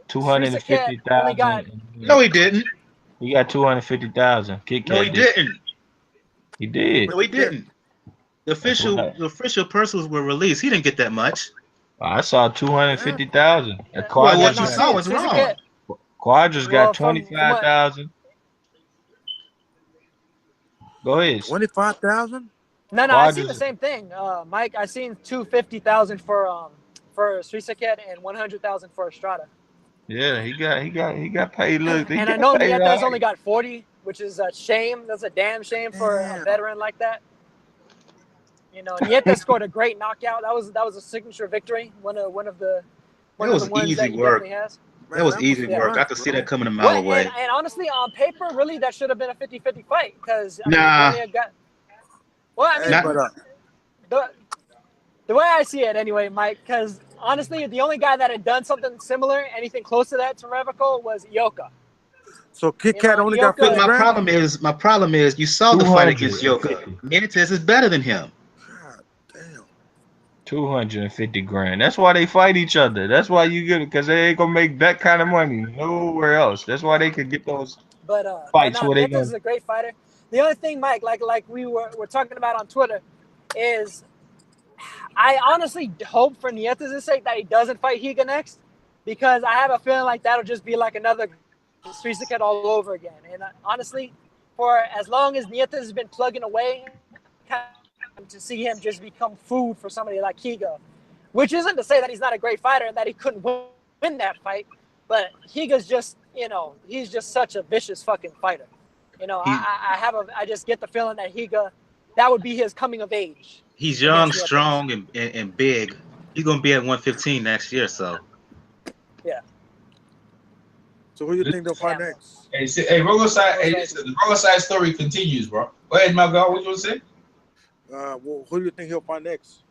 250,000. No, he didn't. He got 250,000. No, he didn't. He did. No, he didn't. The official purses were released. He didn't get that much. I saw 250,000. Well, what you saw was wrong. Cuadras got 25,000. Go ahead. 25,000? No, I seen the same thing, Mike. I seen 250,000 for Srisaket and 100,000 for Estrada. Yeah, he got paid. Look, and I know Nieta's only got 40, which is a shame. That's a damn shame for a veteran like that. You know, Nieta scored a great knockout. That was a signature victory. One of the ones that he definitely has. That was easy work. I could see that coming a mile away. And honestly, on paper, really, that should have been a 50-50 fight because the way I see it anyway, Mike, because honestly, the only guy that had done something similar, anything close to that to Revico was Ioka. So Kit Kat only got But 50 my grand? problem is, you saw the fight against Yoka. Nietes is better than him. God damn. 250 grand. That's why they fight each other. That's why you get it, because they ain't gonna make that kind of money nowhere else. That's why they could get those But fights no, where they Nietes gonna. is a great fighter. The only thing, Mike, like we were talking about on Twitter, is I honestly hope for Nietes' sake that he doesn't fight Higa next, because I have a feeling like that'll just be like another Srisaket all over again. And honestly, for as long as Nietes has been plugging away, to see him just become food for somebody like Higa, which isn't to say that he's not a great fighter and that he couldn't win that fight, but Higa's just, he's just such a vicious fucking fighter. I just get the feeling that Higa, that would be his coming of age. He's young, strong, and big. He's gonna be at 115 next year, so. Yeah. So who you think they'll fight next? Hey, Rungvisai, the Rungvisai story continues, bro. Go ahead, my guy. What you want to say? Well, who do you think he'll fight next?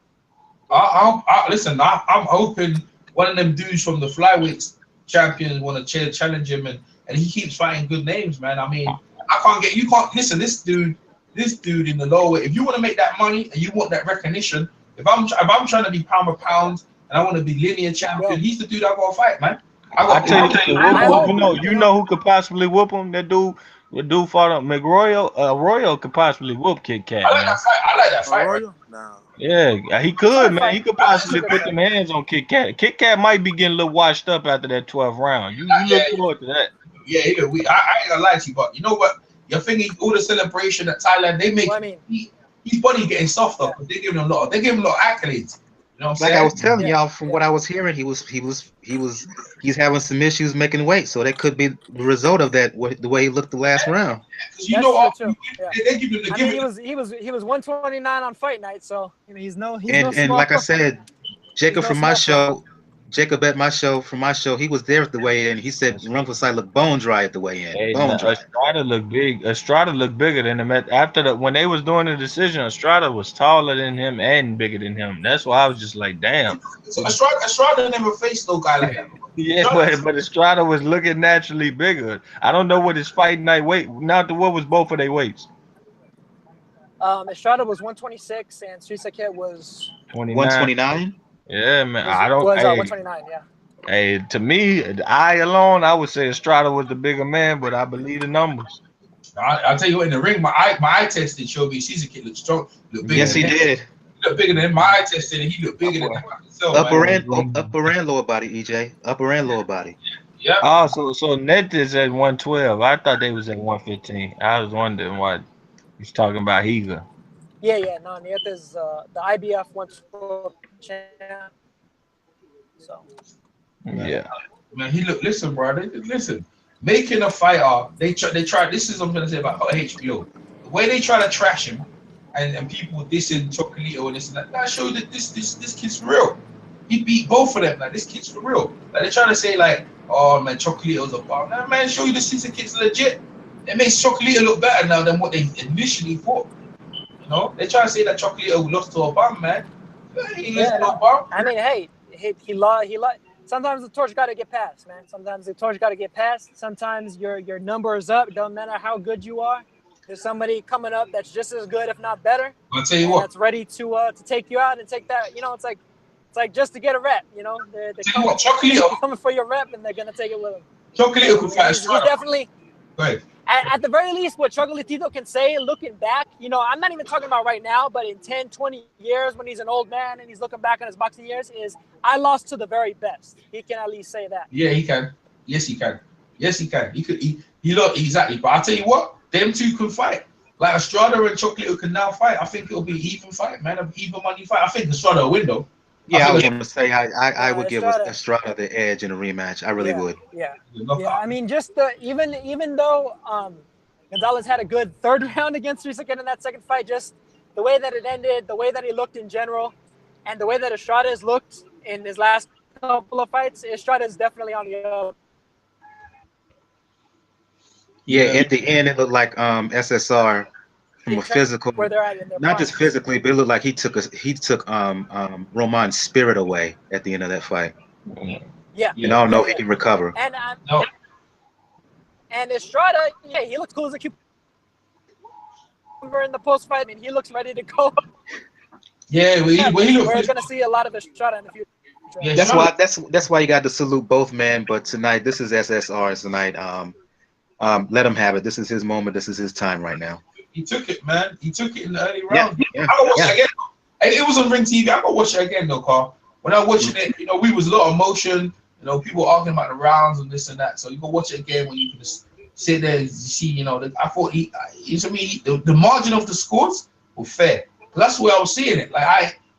Listen, I'm hoping one of them dudes from the flyweight champions want to challenge him, and he keeps fighting good names, man. I mean, you can't listen. This dude in the lower weight. If you want to make that money and you want that recognition, if I'm trying to be pound for pound and I want to be linear champion, he's the dude I gotta fight, man. I tell you, you know who could possibly whoop him? That dude fought up McRoyal. Royal could possibly whoop Kit Kat. I like that fight. Right? No. Yeah, he could, man. He could possibly put them hands on Kit Kat. Kit Kat might be getting a little washed up after that 12th round. You look forward to that. Yeah, I ain't gonna lie to you, but you know what? You're thinking all the celebration at Thailand, they make his body getting softer because they give him a lot of accolades. You know what I'm saying? I was telling y'all, from what I was hearing, he's having some issues making weight, so that could be the result of that. The way he looked the last round. They give him the he was 129 on fight night, so he's no. And like I said, Jacob from my show. Jacob at my show, he was there at the weigh-in. He said Rungvisai looked bone dry at the weigh-in. Hey, Estrada looked big. Estrada looked bigger than him. When they was doing the decision, Estrada was taller than him and bigger than him. That's why I was just like, damn. So Estrada never faced no guy like that. Yeah, but Estrada was looking naturally bigger. I don't know what his fight night weight. What was both of their weights? Estrada was 126 and Srisaket was 129. Yeah, man. Was 129, yeah. Hey, to me, I would say Estrada was the bigger man, but I believe the numbers. I'll tell you what, in the ring, my eye test showed me Srisaket looked strong, looked bigger. Yes, he did. He looked bigger than my eye test, and he looked bigger than himself. Upper and lower body, EJ. Upper and lower body. Yeah. Oh, so Net is at 112. I thought they was at 115. I was wondering why he's talking about Higa. Yeah. No, Nietes the IBF 112 champ. So. Yeah. Man, listen, bro. Listen. Making a fighter, they try. This is what I'm gonna say about HBO. The way they try to trash him, and people dissing Chocolito and this and that. That shows that this kid's for real. He beat both of them. Like, this kid's for real. Like, they're trying to say like, oh man, Chocolito's a bomb. Nah, man, show you this kid's legit. It makes Chocolito look better now than what they initially thought. You know, they try to say that Chocolito lost to a bomb, man. He lost to a bomb. I mean, hey, he lost. Sometimes the torch got to get passed, man. Sometimes the torch got to get passed. Sometimes your number is up. It doesn't matter how good you are. There's somebody coming up that's just as good, if not better. I'll tell you what. That's ready to take you out and take that. You know, it's like just to get a rep. You know, they're coming for your rep, and they're gonna take it with them. Chocolito could fight Estrada. Definitely. Go ahead. At the very least, what Chocolatito can say, looking back, you know, I'm not even talking about right now, but in 10, 20 years, when he's an old man and he's looking back on his boxing years, is I lost to the very best. He can at least say that. Yeah, he can. Yes, he can. Yes, he can. He look exactly. But I'll tell you what, them two can fight. Like Estrada and Chocolito can now fight. I think it'll be an even fight, man. An even money fight. I think Estrada will win though. Yeah, I was going to say I would give Estrada the edge in a rematch. I really would. Yeah. I mean, just even though Gonzalez had a good third round against Srisaket in that second fight, just the way that it ended, the way that he looked in general, and the way that Estrada has looked in his last couple of fights, Estrada is definitely on the up. Yeah, at the end it looked like SSR from a physical, not just physically, but it looked like he took Roman's spirit away at the end of that fight. Yeah, and I don't know if he can recover. And And Estrada, yeah, he looks cool as a cucumber in the post fight. I mean, he looks ready to go. Yeah, we're gonna see a lot of Estrada in the future. Yeah, that's why you got to salute both men. But tonight, this is SSR's tonight. Let him have it. This is his moment. This is his time right now. He took it, man. He took it in the early rounds. Yeah, I gotta watch it again. It was on Ring TV. I gotta watch it again, though, Carl. When I was watching it, we was a lot of emotion. People arguing about the rounds and this and that. So you go watch it again when you can just sit there and see. I thought the margin of the scores were fair. That's the way I was seeing it. Like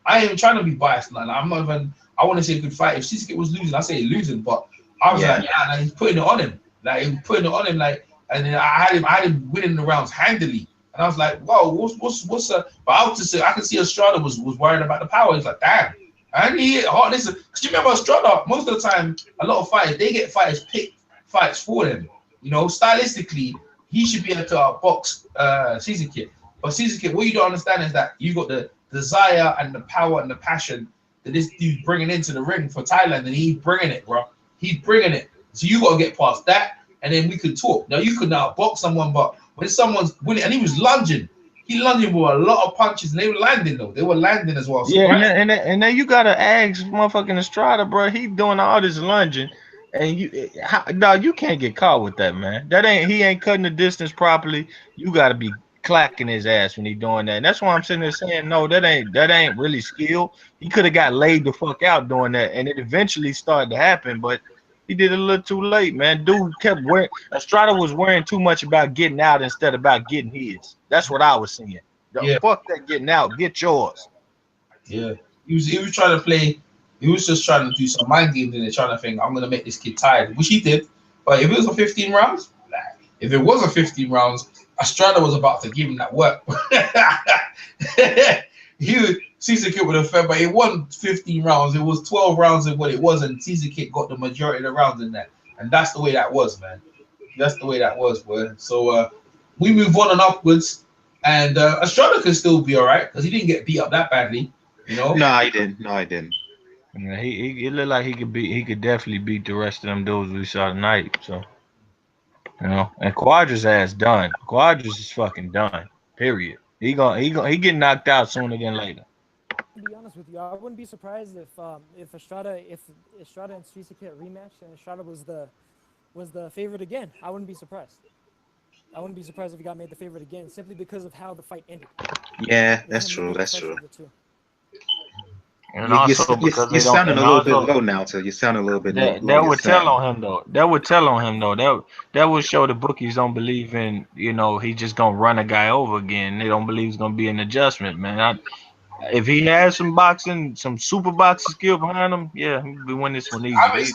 I ain't even trying to be biased. Like I'm not even. I want to say a good fight. If Srisaket was losing, I say losing. But I was like, he's putting it on him. Like he was putting it on him. Like, and then I had him winning the rounds handily. And I was like, whoa, what's but I was just say I could see Estrada was worried about the power. He's like, damn. And he hit hard. Listen, because you remember Estrada, most of the time, a lot of fighters, they get fighters pick fights for them. Stylistically, he should be able to box Srisaket. But Srisaket, what you don't understand is that you got the desire and the power and the passion that this dude's bringing into the ring for Thailand, and he's bringing it, bro. He's bringing it. So you got to get past that, and then we could talk. Now, you could now box someone, but when someone's winning, and he was lunging. He lunging with a lot of punches, and they were landing, though. They were landing as well. So and then you got to ask motherfucking Estrada, bro. He doing all this lunging, and you can't get caught with that, man. He ain't cutting the distance properly. You got to be clacking his ass when he doing that. And that's why I'm sitting there saying, no, that ain't really skill. He could have got laid the fuck out doing that, and it eventually started to happen, but he did it a little too late, man. Dude kept wearing. Estrada was worrying too much about getting out instead of about getting his. That's what I was seeing. Fuck that getting out. Get yours. Yeah, he was trying to play. He was just trying to do some mind games and trying to think, I'm gonna make this kid tired, which he did. But if it was a 15 rounds, if it was a 15 rounds, Estrada was about to give him that work. Srisaket would have fed, but it wasn't 15 rounds. It was 12 rounds of what it was, and Srisaket got the majority of the rounds in that. And that's the way that was, man. That's the way that was, boy. So we move on and upwards, and Estrada can still be all right because he didn't get beat up that badly, No, he didn't. No, I didn't. Yeah, he looked like he could definitely beat the rest of them dudes we saw tonight. So, and Quadra's ass done. Quadra's is fucking done. Period. He get knocked out sooner than later. To be honest with you, I wouldn't be surprised if Estrada and Srisaket rematched and Estrada was the favorite again. I wouldn't be surprised. I wouldn't be surprised if he got made the favorite again, simply because of how the fight ended. Yeah, that's true. That's true. And also because you're sounding a little bit low now, so you're sounding a little bit low. That would tell on him though. That would tell on him though. That would show the bookies don't believe in, he just gonna run a guy over again. They don't believe it's gonna be an adjustment, man. If he has some super boxing skill behind him, yeah, he'll be winning this one easy. I've been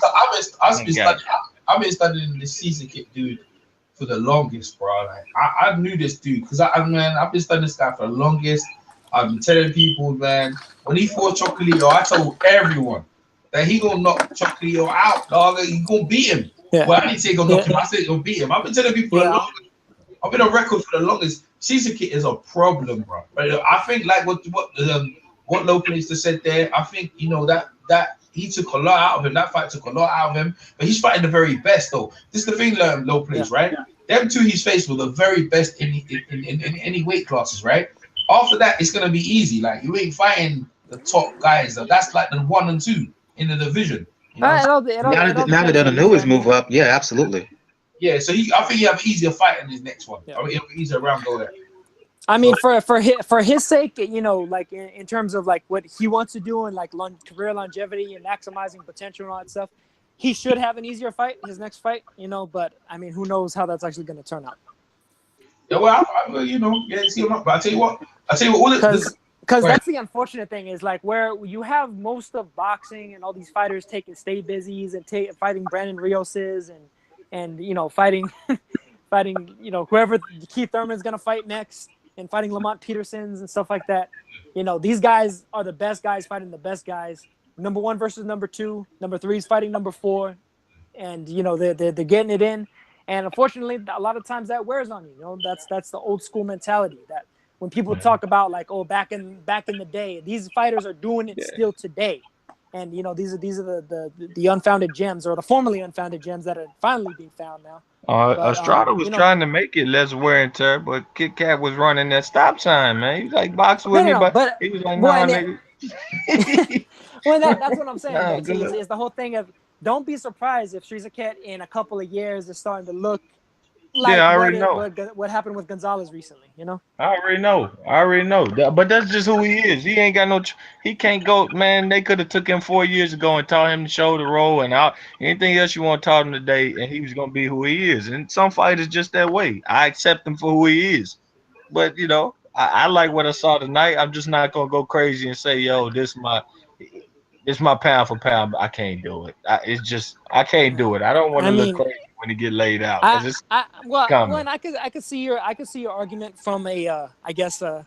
studying this Srisaket dude for the longest, bro. Like, I knew this dude because I've been studying this guy for the longest. I've been telling people, man, when he fought Chocolito, I told everyone that he gonna knock Chocolito out, dog. He gonna beat him. Yeah. Well, I didn't say he gonna knock him. I said he gonna beat him. I've been telling people for the longest. I've been on record for the longest. Srisaket is a problem, bro. But I think like what Low Place just said there. I think that he took a lot out of him. That fight took a lot out of him. But he's fighting the very best, though. This is the thing, Low Place, right? Yeah. Them two he's faced were the very best in any weight classes, right? After that, it's gonna be easy. Like you ain't fighting the top guys. That's like the 1 and 2 in the division. Now that the newest move up, yeah, absolutely. Yeah, so I think he have an easier fight in his next one. Yeah. I mean, he'll be easier round go there. I mean, for his sake, like in terms of like what he wants to do and like career longevity and maximizing potential and all that stuff, he should have an easier fight his next fight. But I mean, who knows how that's actually going to turn out? Yeah, well, see him up. But I tell you what, because that's the unfortunate thing is like where you have most of boxing and all these fighters taking stay busies and fighting Brandon Rioses and fighting whoever Keith Thurman's gonna fight next and fighting Lamont Petersons and stuff like that. These guys are the best guys fighting the best guys. Number 1 versus number 2. Number 3 is fighting number 4, and they're getting it in. And unfortunately, a lot of times that wears on you. That's the old school mentality that when people talk about like, oh, back in the day, these fighters are doing it still today. And these are the unfounded gems, or the formerly unfounded gems that are finally being found now. Estrada was trying to make it less wear and tear, but Kit Kat was running that stop sign, man. He was like, box with me, but he was like, nah, nigga. Well, that's what I'm saying. Nah, It's the whole thing of, don't be surprised if Srisaket in a couple of years is starting to look like I already know what happened with Gonzalez recently. I already know. But that's just who he is. He ain't got no. He can't go, man. They could have took him 4 years ago and taught him to show the role and out. Anything else you want to taught him today, and he was gonna be who he is. And some fighters just that way. I accept him for who he is. But I like what I saw tonight. I'm just not gonna go crazy and say, yo, this my pound for pound. I can't do it. I can't do it. I don't want to look crazy when he get laid out. One, I could see your argument from a I guess an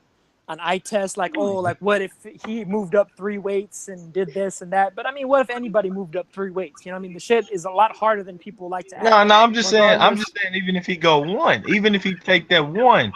eye test, like what if he moved up 3 weights and did this and that? But I mean, what if anybody moved up 3 weights? I mean, the shit is a lot harder than people like to act. No, I'm just saying, even if he go 1, even if he take that 1.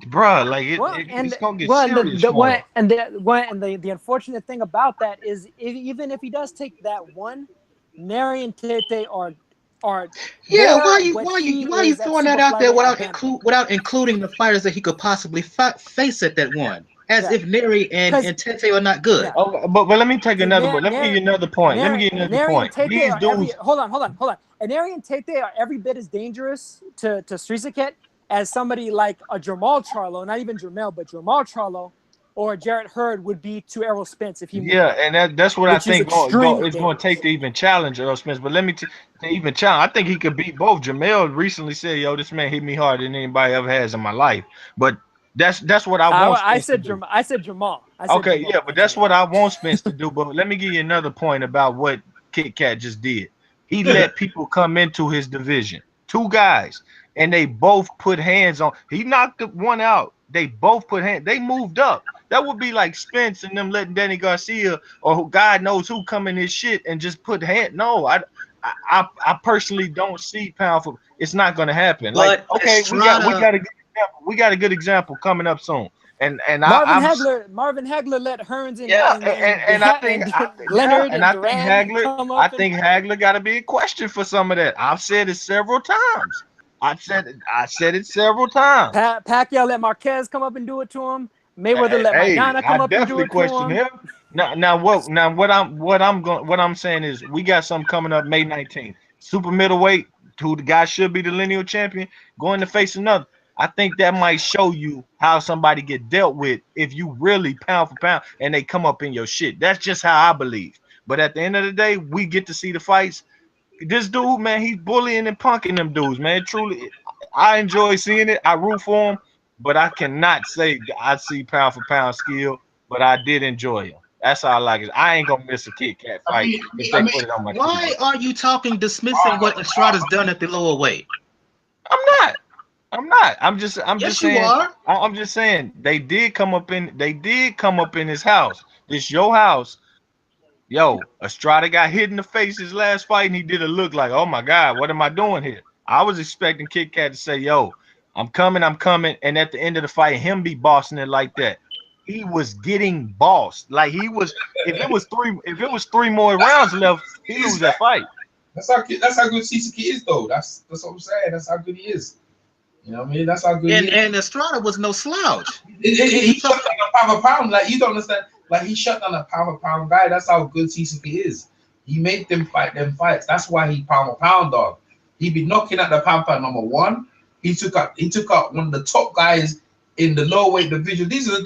Bro, like it's gonna get serious. The unfortunate thing about that is, even if he does take that 1, Neri and Tete are. Why are you throwing that out there without including the fighters that he could possibly face at that 1? As if Neri and Tete are not good. Oh, but let me take another one. Let me give you another point. These dudes. Hold on. And Neri and Tete are every bit as dangerous to Srisaket as somebody like a Jamal Charlo, not even Jermell, but Jamal Charlo or Jarrett Hurd would be to Errol Spence if he moved. And that's what I think it's going to take to even challenge Errol Spence. But let me to even challenge, I think he could beat both. Jamel recently said, "Yo, this man hit me harder than anybody ever has in my life." But that's what I want. I said Jamal. But that's what I want Spence to do. But let me give you another point about what Kit Kat just did. He let people come into his division, 2 guys. And they both put hands on. He knocked one out. They both put hands. They moved up. That would be like Spence and them letting Danny Garcia or God knows who come in his shit and just put hands. No, I personally don't see pound for. It's not going to happen. But we got a good example coming up soon. And Marvin Hagler let Hearns I think Hagler got to be a question for some of that. I've said it several times. I said it several times. Pacquiao let Marquez come up and do it to him. Mayweather let Maidana come up and do it to him. What I'm saying is we got something coming up May 19th. Super middleweight, who the guy should be the lineal champion, going to face another. I think that might show you how somebody get dealt with if you really pound for pound and they come up in your shit. That's just how I believe. But at the end of the day, we get to see the fights. This dude, man, he's bullying and punking them dudes, man. Truly, I enjoy seeing it. I root for him, but I cannot say I see pound for pound skill, but I did enjoy him. That's how I like it. I ain't gonna miss a Kit Kat fight if they put it on my TV. Why are you dismissing what Estrada's done at the lower weight? I'm not. I'm just saying. You are. I'm just saying they did come up in his house. This your house. Yo, Estrada got hit in the face his last fight, and he did a look like, oh my God, what am I doing here? I was expecting Kit Kat to say, yo, I'm coming, and at the end of the fight, him be bossing it like that. He was getting bossed. Like he was, if it was 3 more rounds left, he lose that fight. That's how good Srisaket is, though. That's what I'm saying. That's how good he is. You know what I mean? That's how good he is. And Estrada was no slouch. He shut down a pound for pound. Like, you don't understand. Like, he shut down a pound for pound guy. That's how good Srisaket is. He made them fight them fights. That's why he pound for pound, dog. He be knocking at the pound for number 1. He took out one of the top guys in the low weight division. These are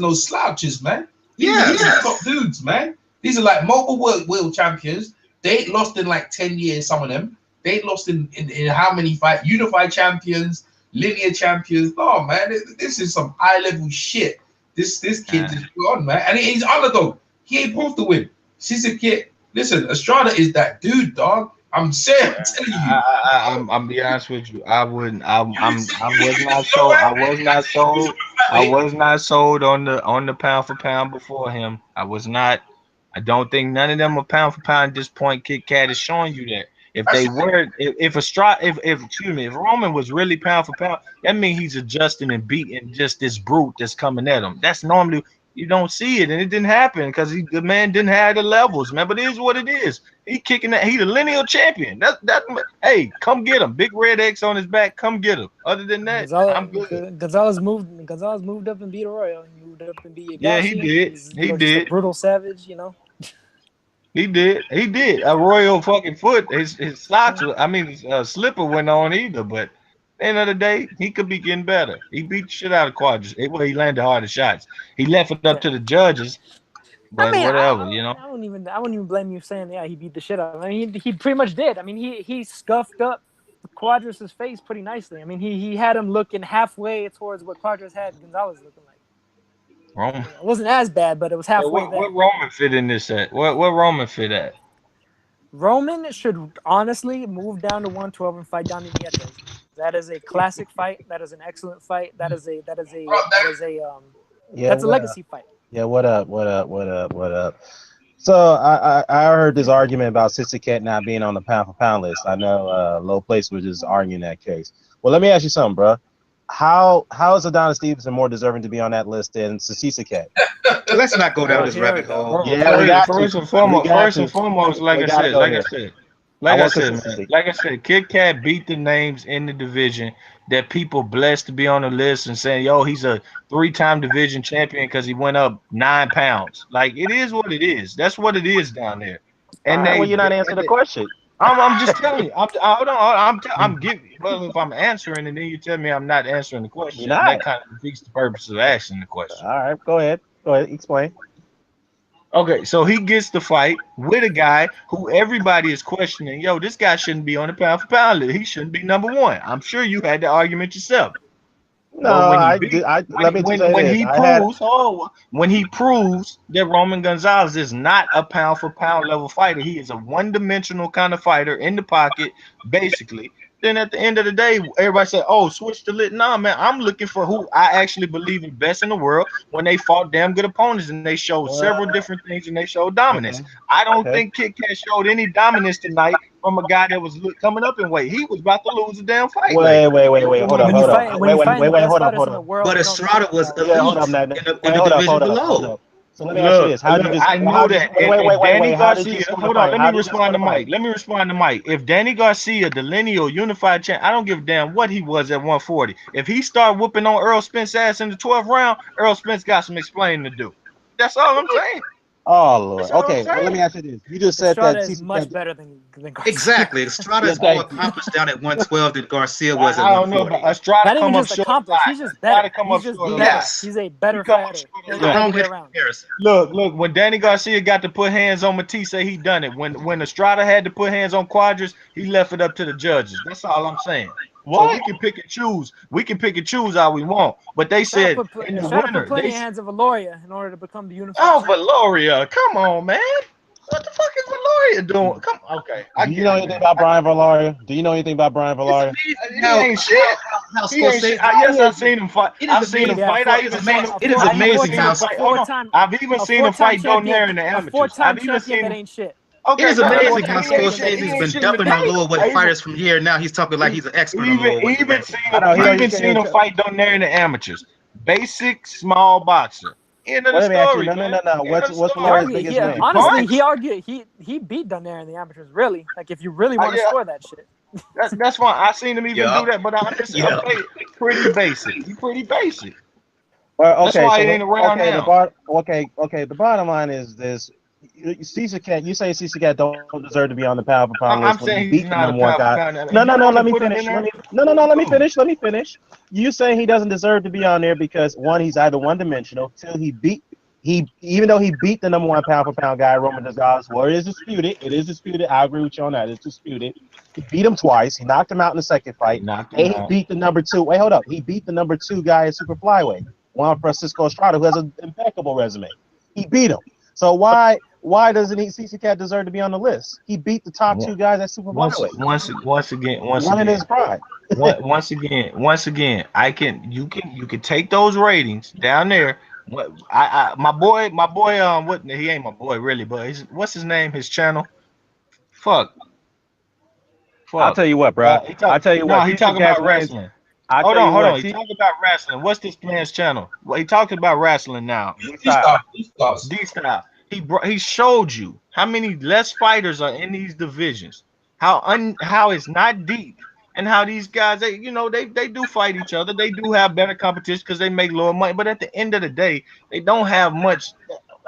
no slouches, man. These are top dudes, man. These are like multiple world champions. They ain't lost in like 10 years, some of them. They ain't lost in how many fights? Unified champions, linear champions. No, man, this is some high level shit. This kid is on, man. And he's underdog. He ain't supposed to win. Srisaket, listen, Estrada is that dude, dog. I'm telling you. I'm be honest with you. I was not sold on the pound for pound before him. I was not. I don't think none of them are pound for pound at this point. Kit Kat is showing you that. If they were, if Roman was really pound for pound, that means he's adjusting and beating just this brute that's coming at him. That's normally, You don't see it, and it didn't happen because the man didn't have the levels, man. But it is what it is. He kicking that. He the lineal champion. That. Hey, come get him. Big red X on his back. Come get him. Other than that, I'm good. Gonzalez moved up and beat Arroyo. He moved up and beat Igashi. Yeah, he did. He did. Just a brutal savage, you know. He did. Arroyo fucking foot. His socks. His slipper went on either. But at the end of the day, he could be getting better. He beat the shit out of Quadras. Well, he landed harder shots. He left it up to the judges. But whatever, you know. I wouldn't even blame you saying he beat the shit out of him. I mean, he pretty much did. I mean, he scuffed up Quadras' face pretty nicely. I mean, he had him looking halfway towards what Quadras had Gonzalez looking like. Roman. It wasn't as bad, but it was halfway there. What Roman fit in this at? What Roman fit at? Roman should honestly move down to 112 and fight Donnie Nieto. That is a classic fight. That is an excellent fight. That's a legacy fight. Yeah, what up? So I heard this argument about Srisaket not being on the pound for pound list. I know Low Place was just arguing that case. Well, let me ask you something, bro. How is Adonis Stevenson more deserving to be on that list than Srisaket? Let's not go down this rabbit hole. Yeah, first and foremost, like I said, Kit Kat beat the names in the division that people blessed to be on the list and saying, yo, he's a 3-time division champion because he went up 9 pounds. Like, it is what it is. That's what it is down there. And you're not answering the question. I'm just telling you. I'm giving. Well, if I'm answering and then you tell me I'm not answering the question, that kind of defeats the purpose of asking the question. All right, go ahead. Explain. Okay, so he gets the fight with a guy who everybody is questioning. Yo, this guy shouldn't be on the pound for pound list. He shouldn't be number 1. I'm sure you had the argument yourself. No, when he proves that Roman Gonzalez is not a pound for pound level fighter, he is a one-dimensional kind of fighter in the pocket, basically. Then at the end of the day, everybody said, "Oh, switch the lit." Nah, man, I'm looking for who I actually believe is best in the world. When they fought damn good opponents and they showed several different things and they showed dominance. I don't think Kit Kat showed any dominance tonight from a guy that was coming up in weight. He was about to lose a damn fight. Wait, hold up. But Estrada was elite in the division below. So let me ask you this: I know that. Danny Garcia. Hold on. Let me respond to Mike. If Danny Garcia, the lineal unified champ, I don't give a damn what he was at 140. If he start whooping on Earl Spence ass in the 12th round, Earl Spence got some explaining to do. That's all I'm saying. Oh Lord. Okay. Well, let me ask you this: you just said Estrada that is much better than Garcia. Exactly. Estrada is more accomplished down at 112 than Garcia was at 140. I don't know, but Estrada not even just accomplished. He's just better. Yes. He's a better fighter. Look. When Danny Garcia got to put hands on Matisse, he done it. When Estrada had to put hands on Quadras, he left it up to the judges. That's all I'm saying. What? So we can pick and choose. We can pick and choose all we want. But they said in the winter, put plenty of hands of Valoria in order to become the unified. Oh, Valoria, come on, man. What the fuck is Valoria doing? Come on, okay. Do you know anything about Brian Valoria? He ain't shit. Yes, I've seen him fight. I've seen him fight. It is amazing how I've even seen him fight down there in the amateurs. I've even seen him. Okay, it is amazing how Scorsese's been dumping on Lord fighters from here. Now he's talking like he's an expert on Lord. Even seen him fight down there in the amateurs. Basic small boxer. End of the story. No. What's Valoria's biggest name? Honestly, he argued he beat down there in the amateurs. Really, like if you really want to score that shit. That's fine. I seen him even do that, but I'm just pretty basic. He's pretty basic. Well, okay, that's why he ain't around now. The bottom line is this. Srisaket, you say Srisaket don't deserve to be on the pound for pound list. I'm saying he's not a pound for pound. No, let me finish. Let me finish. You say he doesn't deserve to be on there because 1, he's either one-dimensional. 2, even though he beat the number 1 pound for pound guy, Roman Gonzalez. Well, it is disputed. I agree with you on that. It's disputed. He beat him twice. He knocked him out in the second fight. He beat the number 2. Wait, hold up. He beat the number 2 guy at super flyweight, Juan Francisco Estrada, who has an impeccable resume. He beat him. So why doesn't Srisaket deserve to be on the list? He beat the top 2 guys at super flyweight. Once again, one in his pride. once again, you can take those ratings down there. My boy, what he ain't my boy really, but what's his name? His channel. Fuck. I'll tell you what, bro. I'll tell you what. He talking about wrestling. Hold on. He talking about wrestling. What's this man's channel? Well, he talking about wrestling now. D-Style. He showed you how many less fighters are in these divisions. How it's not deep, and how these guys, they do fight each other. They do have better competition because they make lower money. But at the end of the day, they don't have much.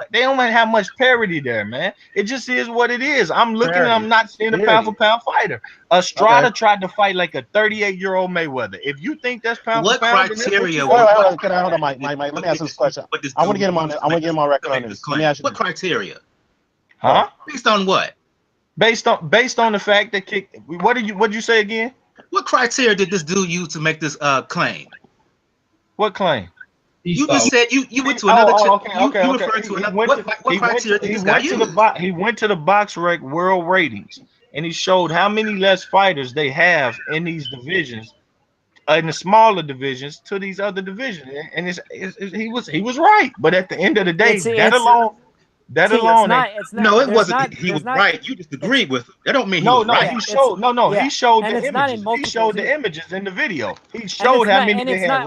They don't have much parity there, man. It just is what it is. I'm looking and I'm not seeing a pound for pound fighter. Estrada tried to fight like a 38-year-old Mayweather. If you think that's pound for pound, criteria? Hold on, Mike. Let me ask this question. I want to get him on. I want to get him on record on this. Let me ask you what criteria? Huh? Based on what? Based on the fact that what'd you say again? What criteria did this dude use to make this claim? What claim? You just said you went to another. You referred to another. What criteria did this guy use? He went to the BoxRec World Ratings, and he showed how many less fighters they have in these divisions, in the smaller divisions, to these other divisions. And he was right. But at the end of the day, that alone. No, it wasn't. He was right. You just agreed with him. That don't mean he was right. He showed the images. He showed the images in the video. He showed how many they had.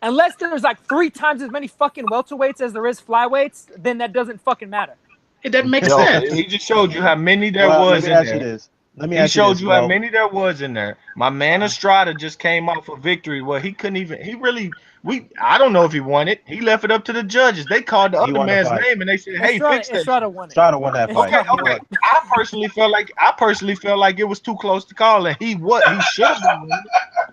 Unless there's like 3 times as many fucking welterweights as there is flyweights, then that doesn't fucking matter. It doesn't make sense. He just showed you how many there was in there. He showed you how many there was in there. My man Estrada just came off a victory where he couldn't even. I don't know if he won it. He left it up to the judges. They called the other man's name and they said, "Hey, fix that." Estrada won it. Estrada won that fight. Okay. I personally felt like it was too close to call, and he should have won it,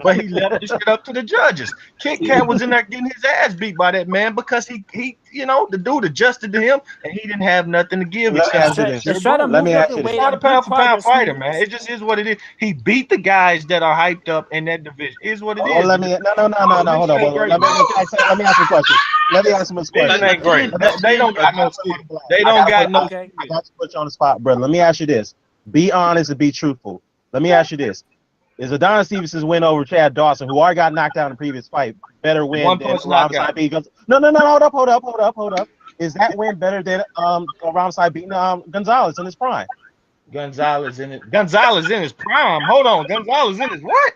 but he left the shit up to the judges. Kit Kat was in there getting his ass beat by that man because he the dude adjusted to him and he didn't have nothing to give. Let me ask you this. He's not a pound for pound fighter, man. It just is what it is. He beat the guys that are hyped up in that division. Is what it is. No. Hold on. Let me ask you a question. Let me ask him a question. That ain't great. They don't got no skill. I got to put you on the spot, brother. Let me ask you this. Be honest and be truthful. Let me ask you this. Is Adonis Stevenson's win over Chad Dawson, who already got knocked out in the previous fight, better win than Rungvisai beating Gonzalez? Hold up. Is that win better than Rungvisai beating Gonzalez in his prime? Gonzalez in his prime. Hold on. Gonzalez in his what?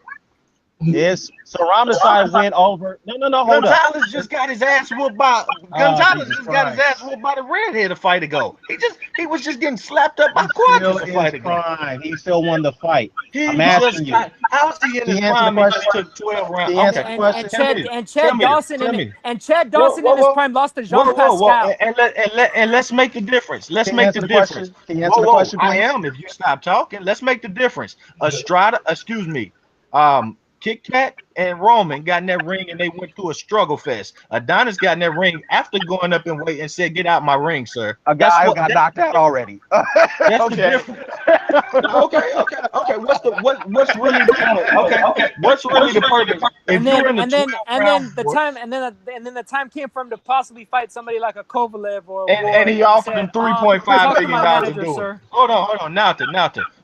Yes. So Rungvisai win over. Hold up. Gonzalez just got his ass whooped by the redhead a fight ago. He was just getting slapped up by Quadras a fight ago. He still won the fight. I'm asking you. How's he in his prime? He just took 12 rounds. And Chad Dawson in his prime lost to Jean Pascal. And let's make the difference. Let's make the difference. Can you answer the question, please? I am. If you stop talking, let's make the difference. Kit Kat and Roman got in that ring and they went through a struggle fest. Adonis got in that ring after going up and wait and said, "Get out my ring, sir." A guy got knocked out already. That's the difference. Okay. What's really the point? Okay. What's really the purpose? And then the time came for him to possibly fight somebody like a Kovalev and he offered him $3.5 million to do it. Hold on, Naughty.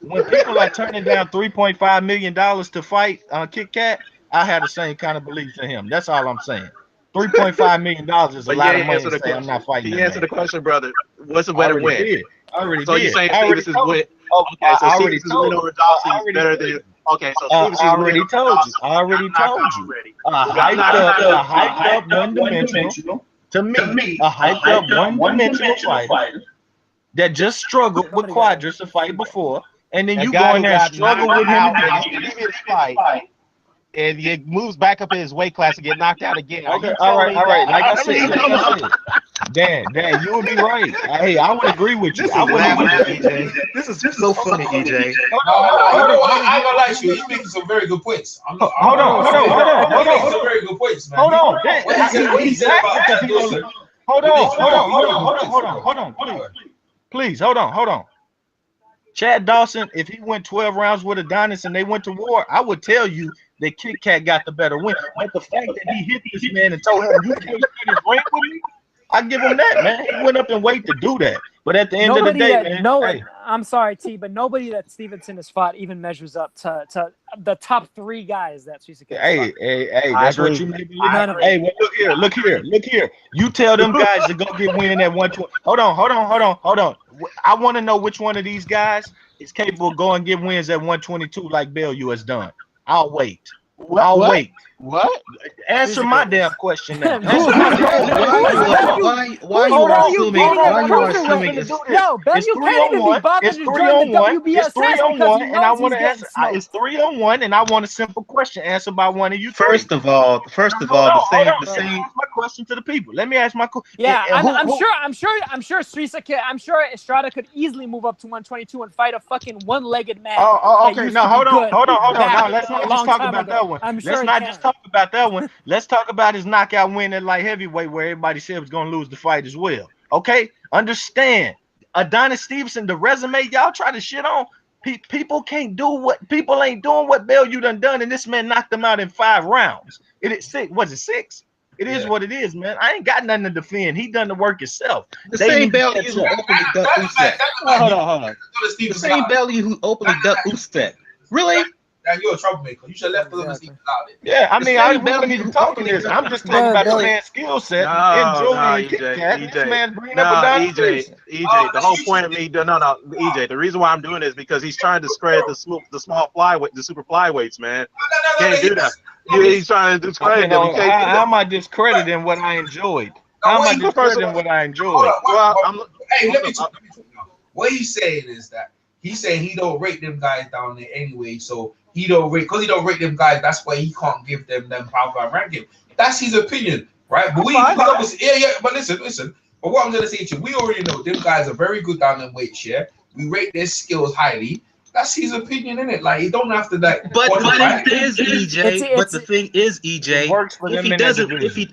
When people are turning down $3.5 million to fight Kit Kat, I had the same kind of belief in him. That's all I'm saying. $3.5 million is a lot of money to say I'm not fighting. Can you answer the question, brother? What's a better win? I already so did. you're saying Stevenson's win? Okay, so Stevenson's win over Dawson is better than. Okay, so Stevenson's I already told you. A hyped up one-dimensional. To me, a hyped up one-dimensional fighter that just struggled with Quadras to fight before, and then you go in there and struggle with him again. And he moves back up in his weight class and get knocked out again. Okay, all right. Like I said, Dan, you would be right. Hey, I would agree with you. I would agree with you. This is so funny, EJ. I ain't gonna lie to you. You're making some very good points. Hold on. You're making some very good points, man. Hold on. Hold on. Please, hold on. Chad Dawson, if he went 12 rounds with Adonis and they went to war, I would tell you that Kit Kat got the better win. But the fact that he hit this man and told him, "You can't get his ring with me," I give him that, man. He went up and waited to do that. But at the end of the day, I'm sorry, T, but nobody that Stevenson has fought even measures up to the top 3 guys that Srisaket. Hey, that's what you may believe. Hey, well, look here. You tell them guys to go get winning at 120. Hold on. I want to know which one of these guys is capable of going and get wins at 122 like Bellew has done. I'll wait. What? Wait. What? Answer my damn question now. Who- Answer my damn Why who you the hell are are you assuming? beating Why a you are cruiserweight? assuming? Yo, Ben, It's you can't even 3-on-1. be bothered It's to join the 3-on-1. It's WBSS because 3-on-1, he and I knows want he's to answer. getting It's smoked. 3-on-1, and I want a simple question answered by one of you. First of all, the hold same, on. the Let me same. ask my question to the people. Let me ask my question. Yeah, I'm sure Srisaket, I'm sure Estrada could easily move up to 122 and fight a fucking one-legged man. Okay. Now hold on. Now let's not just talk about that one. I'm sure Let's not just talk about that one. Let's talk about his knockout win at light heavyweight, where everybody said was gonna lose the fight as well. Okay, understand. Adonis Stevenson, the resume y'all try to shit on. People can't do what people ain't doing. What Bellew done, and this man knocked them out in 5 rounds. It is 6. Was it 6? It is what it is, man. I ain't got nothing to defend. He done the work himself. The same Bellew who openly ducked Usyk. Hold on. The same Bellew who openly ducked Usyk. Really? And you're a troublemaker. You should have left the Steven out there. Yeah, I mean, I same wasn't Bellew even who talking openly this. I'm just talking Bellew- about the Bellew- man's skill set. No, and Kit EJ, Kat. This man bringing up Adonis Stevenson. EJ, the whole point of me, EJ, the reason why I'm doing it is because he's trying to discredit the small flyweight, the super flyweights, man. Can't do that. He's trying to discredit them. How am I discrediting what I enjoyed? How am I discrediting what I enjoyed? Hey, let me talk now. What he's saying is that he's saying he don't rate them guys down there anyway, so he don't rate them guys. That's why he can't give them power five ranking. That's his opinion, right? But But listen. But what I'm gonna say to you, we already know them guys are very good down in weights. Yeah, we rate their skills highly. That's his opinion, innit? Like you don't have to like. But the thing is, EJ,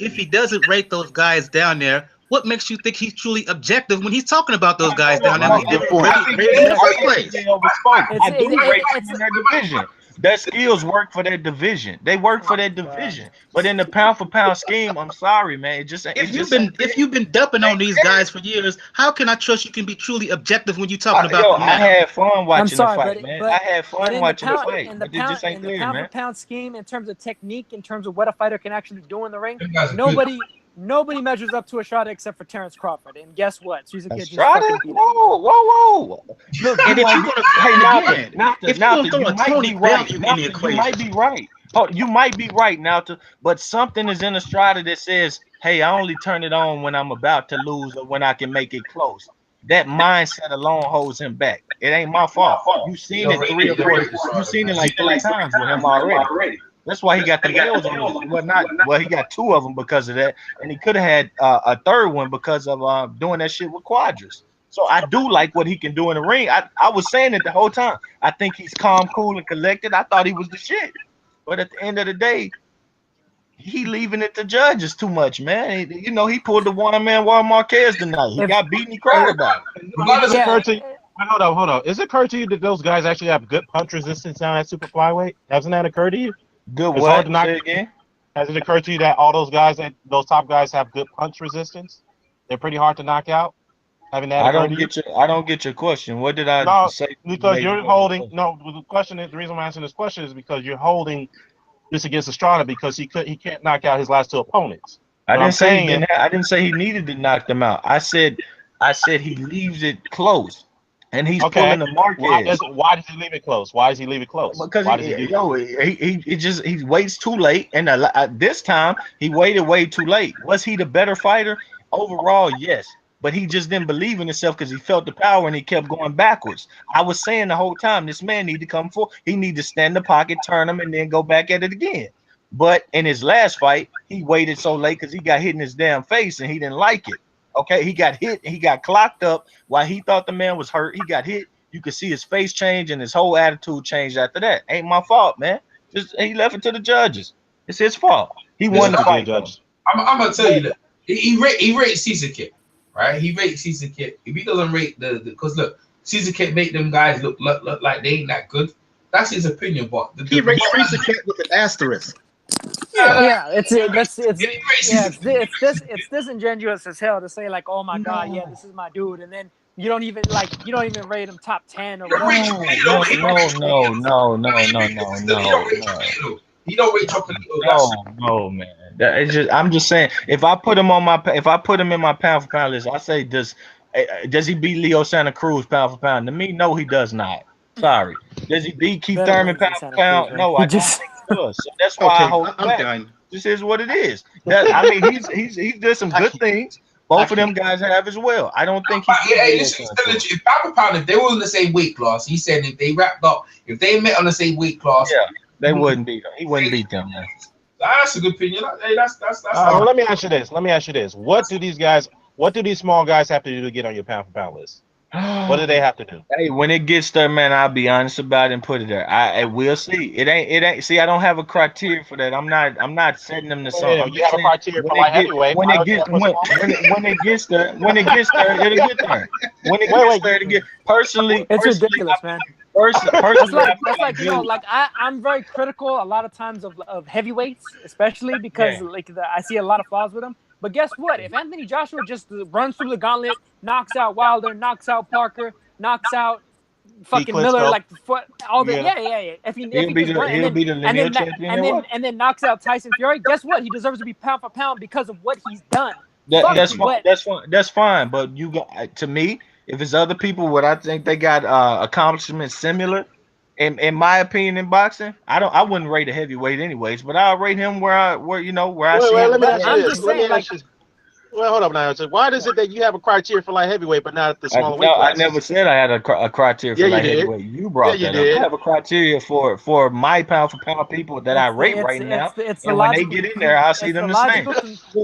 if he doesn't rate those guys down there, what makes you think he's truly objective when he's talking about those guys down there? I do rate them in their division. Their skills work for their division. They work for their division. But in the pound for pound scheme, I'm sorry, man. If you've been dumping on these guys for years, how can I trust you can be truly objective when you're talking about them? I had fun watching the fight, but, man. But, I had fun watching the fight. In the pound for pound scheme, in terms of technique, in terms of what a fighter can actually do in the ring, nobody measures up to Estrada except for Terrence Crawford. And guess what? Estrada? Whoa. Look, and if you're you might be right. Oh, you might be right now, but something is in Estrada that says, hey, I only turn it on when I'm about to lose or when I can make it close. That mindset alone holds him back. It ain't my fault. You've seen it 3 or 4. You've seen it like 3 times with him already. That's why he got the nails on him. Well, he got 2 of them because of that, and he could have had a 3rd one because of doing that shit with Quadras. So I do like what he can do in the ring. I was saying it the whole time. I think he's calm, cool, and collected. I thought he was the shit, but at the end of the day, he leaving it to judges too much, man. He pulled the one-man Juan Marquez tonight. He got beaten. He cried about it. Hold on. Is it occurred to you that those guys actually have good punch resistance down at super flyweight? Hasn't that occurred to you? Good what? Say again? Has it occurred to you that all those top guys have good punch resistance? They're pretty hard to knock out. I don't get your question. What did I say? Because you're holding. No, the question is the reason I'm asking this question is because you're holding this against Estrada because he can't knock out his last 2 opponents. I didn't say he needed to knock them out. I said he leaves it close. And he's pulling the Marquez. Why does he leave it close? Why does he leave it close? Because he waits too late, and this time he waited way too late. Was he the better fighter overall? Yes, but he just didn't believe in himself because he felt the power and he kept going backwards. I was saying the whole time, this man need to come forward. He need to stand in the pocket, turn him, and then go back at it again. But in his last fight, he waited so late because he got hit in his damn face and he didn't like it. Okay, he got hit and he got clocked up while he thought the man was hurt. He got hit. You could see his face change and his whole attitude changed after that. Ain't my fault, man. He left it to the judges. It's his fault. He won the fight. I'm gonna tell you that he rates Srisaket, right? He rates Srisaket. If he doesn't rate because look, Srisaket make them guys look like they ain't that good. That's his opinion, but he rates Srisaket with an asterisk. It's disingenuous as hell to say like, oh my god, yeah, this is my dude, and then you don't even rate him top 10 or whatever. No. He don't rate Chocolito. No, man. I'm just saying, if I put him in my pound for pound list, I say does he beat Leo Santa Cruz pound for pound? To me, no, he does not. Sorry. Does he beat Keith Thurman pound for pound? No, I don't think us. So that's why I hold I'm back. done. This is what it is. I mean, he did some good things. Both of them guys have as well. I don't think he's telling you, pound for pound, if they were in the same weight class, he said if they wrapped up, if they met on the same weight class, they wouldn't beat them. He wouldn't beat them, man. That's a good opinion. Hey, that's. Well, let me ask you this. What do these small guys have to do to get on your pound for pound list? What do they have to do? Hey, when it gets there, man, I'll be honest about it and put it there. I will see. It ain't. See, I don't have a criteria for that. I'm not setting them to something. You have a criteria for light heavyweight. When it gets there, it'll get there. When it gets there, it'll get. Personally, it's ridiculous, man. Personally, that's like you know, like I'm very critical a lot of times of heavyweights, especially because I see a lot of flaws with them. But guess what? If Anthony Joshua just runs through the gauntlet, knocks out Wilder, knocks out Parker, knocks out fucking Miller, like all the If he and then knocks out Tyson Fury, guess what? He deserves to be pound for pound because of what he's done. That's fine. But you got to me, if it's other people, what I think they got accomplishments similar. In my opinion, in boxing, I wouldn't rate a heavyweight anyways, but I'll rate him where I see him. Well, hold up now. So why is it that you have a criteria for light heavyweight, but not the smaller weight classes? I never said I had a criteria for light heavyweight. You brought that up. I have a criteria for my pound for pound people that I rate right now. And when they get in there, I'll see them the same.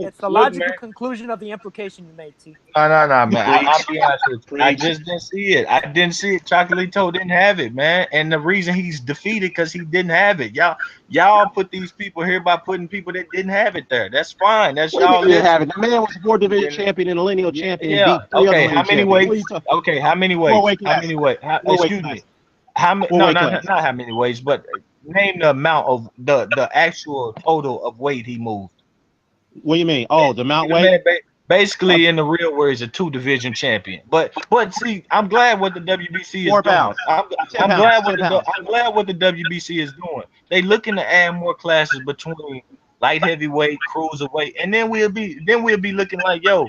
It's the logical conclusion of the implication you made, T. No, man. I'll be honest with you. I just didn't see it. I didn't see it. Chocolatito didn't have it, man. And the reason he's defeated because he didn't have it. Y'all put these people here by putting people that didn't have it there. That's fine. That's y'all. Didn't have it. The man was 4 division champion and a lineal champion. Yeah. Okay. How many weights? Okay. How many weights? Excuse me. Not how many weights, but name the amount of the actual total of weight he moved. What do you mean? Oh, the amount weight. Basically, in the real world, he's a 2-division champion. But see, I'm glad what the WBC is 4 doing. pounds. I'm glad what the WBC is doing. They looking to add more classes between light heavyweight, cruiserweight, and then we'll be looking like, yo,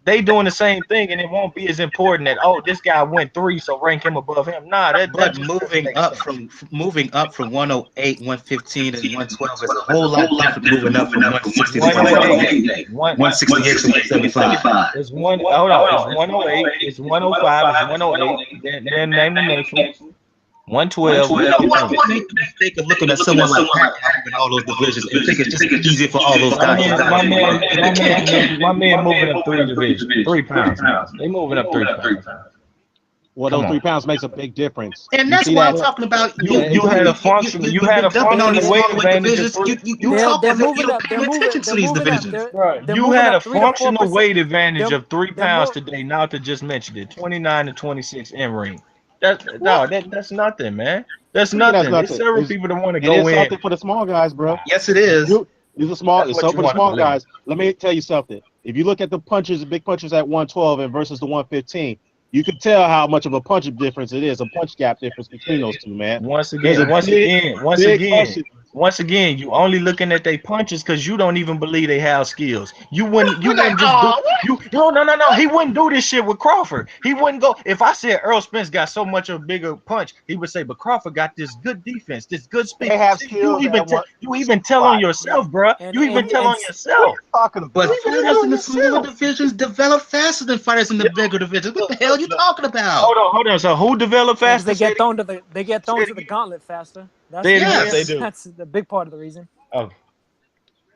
they doing the same thing, and it won't be as important that this guy went 3, so rank him above him. Nah, but moving up from 108, 115, and 112 is a whole lot different. Moving up from 160 to 168, 168 to 175. It's 108, it's 105, it's 108. Then name the next one. 112. Make the mistake of looking at someone like that in all those divisions and think it's just easy for all those guys. My man moving up 3 divisions, 3 pounds. They moving up 3 pounds. Well, those 3 pounds makes a big difference. And that's why I'm talking about. You had a functional weight advantage. You talk as if you don't pay attention to these divisions. You had a functional weight advantage of 3 pounds today. Not to just mention it, 29 to 26 in ring. That's nothing, man. That's nothing. There's several people that want to go in. It's something for the small guys, bro. Yes, it is. It's something for the small guys. Let me tell you something. If you look at the big punches at 112 and versus the 115, you can tell how much of a punch difference it is, a punch gap difference between those two, man. Once again, you only looking at their punches because you don't even believe they have skills. You wouldn't just no. He wouldn't do this shit with Crawford. He wouldn't go. If I said Earl Spence got so much of a bigger punch, he would say, but Crawford got this good defense, this good speed. They have skills. You even tell on yourself, bro. You even tell on yourself. But fighters in the smaller divisions develop faster than fighters in the bigger divisions. What the hell are you talking about? Hold on. So who developed faster? They get thrown to the gauntlet faster. They do. That's the big part of the reason. Oh,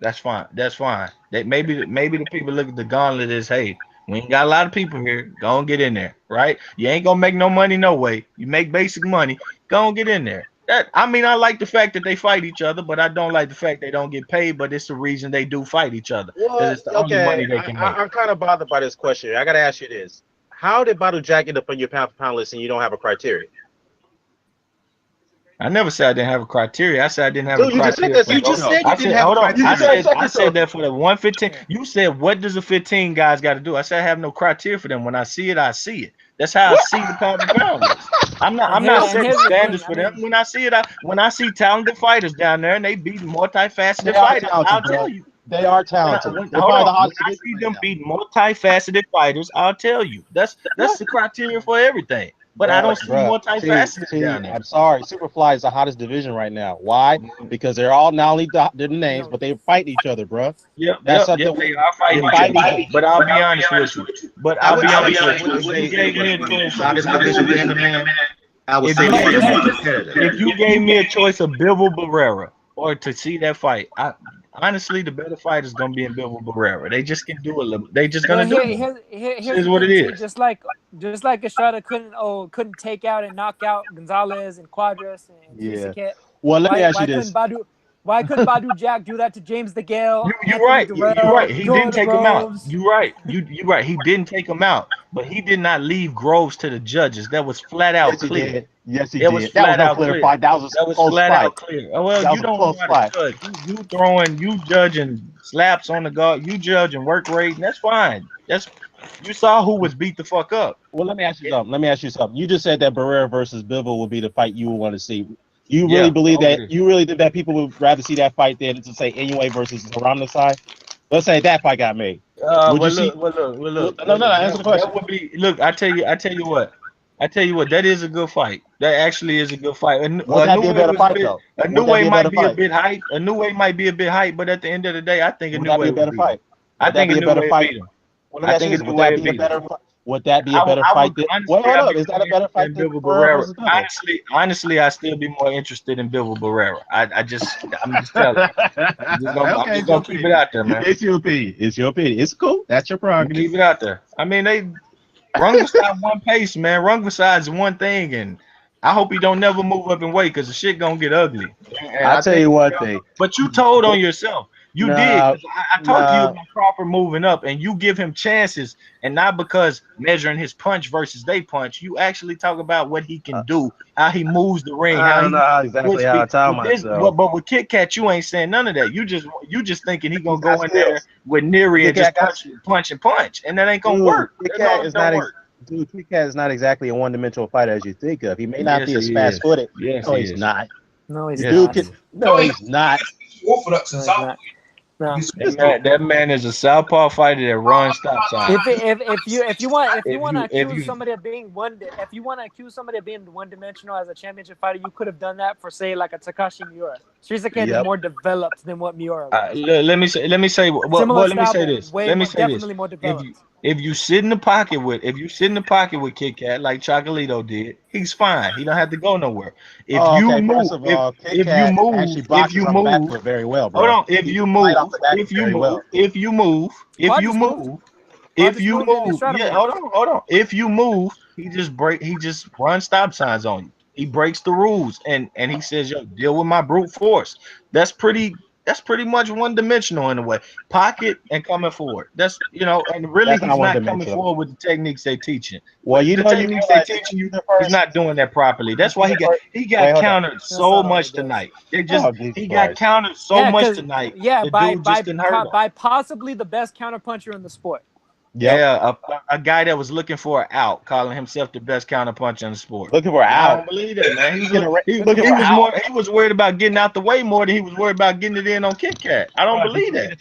that's fine. Maybe the people look at the gauntlet as, hey, we ain't got a lot of people here. Go and get in there, right? You ain't gonna make no money, no way. You make basic money. Go and get in there. I like the fact that they fight each other, but I don't like the fact they don't get paid. But it's the reason they do fight each other. Well, it's the only money they can make. I'm kind of bothered by this question. I gotta ask you this: how did Battle Jack end up on your pound for pound list and you don't have a criteria? I never said I didn't have a criteria. I said I didn't have a criteria. You just said you didn't have a criteria. I said that for the 115. You said, what does the 15 guys got to do? I said I have no criteria for them. When I see it, I see it. That's how I see the pound for pound list. I'm not setting standards for them. When I see it, when I see talented fighters down there and they beat multifaceted fighters, I'll tell you. They are talented. When I see them beat multifaceted fighters, I'll tell you. That's the criteria for everything. But I don't see multifaceted down there. I'm sorry, Superfly is the hottest division right now. Why? Because they're all not only their names, but they fight each other, bro. Yep, That's they are fighting each other. But I'll be honest with you. If you gave me a choice, I would say if you gave me a choice of Bivol Barrera or to see that fight, honestly, the better fight is gonna be in Bivol Barrera. They just can do a little. They just gonna do it. Here's what it is. Just like Estrada couldn't take out and knock out Gonzalez and Quadras and Srisaket. Well, let me ask you this. Why couldn't Badu Jack do that to James DeGale? You're right. You're right. He didn't take him out. You're right. You're right. He didn't take him out, but he did not leave Groves to the judges. That was flat out clear. Yes, he did. Was flat out clear. Fight. That was flat out clear. Oh, well, you don't know how to judge. You judging slaps on the guard. You judging work rate. And that's fine. You saw who was beat the fuck up. Well, let me ask you something. You just said that Barrera versus Bivol would be the fight you would want to see. You really believe that? You really think that people would rather see that fight than to say Inoue versus Ramnasai? Let's say that fight got made. Look. Answer the question. That would be. Look, I tell you what. That is a good fight. That actually is a good fight. A new way might be a bit hype. A new way might be a bit hype, but at the end of the day, I think a new way would be a better fight. I think a new way would beat him. I think it's a way to beat him. Would that be a better fight? Is that a better fight than Bivol Barrera? Honestly, I still be more interested in Bivol Barrera. I'm just telling you. I'm just gonna keep it out there, man. It's your opinion. It's cool. That's your prerogative. Keep it out there. I mean, Rungvisai one pace, man. Rungvisai is one thing, and I hope he don't never move up in weight because the shit gonna get ugly. I'll tell you one thing. But you told on yourself. You did. I talked to you about Crawford moving up, and you give him chances, and not because measuring his punch versus they punch. You actually talk about what he can do, how he moves the ring. I don't know exactly how I tell myself. But with Kit Kat, you ain't saying none of that. You just thinking he gonna go in there with Neri and just punch, and that ain't gonna work. Kit Kat is not work. Dude, Kit Kat is not exactly a one-dimensional fighter as you think of. He may not be as fast-footed. Yes, no, he's not. No, he's not. No, he's not. Orthodox and Southpaw. No. That man is a southpaw fighter that runs stop signs. If you want to accuse somebody of being one-dimensional as a championship fighter, you could have done that for say like a Takashi Miura. Srisaket is more developed than what Miura was. Let me say this. More developed. If you sit in the pocket with Kit Kat like Chocolito did, he's fine. He don't have to go nowhere. If you move very well, bro. Hold on. If you move, he just runs stop signs on you. He breaks the rules and he says, "Yo, deal with my brute force." That's pretty much one-dimensional in a way. Pocket and coming forward. That's and really he's not coming forward with the techniques they teaching. Well, the techniques they teaching you, he's not doing that properly. That's why he got countered so much tonight. He got countered so much tonight. Yeah, by possibly the best counterpuncher in the sport. Yeah, a guy that was looking for an out, calling himself the best counterpuncher in the sport. Looking for an out. I don't believe that, man. He was worried about getting out the way more than he was worried about getting it in on Kit Kat. I don't believe that.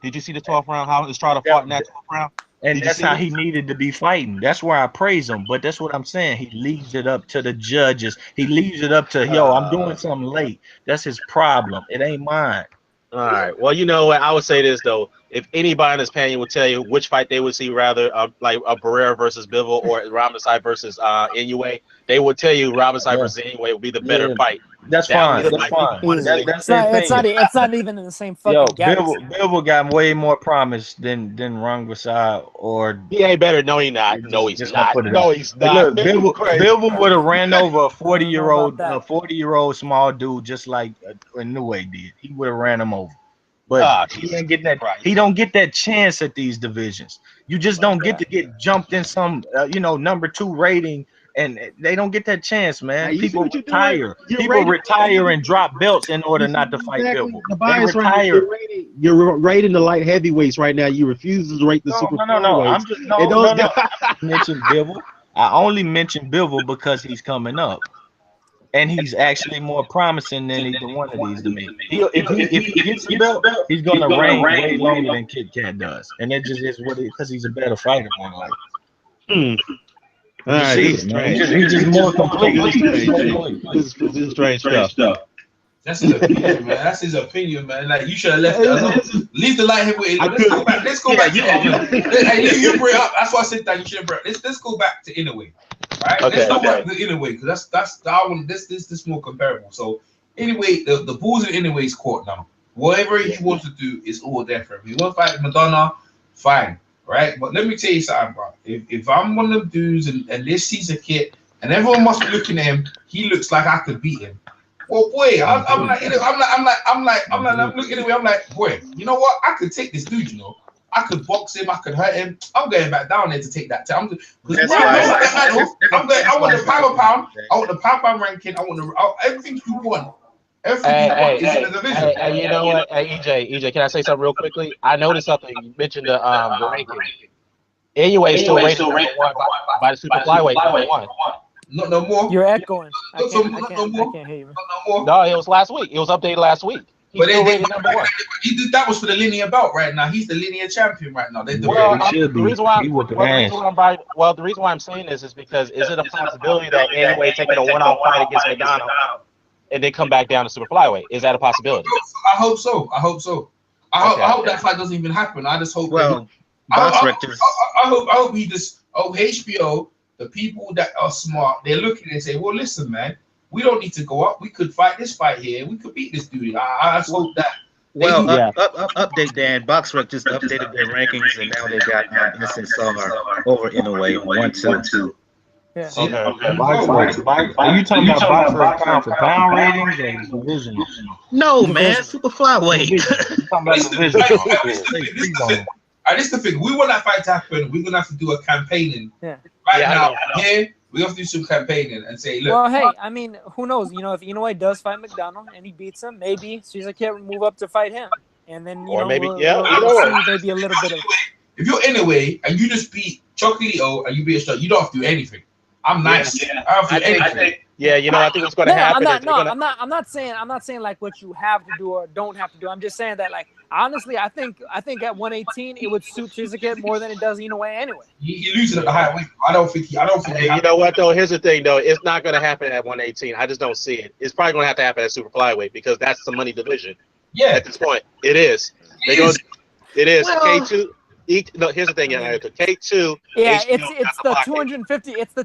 Did you see the 12th round? How Estrada fought in that 12th round? And that's how he needed to be fighting. That's where I praise him. But that's what I'm saying. He leaves it up to the judges. He leaves it up to, I'm doing something late. That's his problem. It ain't mine. All right. Well, you know what? I would say this, though. If anybody in this panel would tell you which fight they would see rather like a Barrera versus Bivol or Ramnasai versus Inoue, they would tell you Ramnasai versus Inoue would be the better fight. That's fine. That's fine. It's not even in the same fucking galaxy. Bivol got way more promise than Rungvisai or he ain't better. No, he's not. No, he's not. No, he's not. Look, Bivol would have ran over a 40-year-old small dude just like Inoue did. He would have ran him over. But he ain't getting that. He don't get that chance at these divisions. You just don't get to get jumped in some, number 2 rating, and they don't get that chance, man. People retire. People retire and drop belts in order not to fight Bivol. They retire. You're rating the light heavyweights right now. You refuse to rate the super. No. I'm just mention Bivol. I only mention Bivol because he's coming up. And he's actually more promising than either one of these to me. If he gets the belt, he's gonna reign way longer than Kit Kat does, and that just is what it because he's a better fighter. All right, See this is it, man. strange. He's just more complete. This is strange stuff. That's his opinion, man. That's his opinion, man. Like you should have left it alone. Leave the light heavyweight. Let's go back. Let's go back to hey, you bring up. That's why I said that you should have brought. Let's go back to Inoue, right? Okay, let's go back to Inoue because that's I want this more comparable. So anyway, the ball's in Inoue's court now. Whatever he wants to do is all there for him. He wants to fight Madonna, fine, right? But let me tell you something, bro. If I'm one of them dudes and this Srisaket and everyone must be looking at him, he looks like I could beat him. Well, boy, I'm looking anyway. I'm like, boy, you know what? I could take this dude. You know, I could box him. I could hurt him. I'm going back down there to take that time. I want the pound pound. I want the pound ranking. I want everything you want. Everything you want is in the division. Hey, you know what? Hey, EJ, can I say something real quickly? I noticed something. You mentioned the ranking. Inoue is still rated number 1 by the super flyweight number 1. Not no more. You're echoing. I can't hear you. No, it was last week. It was updated last week. He's still rated number 1. That was for the linear belt right now. He's the linear champion right now. The reason why I'm saying this is because is it a possibility that Inoue taking a one-off fight against McDonald and then come back down to super flyweight? Is that a possibility? I hope so. I hope that fight doesn't even happen. I just hope. Well, I hope he just. Oh, HBO. The people that are smart, they're looking and say, well, listen, man, we don't need to go up. We could fight this fight here. We could beat this dude. I just hope that. Well, update, Dan. BoxRec just updated their rankings, and now they got Innocent Sar over Inoue 1-2. Yeah. Okay. Are you talking about BoxRec pound for pound ratings or division? No, man, super flyweight. This is the thing. We want that fight to happen. We're gonna have to do a campaigning now. Here, we have to do some campaigning and say, look. Well, hey, I mean, who knows? You know, if Inoue does fight McDonald and he beats him, maybe Srisaket will move up to fight him, and then we'll see maybe a little bit of. If you're Inoue and you just beat Chocolito and you beat Estrada, you don't have to do anything. I'm nice. I don't do anything. I think what's going to happen. I'm not saying like what you have to do or don't have to do. I'm just saying that, like, honestly, I think at 118 it would suit Srisaket more than it does Inoue anyway. He loses at the high weight. I don't think. You know what though? Here's the thing though. It's not going to happen at 118. I just don't see it. It's probably going to have at super flyweight because that's the money division. Yeah. At this point, it is. It is. Well, K2. No, here's the thing, K2. Yeah, it's the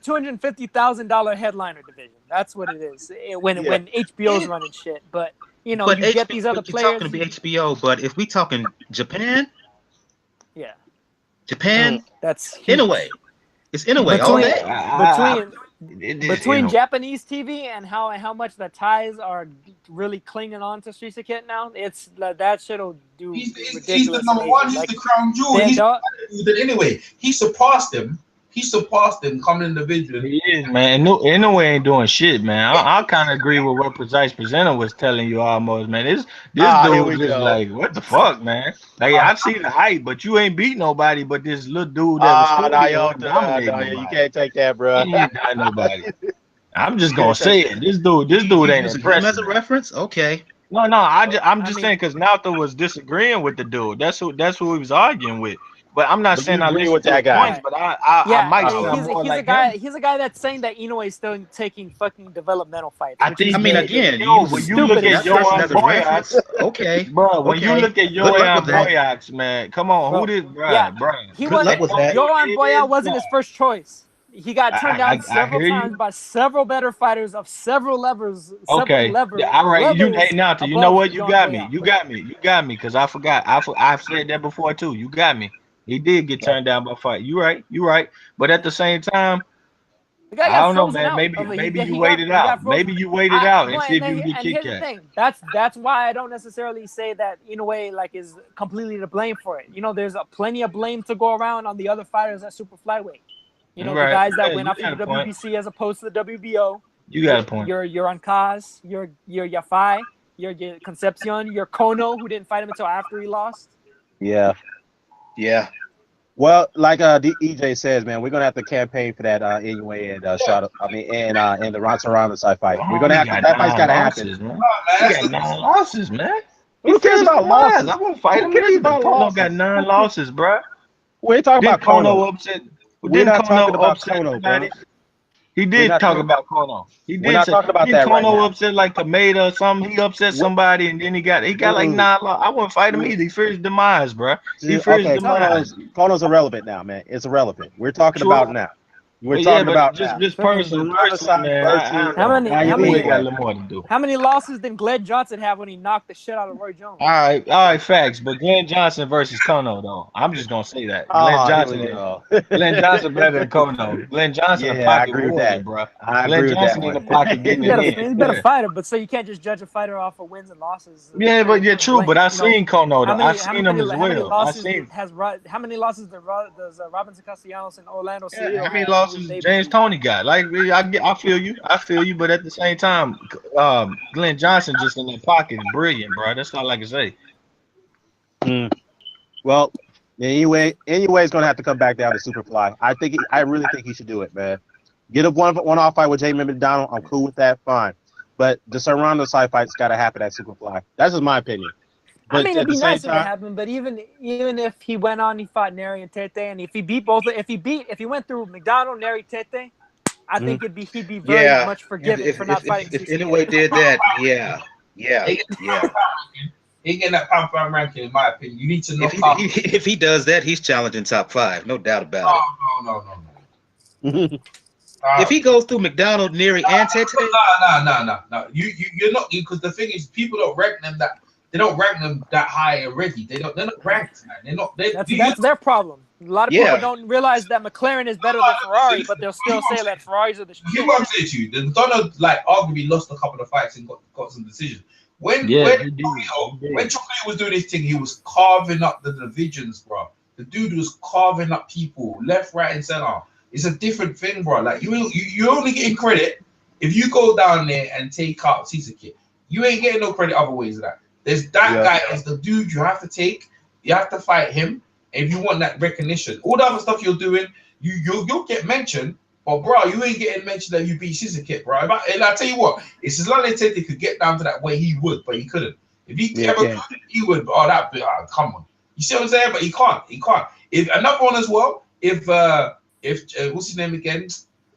$250,000 headliner division. That's what it is. When HBO's running shit, but you get these other players. You're talking to be HBO, but if we talking Japan, that's Inoue. It's Inoue all day. Between Japanese TV and how much the ties are really clinging on to Srisaket now, it's that shit'll do. He's the number one. He's the crown jewel. He's anyway. He surpassed him. Coming in the division. He is, man. Inoue ain't doing shit, man. I kind of agree with what Precise Presenter was telling you almost, man. This dude was just like, what the fuck, man? Like, I've seen the hype, but you ain't beat nobody but this little dude that was you can't take that, bro. He ain't got nobody. I'm just gonna say it. This dude ain't impressive. As a reference, okay. No, I'm just saying because Nauta was disagreeing with the dude. That's who he was arguing with. But I'm not saying I agree with that guy. Points, but I might sound more like him. He's a guy that's saying that Inoue is still taking fucking developmental fights. When you look at Juan Boyax, okay, bro. When you look at Juan Boyax, man, come on, who did Brian? Juan Boyax wasn't his first choice. He got turned down several times by several better fighters of several levels. All right. You know what? You got me. You got me. Because I forgot. I've said that before too. You got me. He did get turned down by fight. You right. But at the same time, I don't know, man. Maybe you wait it out. Maybe you wait it out and see if you get kicked out. That's why I don't necessarily say that Inoue is completely to blame for it. There's plenty of blame to go around on the other fighters at super flyweight. The guys that went after the WBC as opposed to the WBO. You got a point. You're Ankaz, you're Yafai, you're Concepcion, you're Kono, who didn't fight him until after he lost. Yeah. Well, like EJ says, man, we're gonna have to campaign for that Inoue and and the Ronson Ramos fight. We're gonna have that fight's gotta happen. He got 9 losses, man. Who cares about losses? I won't fight him. Kono got 9 losses, bro. We ain't talking about Kono. We're not talking about Kono, bro. He did talk about Kono. He We're did not say, talking about didn't that right Kono now. upset like Kameda or something? He upset somebody and then he got like 9 loss. I wouldn't fight him either. He fears demise, bro. He fears Okay, demise. Kono's irrelevant now, man. It's irrelevant. We're talking True. about now. We're But talking about just now. personally, man. I don't How know. many? I How think we many? got a little more to do. How many losses did Glenn Johnson have when he knocked the shit out of Roy Jones? All right, facts. But Glenn Johnson versus Kono, though. I'm just gonna say that. Glenn Johnson better than Kono. Glenn Johnson a pocket warrior, bro. Glenn Johnson in the pocket getting it in. He's better fighter, but so you can't just judge a fighter off of wins and losses. Yeah, true. But I've seen Kono. I've seen him as well. How many losses does Robinson Castellanos and Orlando Cerrito how many losses James Toney got? Like I feel you. But at the same time, Glenn Johnson just in that pocket is brilliant, bro. That's all I can say. Well, anyway, it's gonna have to come back down to Superfly. I really think he should do it, man. Get a one-off fight with Jamie McDonald. I'm cool with that, fine. But the Serrano side fight's got to happen at Superfly. That's just my opinion. But I mean, it'd be nice if it happened, but even if he went on, he fought Neri and Tete, and if he beat both, if he went through McDonald, Neri, Tete, I think he'd be very much forgiven for not fighting. If anyway did that, yeah. He getting that pound for pound ranking, in my opinion. You need to know if he does that, he's challenging top 5, no doubt about it. No. If he goes through McDonald, Neri, and Tete, no. You're not, because the thing is, people don't rank them that. They don't rank them that high already. They're not ranked, man. That's their problem. A lot of people don't realize that McLaren is better than Ferrari, but they'll still say that Ferraris are the shit. You know what I'm saying to you? The McDonald arguably lost a couple of fights and got some decisions. When Chocolate was doing his thing, he was carving up the divisions, bro. The dude was carving up people left, right, and center. It's a different thing, bro. Like you're only getting credit if you go down there and take out Srisaket. You ain't getting no credit other ways of that. There's that guy is the dude you have to take. You have to fight him if you want that recognition. All the other stuff you're doing, you'll get mentioned, but bro, you ain't getting mentioned that you beat Srisaket, bro. And I tell you what, it's as long as he could get down to that way, he would, but he couldn't. If he ever could, he would. Come on. You see what I'm saying? But he can't. If another one as well, if what's his name again?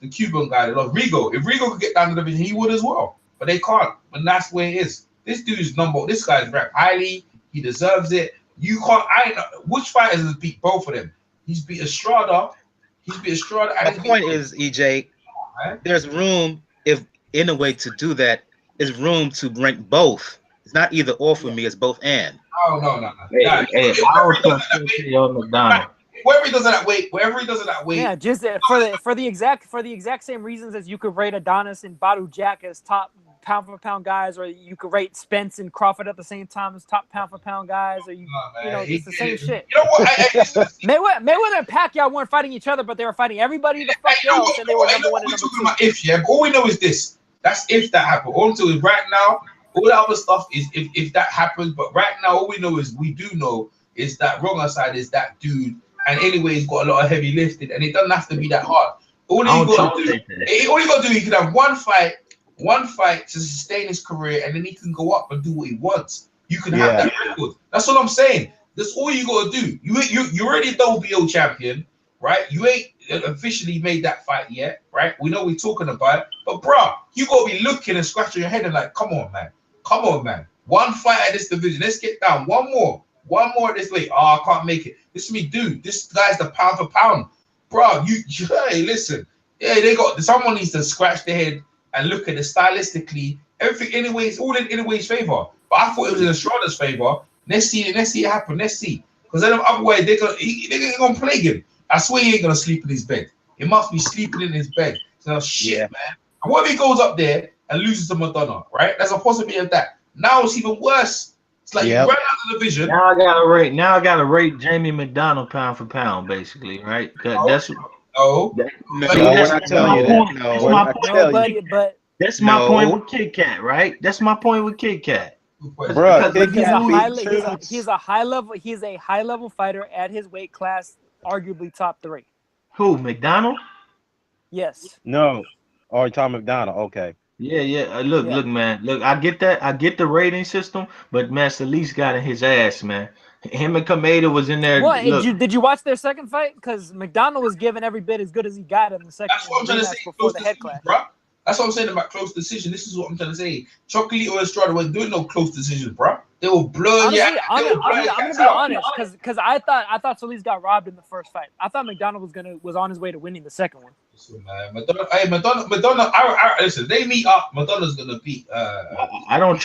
The Cuban guy, Rigo. If Rigo could get down to the division, he would as well. But they can't. And that's where it is. This dude's this guy's ranked highly. He deserves it. You can't. Which fighters has beat both of them? He's beat Estrada. The point is, EJ, there's room in a way to do that. There's room to rank both. It's not either or for me. It's both and. Oh no. McDonald. Wherever he does it that way. Yeah, just for the exact same reasons as you could rate Adonis and Badu Jack as top pound for pound guys, or you could rate Spence and Crawford at the same time as top pound for pound guys, or it's the same shit. You know what? Mayweather and Pacquiao weren't fighting each other, but they were fighting everybody the fuck else, and they were number one and number two. But all we know is this. That's if that happened. All until right now, all the other stuff is if that happens. But right now, all we know is that wrong side is that dude. And anyway, he's got a lot of heavy lifting, and it doesn't have to be that hard. All you got to do, he can have one fight to sustain his career, and then he can go up and do what he wants. You can have that record. That's what I'm saying. That's all you got to do. You already WBO champion, right? You ain't officially made that fight yet, right? We know we're talking about it, but bro, you got to be looking and scratching your head and like, come on, man. One fight at this division. Let's get down. One more this way. I can't make it. This is me, dude. This guy's the pound for pound, bro. Hey, listen. Yeah, someone needs to scratch their head and look at it stylistically. Everything, anyways, all in anyways favor. But I thought it was in Estrada's favor. Let's see it happen. Let's see, because then otherwise they're gonna plague him. I swear he ain't gonna sleep in his bed. He must be sleeping in his bed. So shit, man. And what if he goes up there and loses to Madonna? Right? There's a possibility of that. Now it's even worse. It's like you ran out of the division. Now I gotta rate Jamie McDonald pound for pound, basically, right? That's that's my point with Kit Kat, right? That's my point with Kit Kat. Bro, he's a high level fighter at his weight class, arguably top 3. Who, McDonald? Yes. No. Or Tom McDonald. Okay. Yeah. Look, man. Look, I get that. I get the rating system, but man, Solis got in his ass, man. Him and Kameda was in there. What Look, did you watch their second fight? Because McDonald was given every bit as good as he got in the second. That's what I'm trying to say. Before the head clash. Bro. That's what I'm saying about close decision. This is what I'm trying to say. Chocolate or Estrada weren't doing no close decisions, bro. They were blowing you. I'm gonna be honest, because I thought Solis got robbed in the first fight. I thought McDonald was on his way to winning the second one. Listen, Madonna. Listen, they meet up. Madonna's gonna beat. I don't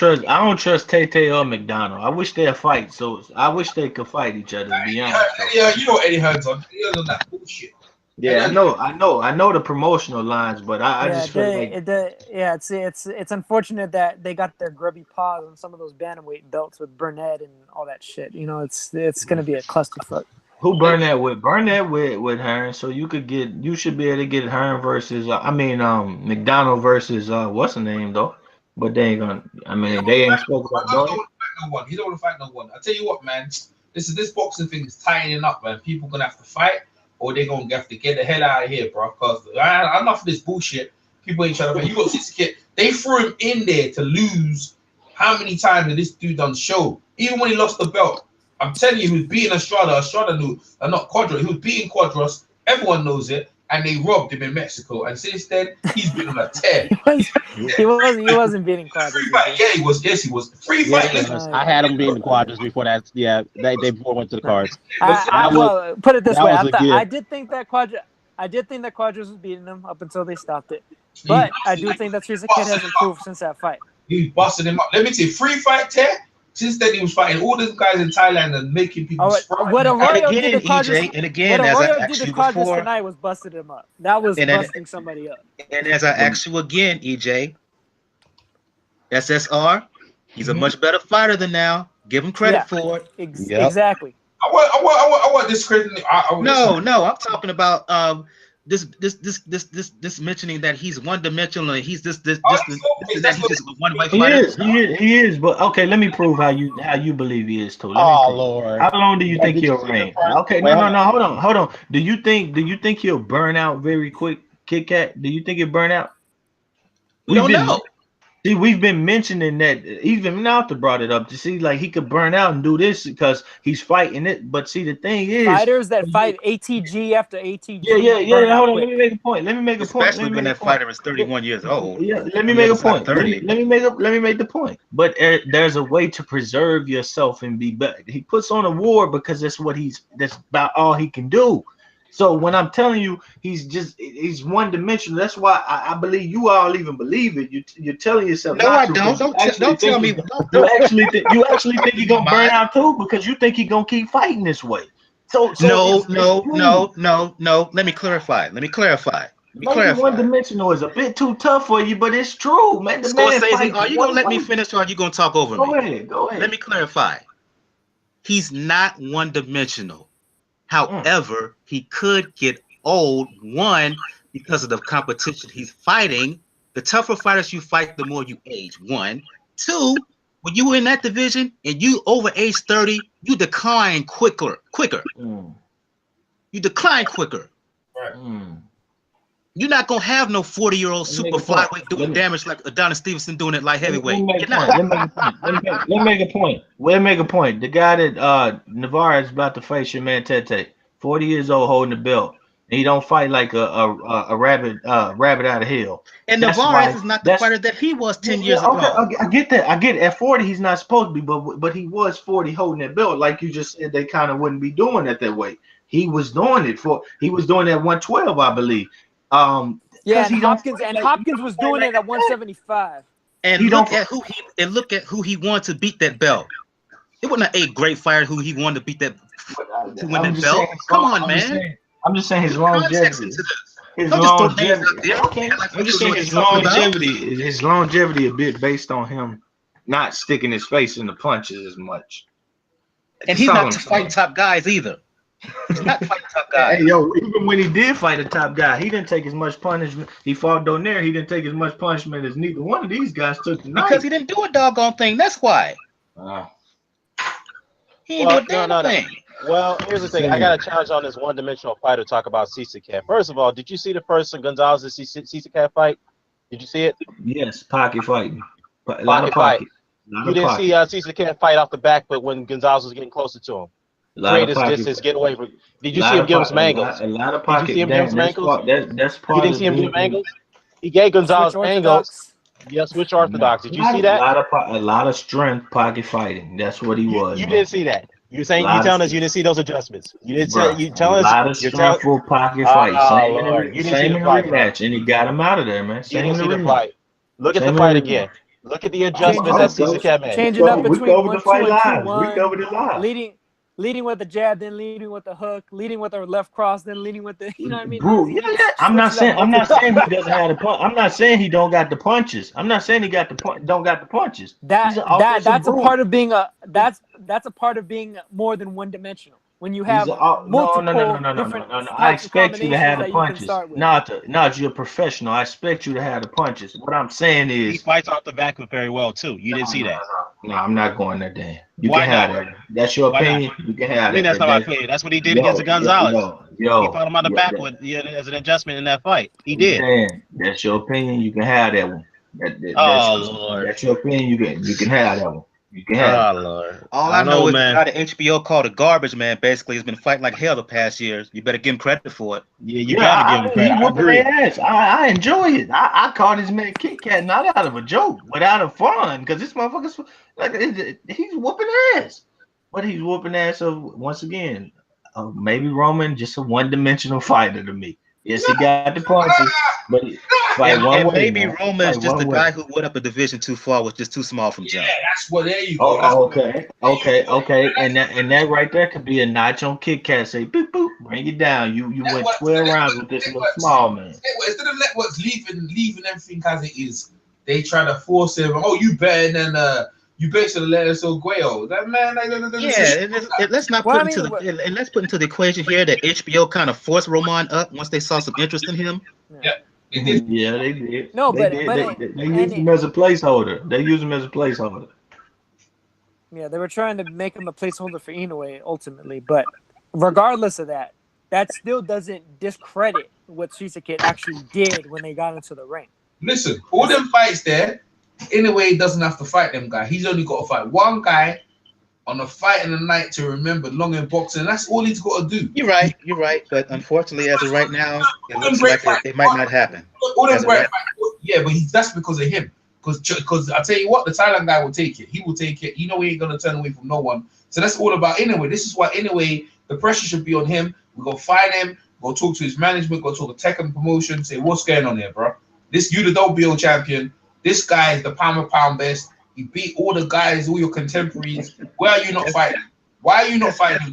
trust Tay or McDonald. I wish they'd fight. So I wish they could fight each other. To be honest. Yeah, you know what Eddie Hearn's on. He's on that bullshit. Yeah, I know the promotional lines, but I just feel like it's unfortunate that they got their grubby paws on some of those bantamweight belts with Burnett and all that shit. You know, it's gonna be a clusterfuck. Who burn that with? Burn that with Hearn, so you should be able to get Hearn versus McDonald versus what's the name though? But they ain't gonna. I mean, they ain't spoke about that. He don't want to fight no one. I tell you what, man. This boxing thing is tightening up, man. People gonna have to fight. Or they gonna have to get the hell out of here, bro. Cause enough of this bullshit. People ain't trying to. You got Srisaket. They threw him in there to lose. How many times did this dude done show? Even when he lost the belt, I'm telling you, he was beating Estrada. Estrada knew, not Quadros. He was beating Quadros. Everyone knows it, and they robbed him in Mexico. And since then, he's been on a tear. he wasn't beating Quadros. Yeah, he was. Yes, he was. Free fight. I had him beating Quadros before that. Yeah, they before went to the cards. Well, put it this way: I did think that Quadros was beating him up until they stopped it. But I do think that Srisaket has improved since that fight. He busted him up. Let me say, free fight tear. Since then, he was fighting all these guys in Thailand and making people. What Arroyo did to Quadros, and again, as I asked you before, tonight was busting him up. That was busting somebody up. And as I asked you again, EJ, SSR, he's a much better fighter than now. Give him credit for it. Exactly. I want this credit. No, I'm talking about this mentioning that he's one dimensional and he's he's just one way fighter. He is, but okay, let me prove how you believe he is too. Lord. How long do you think he'll reign? Okay, no, hold on. Do you think he'll burn out very quick, Kit Kat? Do you think he'll burn out? We don't know. See, we've been mentioning that even Nauta brought it up to see like he could burn out and do this because he's fighting it. But see, the thing is, fighters that fight ATG after ATG. Yeah. Hold on, let me make a point. Especially when that fighter is 31 years old. Yeah, let me make a point. Let me make the point. But there's a way to preserve yourself and be better. He puts on a war because that's about all he can do. So when I'm telling you he's one dimensional, that's why I believe you all even believe it. You're telling yourself. No, I don't. Don't tell me. You actually think he's gonna burn out too because you think he's gonna keep fighting this way. So no. Let me clarify. One dimensional is a bit too tough for you, but it's true, man. Are you gonna let me finish or are you gonna talk over me? Go ahead. Let me clarify. He's not one dimensional. However, he could get old, one, because of the competition he's fighting. The tougher fighters you fight, the more you age, one. Two, when you were in that division and you over age 30, you decline quicker. You decline quicker. Right. You're not going to have no 40-year-old super flyweight doing damage like Adonis Stevenson doing it light heavyweight. Let me make a point. The guy that Navarre is about to face, your man Tete, 40 years old, holding the belt. He don't fight like a rabbit out of hell. And Navarre is not the fighter that he was 10 years ago. I get that. At 40, he's not supposed to be, but he was 40 holding that belt. Like you just said, they kind of wouldn't be doing it that way. He was doing it he was doing it at 112, I believe. And Hopkins was doing it at 175. And look at who he wanted to beat that belt. It wasn't a great fighter who he wanted to beat that to win that belt. Come on, man. I'm just saying his longevity. His longevity a bit based on him not sticking his face in the punches as much. And he's not fighting top guys either. He's not fighting top guys. Hey, even when he did fight a top guy, he didn't take as much punishment. He fought Donaire. He didn't take as much punishment as neither one of these guys took tonight. Because he didn't do a doggone thing. That's why. He didn't do a damn thing. Well, here's the thing. I got a challenge on this one-dimensional fighter to talk about Srisaket. First of all, did you see the first Gonzalez Srisaket fight? Did you see it? Yes, pocket fighting. Pocket fight. You didn't see Srisaket fight off the back, but when Gonzalez was getting closer to him, create his distance, get away from. Did you see him give him some angles? A lot of Did pocket. you see him give him some angles? That's You part didn't of see him give being. him angles. He gave Gonzalez Switch angles. orthodox. Yeah, switch orthodox. Did you see that? A lot of strength pocket fighting. That's what he was. You didn't see that. You telling us you didn't see those adjustments. You didn't say. You tell us. A lot of strengthful pocket fight. Oh Lord, you didn't see the fight, rematch, and he got him out of there, man. You didn't see the fight. Look at the fight again. Look at the adjustments that Srisaket made. Changing up between 1, 2, and 2, 1. We covered it live. Leading with the jab, then leading with the hook, leading with the left cross, then leading with the, you know what I mean? Bro, I'm not saying he doesn't have the punch. I'm not saying he don't got the punches. I'm not saying he don't got the punches. That's a part of being that's a part of being more than one dimensional. When you have multiple different I expect you to have the punches. Not you're a professional. I expect you to have the punches. What I'm saying is he fights off the back very well too. You didn't see that. No, I'm not going there, Dan. You can have that. That's your opinion. You can have that. I mean, that's not my opinion. That's what he did against Gonzalez. He fought him on the back as an adjustment in that fight. He did. Dan, that's your opinion. You can have that one. Lord. That's your opinion. You can have that one. You can have Lord. All I know is the guy that HBO called a garbage man basically has been fighting like hell the past years. You better give him credit for it. Yeah, you gotta give him credit. I agree. I enjoy it. I called this man Kit Kat not out of a joke, but out of fun, because this motherfucker's like he's whooping ass. But he's whooping ass of, once again, maybe Roman just a one-dimensional fighter to me. Yes, he got the punches, but maybe Roman is just a guy who went up a division too far, was just too small from jump. Yeah, that's what. There you go. Okay. And that right there could be a notch on Kit Kat. Say, boop boop, bring it down. You went 12 rounds with this little small man. Instead of networks leaving everything as it is, they try to force him. Oh, you better than you basically let us go Guayo. That man, let's not put let's put into the equation here that HBO kind of forced Roman up once they saw some interest in him. Yeah. Yeah, they did. No, they used him as a placeholder. They used him as a placeholder. Yeah, they were trying to make him a placeholder for Inoue ultimately, but regardless of that, that still doesn't discredit what Srisaket actually did when they got into the ring. Listen, all them fights there, Inoue he doesn't have to fight them guys. He's only got to fight one guy on a fight in the night to remember long in boxing. That's all he's got to do. You're right. But unfortunately, as of right now, it looks like it might not happen. But that's because of him. Because I tell you what, the Thailand guy will take it. He will take it. You know he ain't gonna turn away from no one. So that's all about Inoue. This is why Inoue, the pressure should be on him. We go find him. Go talk to his management. Go talk to tech and promotion. Say what's going on here, bro. You the WBO champion. This guy is the pound best. He beat all the guys, all your contemporaries. Why are you not fighting? Why are you fighting?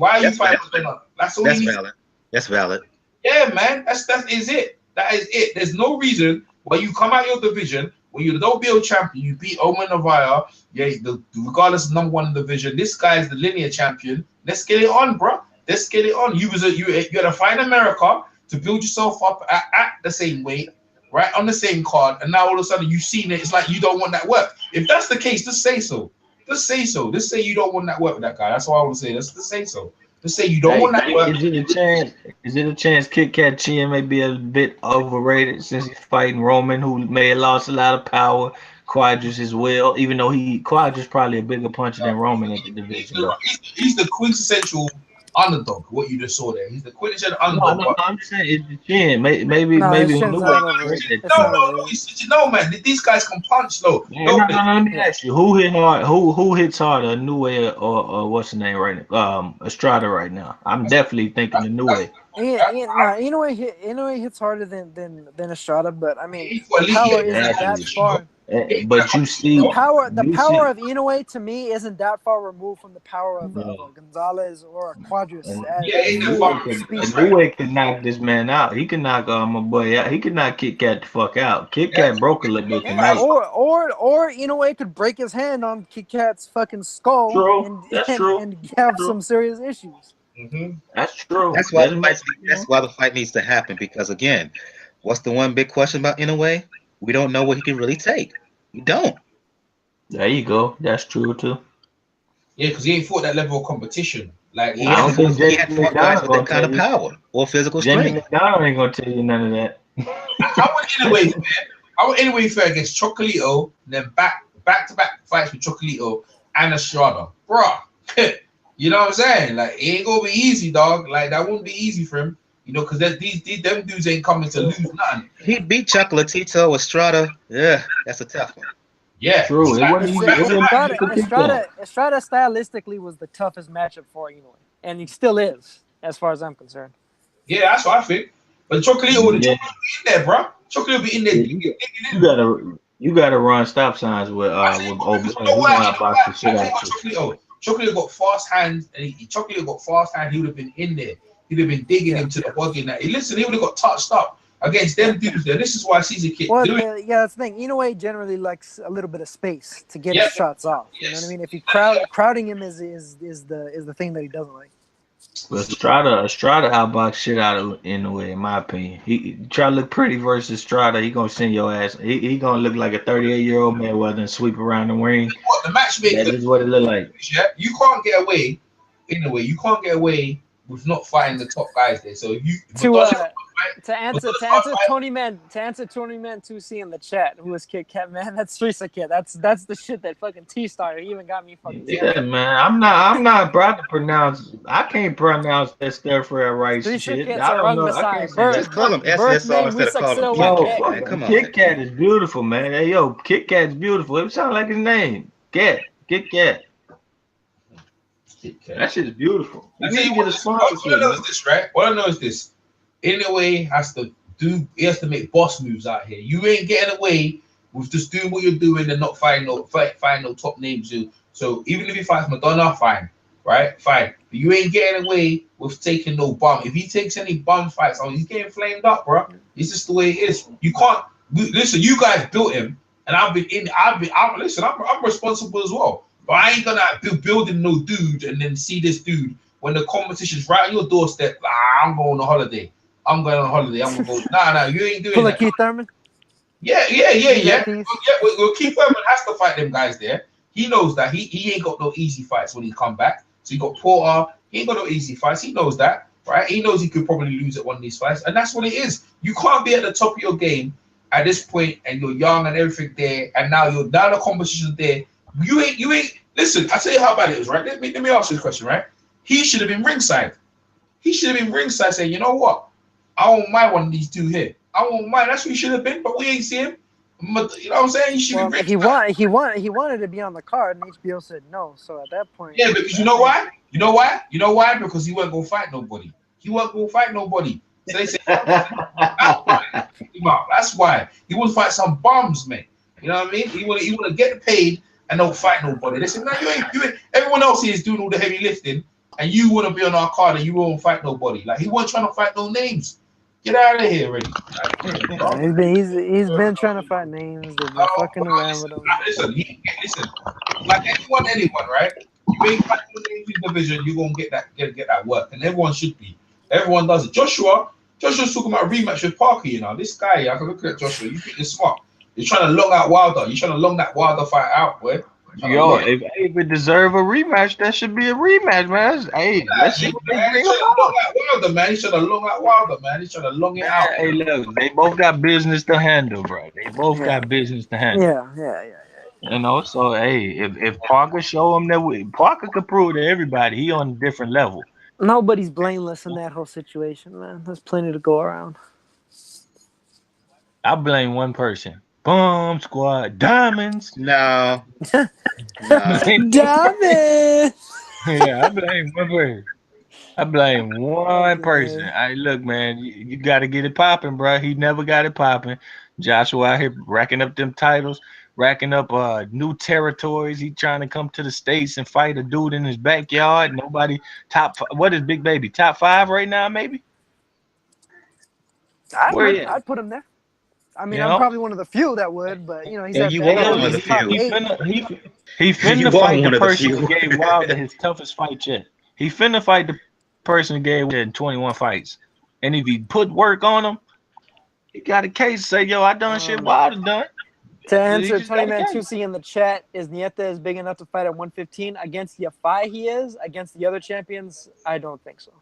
That's all. That's valid. That's valid. Yeah, man. That is it. That is it. There's no reason why you come out your division when you're the WBO champion. You beat Oman Navaya. Yeah, regardless of number one in the division. This guy is the linear champion. Let's get it on, bro. Let's get it on. You had to fight America to build yourself up at the same weight. Right on the same card, and now all of a sudden you've seen it. It's like you don't want that work. If that's the case, just say so. Just say so. Just say you don't want that work with that guy. That's all I want to say. Just say so. Just say you don't want that work. Is it a chance Kit Kat Chin may be a bit overrated since he's fighting Roman, who may have lost a lot of power? Quadras as well, even though Quadras probably a bigger puncher than Roman at the division. He's the quintessential underdog. What you just saw there, he's the quintessential underdog. No, I'm saying it's the chin. Maybe. No, man. These guys can punch though. Let me ask you: who hit hard? Who hits harder, Inoue or what's the name right now? Estrada right now. I'm definitely thinking Inoue. Inoue hits harder than Estrada, but I mean, power isn't that far. But you see, the power of Inoue to me isn't that far removed from the power of Gonzalez or Quadras. Inoue can knock this man out. He can knock my boy out. He can knock Kit Kat the fuck out. Kit Kat broke a little bit tonight. Or Inoue could break his hand on Kit Kat's fucking skull and have some serious issues. Mm-hmm. That's true. That's why the fight needs to happen, because again, what's the one big question about Inoue? We don't know what he can really take. We don't. There you go. That's true too. Yeah, because he ain't fought that level of competition. Like he had fought guys with that kind of power or physical strength. McDonald ain't gonna tell you none of that. I want Inoue fair against Chocolito, and then back-to-back fights with Chocolito and Estrada, bruh. You know what I'm saying? Like, it ain't gonna be easy, dog. Like, that won't be easy for him. You know, because them dudes ain't coming to lose nothing. He beat Chocolatito, Estrada. Yeah, that's a tough one. Yeah, True. It wasn't easy. It wasn't easy to pick that. Estrada stylistically was the toughest matchup for Inoue, and he still is, as far as I'm concerned. Yeah, that's what I think. But Chocolito would be in there, bro. Chocolito would be in there. Yeah, you gotta run stop signs with old Chocolito got fast hands, and Chocolito got fast hands. He would have been in there. He'd have been digging him to the body. Listen, he would have got touched up against them dudes there. This is why Srisaket. Well, that's the thing. Inoue generally likes a little bit of space to get his shots off. You know what I mean? If you crowding him is the thing that he doesn't like. But Estrada outbox shit out of Inoue, in my opinion. He try to look pretty versus Estrada. He gonna send your ass. He gonna look like a 38-year-old Mayweather and sweep around the ring. What the match makes? That is what it look like. Yeah, you can't get away. Inoue, you can't get away with not fighting the top guys there. So you to answer Tony Man 2C in the chat, who was Kit Kat, man, that's Srisaket. That's the shit that fucking T started. He even got me fucking. Yeah, man. I'm not proud to pronounce. I can't pronounce that stir fry rice shit. I don't know. I can't say just call him SSR instead of calling him Kit Kat. Come on, Kit Kat is beautiful, man. Hey, yo, Kit Kat's beautiful. It sounds like his name. Kit Kat. That shit is beautiful. All I know is this, right? All I know is this. Inoue has to make boss moves out here. You ain't getting away with just doing what you're doing and not fighting no top names. So even if he fights Madonna, fine, right? Fine. But you ain't getting away with taking no bum. If he takes any bum fights, he's getting flamed up, bro. It's just the way it is. You can't listen. You guys built him, and I'm responsible as well. But I ain't gonna be building no dude and then see this dude when the competition's right on your doorstep. I'm going on holiday. I'm going on holiday. I'm gonna go. Nah, you ain't doing that. Keith Thurman? Yeah. Well, Keith Thurman has to fight them guys there. He knows that he ain't got no easy fights when he come back. So you got Porter. He ain't got no easy fights. He knows that, right? He knows he could probably lose at one of these fights, and that's what it is. You can't be at the top of your game at this point, and you're young and everything there, and now the competition's there. You ain't. Listen, I tell you how bad it is, right? Let me ask you this question, right? He should have been ringside. He should have been ringside saying, you know what? I won't mind one of these two here. I won't mind. That's what he should have been, but we ain't see him. You know what I'm saying? He should be ringside. He wanted to be on the card, and HBO said no. So at that point, yeah, because you know why? You know why? Because he wasn't gonna fight nobody. So they said, that's why he wouldn't fight some bums, man. You know what I mean? He want to get paid and don't fight nobody. They said, no, you ain't. Everyone else here is doing all the heavy lifting, and you want to be on our card and you won't fight nobody. Like, he wasn't trying to fight no names. Get out of here already. He's been trying to fight names. They've been fucking around with him. Listen. Like anyone, right? You ain't fighting no names in the division. You gonna get that work, and everyone should be. Everyone does it. Joshua's talking about a rematch with Parker. You know, this guy. I can look at Joshua. You think you're smart. You're trying to long out Wilder. You're trying to long that Wilder fight out, boy. Yo, if it deserve a rematch, that should be a rematch, man. Let's see what they bring up. Wilder, man. He's trying to long out Wilder, man. He's trying to long it out. Hey, look, they both got business to handle, bro. They both got business to handle. Yeah. You know, so hey, if Parker show him that Parker could prove to everybody he on a different level. Nobody's blameless in that whole situation, man. There's plenty to go around. I blame one person. Bomb Squad Diamonds. No. Diamonds. Yeah, I blame one person. Hey, look, man, you got to get it popping, bro. He never got it popping. Joshua out here racking up them titles, racking up new territories. He trying to come to the States and fight a dude in his backyard. Nobody what is Big Baby? Top 5 right now, maybe? I'd put him there. I mean, I'm probably one of the few that would, but he's one of the few. He finna fight the person who gave Wilder his toughest fight yet. He finna fight the person who gave him 21 fights, and if he put work on him, he got a case to say, "Yo, I done shit Wilder done." To answer Tony Man 2C in the chat, is Nieta big enough to fight at 115 against Yafai? He is against the other champions. I don't think so.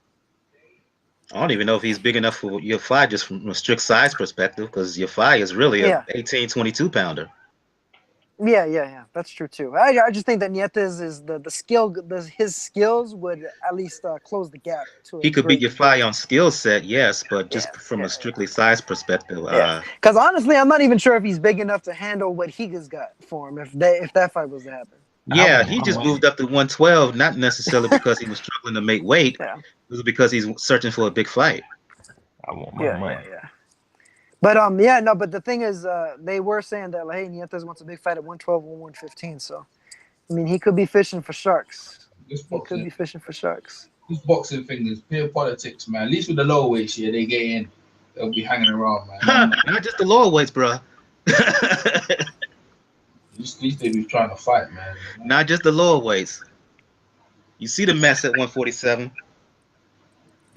I don't even know if he's big enough for Yafai just from a strict size perspective, because Yafai is really a 18, 22 pounder. Yeah. That's true too. I just think that Nietes is his skills would at least close the gap to He a could beat great your degree. fly on skill set, yes, but Yeah, just from a strictly size perspective, yeah. Because honestly, I'm not even sure if he's big enough to handle what Higa's got for him if that fight was to happen. yeah, he just moved up to 112, not necessarily because he was struggling to make weight. Yeah. It was because he's searching for a big fight. I want my money. Yeah. But but the thing is, they were saying that hey, Nietes wants a big fight at 112 or 115. So, I mean, he could be fishing for sharks. He could be fishing for sharks. This boxing thing is pure politics, man. At least with the lower weights here, they get in. They'll be hanging around, man. Not just the lower weights, bro. At least they be trying to fight, man. Not just the lower weights. You see the mess at 147.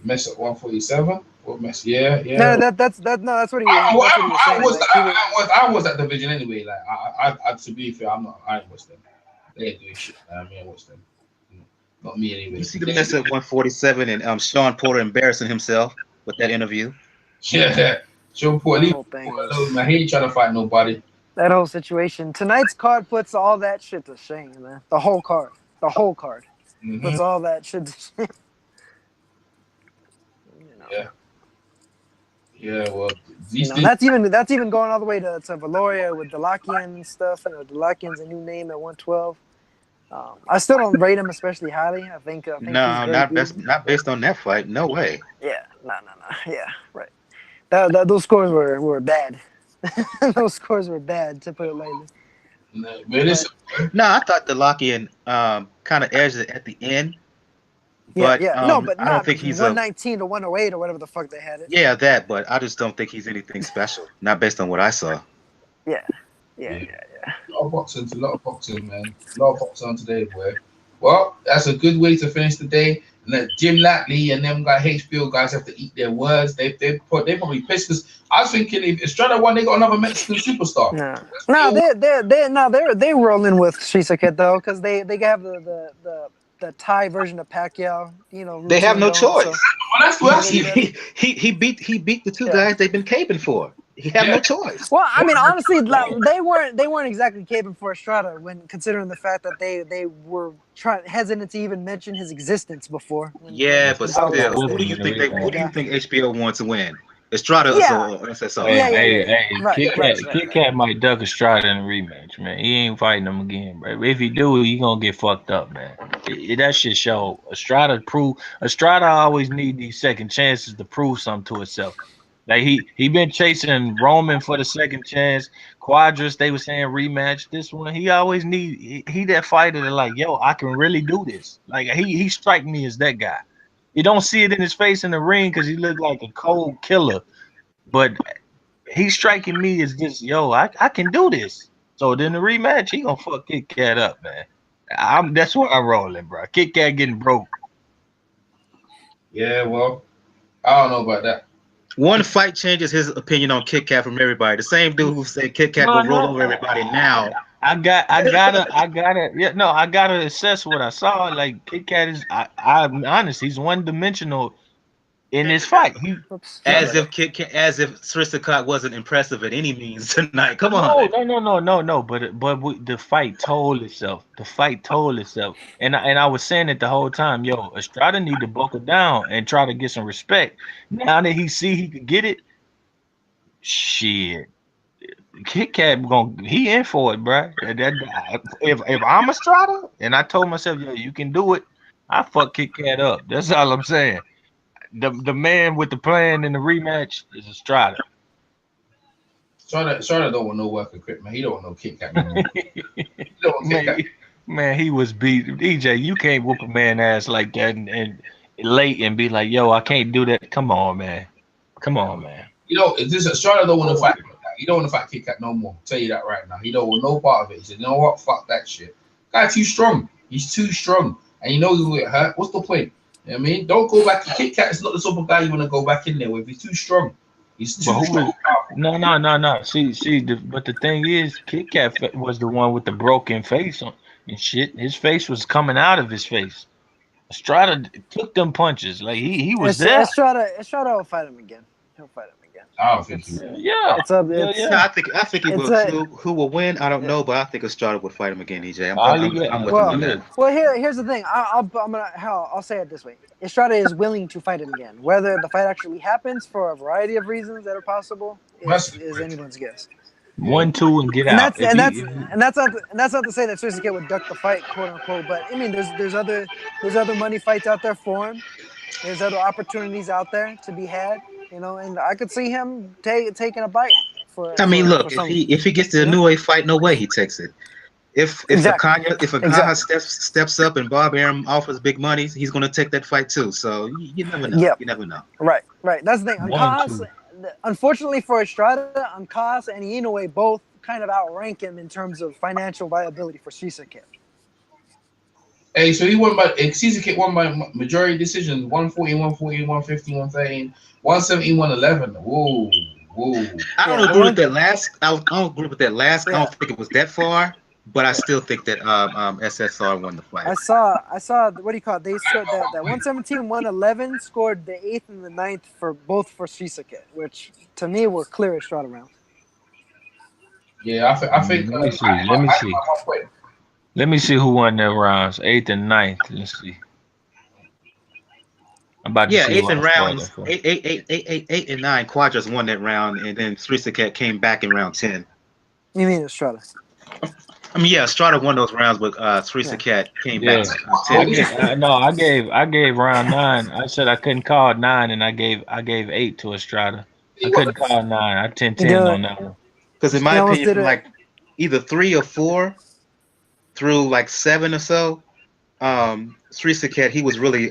Mess at 147. What mess? Yeah. No, that's what he was saying. I was that division anyway. Like I to be fair, I ain't watched them. They ain't doing shit. I mean, I watched them. Not me anyway. You see the mess at 147 and Sean Porter embarrassing himself with that interview. Yeah, Sean Porter. Man, he ain't trying to fight nobody. That whole situation. Tonight's card puts all that shit to shame, man. The whole card. Puts all that shit to shame. Yeah, well, that's even going all the way to Valoria with Delakian and stuff. Delakian's a new name at 112. I still don't rate him especially highly. I think no, not based on that fight. No way. Yeah, no. Yeah, right. Those scores were bad. Those scores were bad, to put it lightly. No, I thought Delakian kind of edged it at the end. But I don't think he's 119 to 108 or whatever the fuck they had it. Yeah, that. But I just don't think he's anything special. Not based on what I saw. Yeah. A lot of boxing, man. A lot of boxing today, boy. Well, that's a good way to finish the day. And that Jim Latley and them HBO guys have to eat their words. They probably pissed because I was thinking if Estrada won, they got another Mexican superstar. They're rolling with Srisaket though because they have the Thai version of Pacquiao, they have no choice. Well, that's what he beat the two guys they've been caping for. He had no choice. Well, I mean, honestly, they weren't exactly caping for Estrada when considering the fact that they were hesitant to even mention his existence before. But still, who do you think HBO wants to win? Estrada or SSO? Kit Kat might duck Estrada in a rematch, man. He ain't fighting him again, bro. If he do, he gonna get fucked up, man. That shit show. Estrada always need these second chances to prove something to itself. Like he been chasing Roman for the second chance. Quadras, they were saying rematch. This one, he always need he that fighter that like, yo, I can really do this. Like he strike me as that guy. You don't see it in his face in the ring because he looked like a cold killer, but he's striking me as this, yo, I can do this. So then the rematch, he gonna fuck Kit Kat up, man. That's where I'm rolling, bro. Kit Kat getting broke. Yeah, well, I don't know about that. One fight changes his opinion on Kit Kat from everybody. The same dude who said Kit Kat will roll over everybody now. I gotta assess what I saw. Like Kit Kat is, I'm honest, he's one dimensional in this fight. As if Srisaket wasn't impressive at any means tonight. Come on. No. But the fight told itself. And I was saying it the whole time. Yo, Estrada need to buckle down and try to get some respect. Now that he see he could get it, shit. Kit Kat he in for it, bro. If I'm Estrada and I told myself, yo, you can do it, I fuck Kit Kat up. That's all I'm saying. The man with the plan in the rematch is Estrada. Estrada don't want no work equipment. He don't want no Kit Kat. Man, he was beat. DJ, you can't whoop a man ass like that and late and be like, yo, I can't do that. Come on, man. This Estrada don't want to fight. He don't want to fight Kit Kat no more. I'll tell you that right now. He don't want no part of it. He said, you know what? Fuck that shit. Guy too strong. He's too strong. And you know he'll get hurt. What's the point? You know what I mean? Don't go back. Kit Kat is not the sort of guy you want to go back in there with. He's too strong. He's too strong. No. But the thing is, Kit Kat was the one with the broken face on and shit. His face was coming out of his face. Estrada took them punches. Like he was there. Estrada will fight him again. He'll fight him again. I don't think he will. Yeah. It's up. Yeah, It's, yeah. No, I think he It's will a- too. Who will win? I don't Yeah. know, but I think Estrada would fight him again. EJ, Ali, I'm with Well, you on that. Well, here's the thing. I'll say it this way. Estrada is willing to fight him again. Whether the fight actually happens for a variety of reasons that are possible is anyone's guess. 1-2 and get And out. that's not to say that Srisaket would duck the fight, quote unquote. But I mean, there's other money fights out there for him. There's other opportunities out there to be had. You know, and I could see him taking a bite for. I mean, look, for some, if he gets the you know? Inoue fight, no way he takes it. If Exactly. Akaha steps up and Bob Arum offers big money, he's going to take that fight too. So you never know. Yep. You never know. Right. That's the thing. 1-2. Unfortunately for Estrada, Ankas and Inoue both kind of outrank him in terms of financial viability for Srisaket. Hey, so Srisaket won by majority decision: 140, 140, 150, 113, 170, 111. Whoa. I don't agree with that last. I don't agree with that last. Yeah. I don't think it was that far, but I still think that SSR won the fight. I saw what do you call it? They scored that 117, 111 scored the 8th and the 9th for Srisaket, which to me were clear Estrada rounds. Yeah, I think. Let me see. Let me see who won their rounds. 8th and 9th. Let's see. I'm about to see 8th and rounds. 8 and 9. Quadras won that round, and then Srisaket came back in round 10. You mean Estrada? I mean, yeah, Estrada won those rounds, but Srisaket came back. I gave round 9. I said I couldn't call 9, and I gave 8 to Estrada. I couldn't call 9. I 10-10 on that one. Because in my opinion, from like either 3 or 4 through like 7 or so, Srisaket, he was really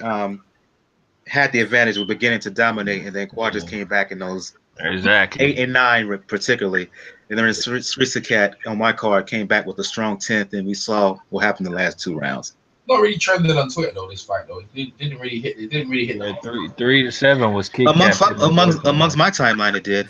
had the advantage of beginning to dominate, and then Quadras came back in those 8 and 9 particularly. And then Srisaket on my card came back with a strong 10th, and we saw what happened the last 2 rounds. Not really trending on Twitter though. This fight though, it didn't really hit. It didn't really hit. 3-7 was kicked amongst my timeline. It did.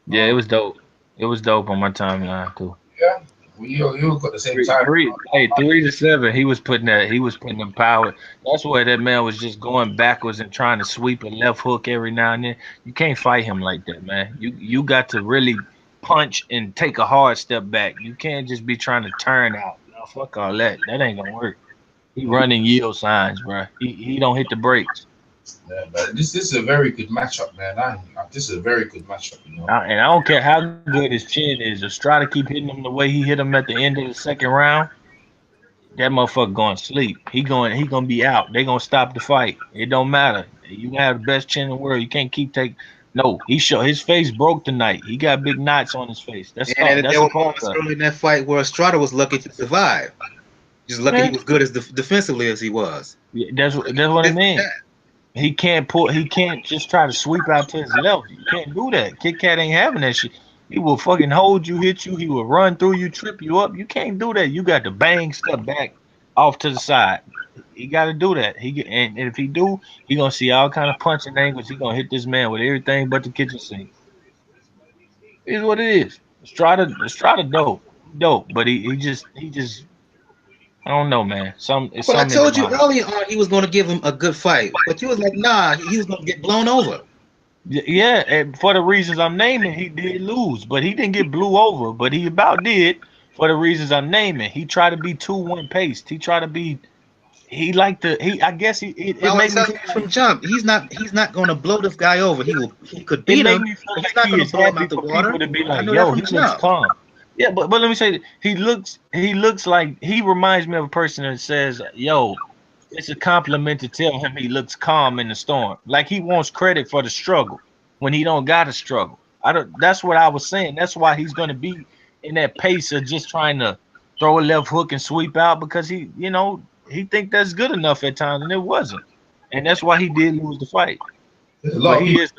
Yeah, it was dope. It was dope on my timeline too. Yeah, you got the same time. 3-7. He was putting them power. That's where that man was just going backwards and trying to sweep a left hook every now and then. You can't fight him like that, man. You got to really punch and take a hard step back. You can't just be trying to turn out. No, fuck all that. That ain't gonna work. He running yield signs, bro. He don't hit the brakes. Yeah, but this is a very good matchup, man. This is a very good matchup, you know. And I don't care how good his chin is. Estrada keep hitting him the way he hit him at the end of the second round. That motherfucker going to sleep. He gonna be out. They gonna stop the fight. It don't matter. You have the best chin in the world. You can't keep taking. No, his face broke tonight. He got big knots on his face. That's there were moments early in that fight where Estrada was lucky to survive. Just lucky he was good as defensively as he was. Yeah, that's what I mean. He can't just try to sweep out to his left. You can't do that. Kit Kat ain't having that shit. He will fucking hold you, hit you. He will run through you, trip you up. You can't do that. You got to bang, step back, off to the side. He got to do that. And if he do, he gonna see all kind of punching angles. He gonna hit this man with everything but the kitchen sink. It is what it is. Estrada dope, but he just. I don't know, man. I told you early on he was going to give him a good fight, but you was like, nah, he was going to get blown over. Yeah, and for the reasons I'm naming, he did lose, but he didn't get blew over. But he about did for the reasons I'm naming. He tried to be 2-1 paced. He tried to be. I guess it made me from jump. He's not going to blow this guy over. He could beat him. He's not going to blow him out the water. To be like, yo, he looks calm. Yeah, but let me say, he looks like he reminds me of a person that says, yo, it's a compliment to tell him he looks calm in the storm. Like he wants credit for the struggle when he don't got to struggle. That's what I was saying. That's why he's going to be in that pace of just trying to throw a left hook and sweep out because he think that's good enough at times, and it wasn't. And that's why he did lose the fight. But he's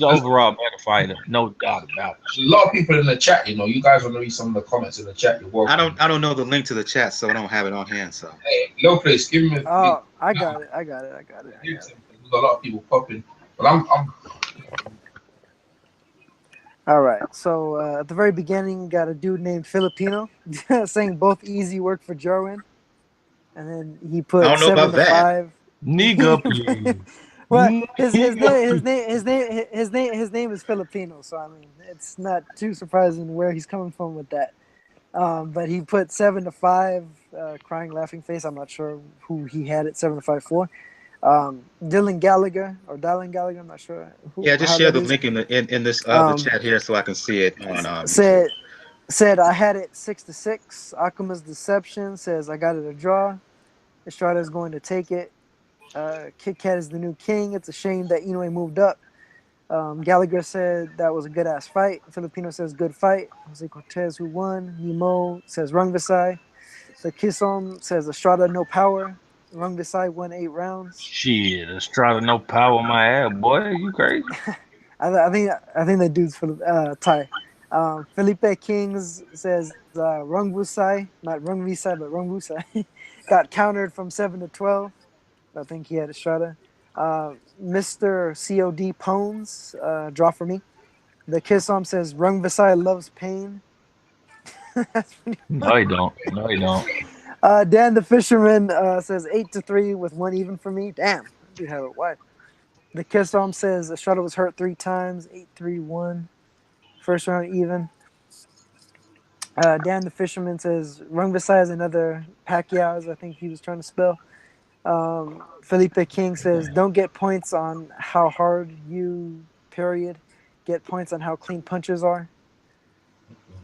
an overall better fighter, no doubt about it. There's a lot of people in the chat, you know. You guys want to read some of the comments in the chat? You're welcome. I don't know the link to the chat, so I don't have it on hand. So hey, Lopez, give me. Oh, I got it. There's a lot of people popping, but I'm. All right. So at the very beginning, got a dude named Filipino saying both easy work for Jarwin, and then he put 7 to 5. Nigga, please. Well, his name is Filipino, so I mean it's not too surprising where he's coming from with that. But he put 7-5, crying laughing face. I'm not sure who he had it 7-5 for. Dylan Gallagher or Dylan Gallagher, I'm not sure. Yeah, just how share that the is. link in this other chat here so I can see it on YouTube. Said I had it 6-6. Akuma's Deception says I got it a draw. Estrada is going to take it. Kit Kat is the new king. It's a shame that Inoue moved up. Gallagher said that was a good ass fight. Filipino says good fight. Jose Cortez who won. Nemo says Rungvisai. The Kissom says Estrada no power. Rungvisai won 8 rounds. Shit, Estrada no power my ass, boy. You crazy? I think that dude's Thai. Felipe Kings says Rungvisai, not Rungvisai, but Rungvisai, got countered from 7-12. I think he had Estrada. Mr. COD Pones, draw for me. The Kissom says Rungvisai loves pain. No, he don't. No, he don't. Dan the Fisherman says 8-3 with 1 even for me. Damn, I do have it wide. The Kissom says Estrada was hurt 3 times. 8-3-1. First round even. Dan the Fisherman says Rungvisai is another Pacquiao, as I think he was trying to spell. Felipe King says don't get points on how hard you period. Get points on how clean punches are.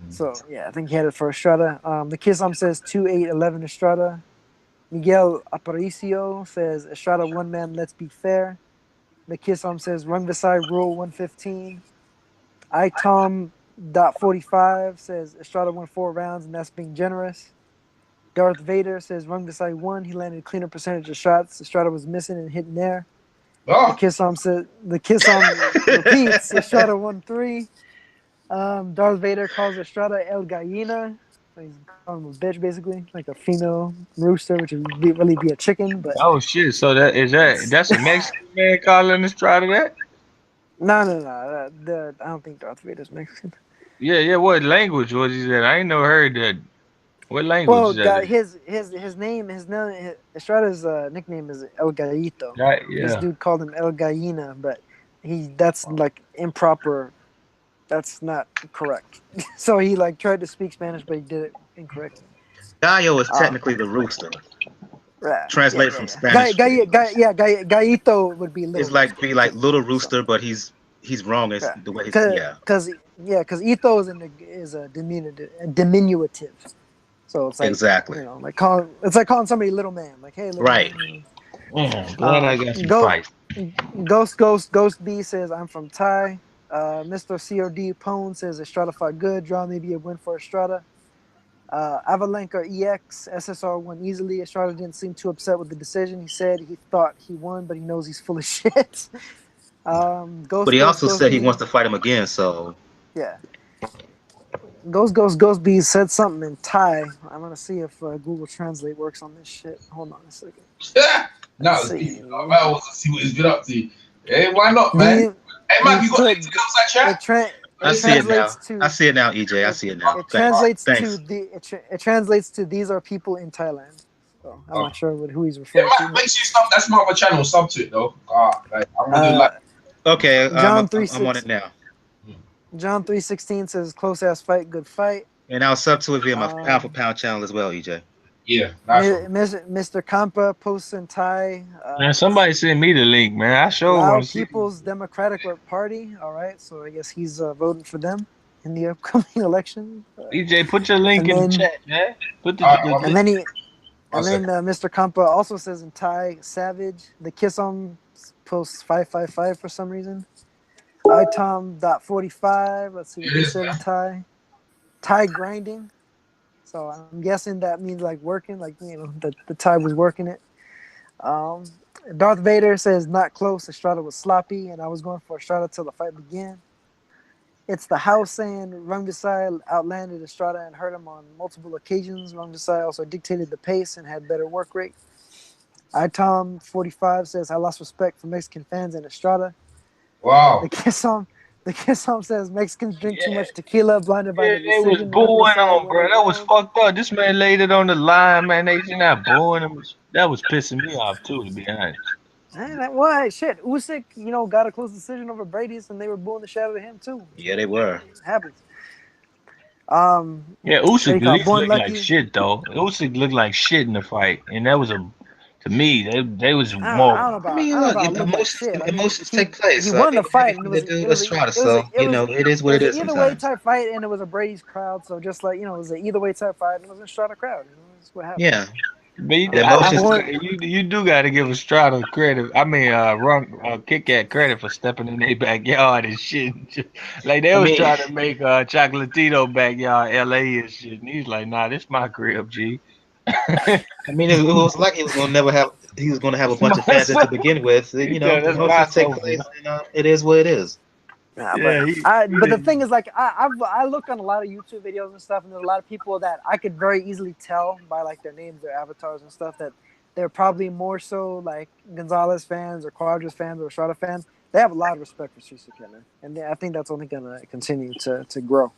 So yeah, I think he had it for Estrada. The Kissom says 2-8-11 Estrada. Miguel Aparicio says Estrada 1 man, let's be fair. The Kissom says Rungvisai rule 115. iTom.45 says Estrada won 4 rounds and that's being generous. Darth Vader says Rungvisai won. He landed a cleaner percentage of shots. Estrada was missing and hitting there. Oh. The Kissom repeats. Estrada won 3. Darth Vader calls Estrada El Gallina. He's calling him a bitch, basically, like a female rooster, which would really be a chicken. But Oh shit! So that's a Mexican man calling Estrada that? no. I don't think Darth Vader's Mexican. Yeah. What language was he that? I ain't never heard that. What language Well, is that? his name, Estrada's nickname is El Gallito. Right, This yeah. dude called him El Gallina, but that's like improper. That's not correct. So he like tried to speak Spanish, but he did it incorrectly. Gallo is technically the rooster. Translate from Spanish. Gallito would be little. It's like little rooster, but he's wrong. It's the way because Ito is a diminutive. So it's like exactly, like calling somebody little man, like hey, little right. Man. Glad I got some fight. Ghost B says I'm from Thai. Mr. COD Pone says Estrada fought good. Draw maybe a win for Estrada. Avalanca EX SSR won easily. Estrada didn't seem too upset with the decision. He said he thought he won, but he knows he's full of shit. But he also said he wants to fight him again. So yeah. Ghost B said something in Thai. I'm gonna see if Google Translate works on this shit. Hold on a second. No, I want to see what he's been up to. Hey, why not, man? Hey, Mike, you got anything else that chat? I see it now. I see it now, EJ. I see it now. It translates to these are people in Thailand. So I'm not sure who he's referring to. Make sure you sub. That's my other channel. Sub to it though. I'm gonna do like. Okay, I'm on it now. John 3:16 says close ass fight, good fight. And I'll sub to it via my pound for pound channel as well, EJ. Yeah, Mr. Kampa posts in Thai. Man, somebody send me the link, man. I sure want to see. People's Democratic Party. All right, so I guess he's voting for them in the upcoming election. EJ, put your link in the chat, man. And then Mr. Kampa also says in Thai, Savage. The Kissom posts 555 for some reason. iTom.45. Let's see what he said in Thai. Thai grinding. So I'm guessing that means like working, like the Thai was working it. Darth Vader says not close. Estrada was sloppy, and I was going for Estrada till the fight began. It's the house saying Rungvisai outlanded Estrada and hurt him on multiple occasions. Rungvisai also dictated the pace and had better work rate. iTom45 says I lost respect for Mexican fans and Estrada. Wow. The Kissom says Mexicans drink too much tequila, blinded by the decision. They was booing on, bro. That was fucked up. This man laid it on the line, man. They not booing him. That was pissing me off too, to be honest. Why? Shit. Usyk, got a close decision over Brady's, and they were booing the shit out of him too. Yeah, they were. It happens. Yeah, Usyk at least Born looked like Lucky. shit though. Usyk looked like shit in the fight, and that was to me, they was I more. don't know about. I mean, I don't know look, about look like shit. I mean, emotions take place. he So, I won mean, the we had fight, and nothing to do with Estrada. it was So, it is what it an is either way sometimes. type fight, and it was a Brady's crowd. So just like it was an either way type fight, and it was an Strata crowd. That's what happened. Yeah. But The emotions. you do got to give Estrada credit. I mean, Kit Kat credit for stepping in their backyard and shit. Like they I was mean, trying to make Chocolatito backyard L.A. and shit, and he's like, nah, this my crib, G. it was like he was gonna have a bunch of fans in to begin with. That's my Emotions take sofa. place. It is what it is. Yeah, but the thing is, like, I look on a lot of YouTube videos and stuff, and there's a lot of people that I could very easily tell by like their names, their avatars and stuff, that they're probably more so like Gonzalez fans or Quadras fans or Estrada fans. They have a lot of respect for Srisaket, man, and I think that's only gonna continue to grow,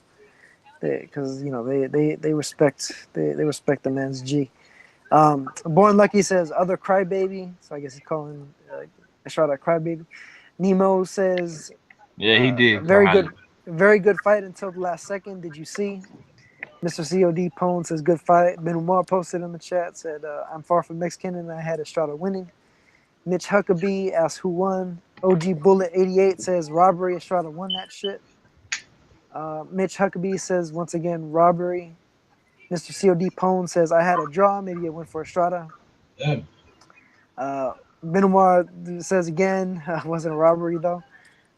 because they respect the man's G. Born Lucky says other crybaby, so I guess he's calling Estrada a crybaby. Nemo says. Yeah, he did. Very good fight until the last second. Did you see? Mr. COD Pone says good fight. Ben Umar posted in the chat, said I'm far from Mexican and I had Estrada winning. Mitch Huckabee asked who won. OG Bullet 88 says robbery. Estrada won that shit. Mitch Huckabee says once again robbery. Mr. COD Pone says I had a draw. Maybe it went for Estrada. Yeah. Ben Umar says again wasn't a robbery though.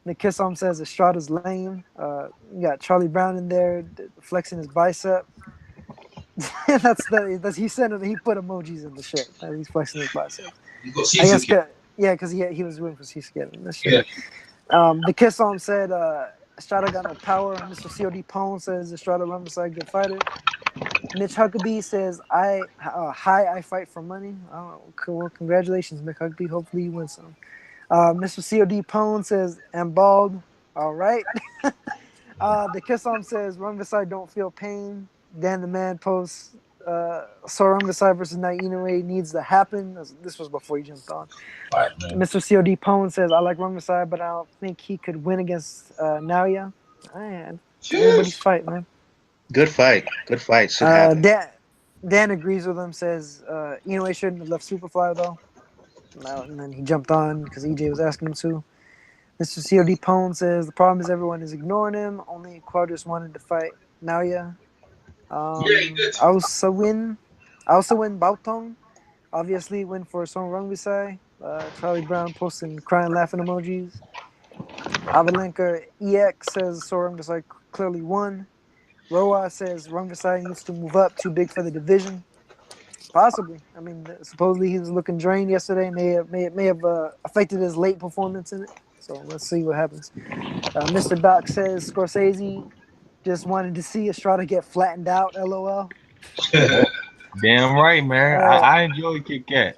Nick Kissom says Estrada's lame. You got Charlie Brown in there flexing his bicep. that's he sent it. He put emojis in the shit. He's flexing his bicep. You got I guess, Srisaket. yeah, because he was waiting for Srisaket in this shit. Yeah. The Kissom said Estrada got no power. Mr. COD Pone says Estrada Rungvisai good fighter. Mitch Huckabee says I fight for money. Oh, cool. Congratulations, Mitch Huckabee. Hopefully you win some. Mr. COD Pone says, I'm bald. All right. The Kissom says, Rungvisai don't feel pain. Dan the Man posts, Sor Rungvisai versus Naoya Inoue needs to happen. This was before he jumped on. Right, Mr. COD Pone says, I like Rungvisai, but I don't think he could win against Naoya. Man, everybody's fight, man. Good fight. Good fight. Should happen. Dan agrees with him, says Inoue shouldn't have left Superfly, though. And then he jumped on because EJ was asking him to. Mr. COD Pone says the problem is everyone is ignoring him. Only Quadras wanted to fight Naoya. I also win Bautong. Obviously win for Sor Rungvisai. Charlie Brown posting crying laughing emojis. Avalenka EX says Sor Rungvisai clearly won. Roa says Rungvisai needs to move up, too big for the division. Possibly. I mean, supposedly he was looking drained yesterday. May have affected his late performance in it. So let's see what happens. Mr. Doc says Scorsese just wanted to see Estrada get flattened out. LOL. Damn right, man. I enjoy Kit Kat.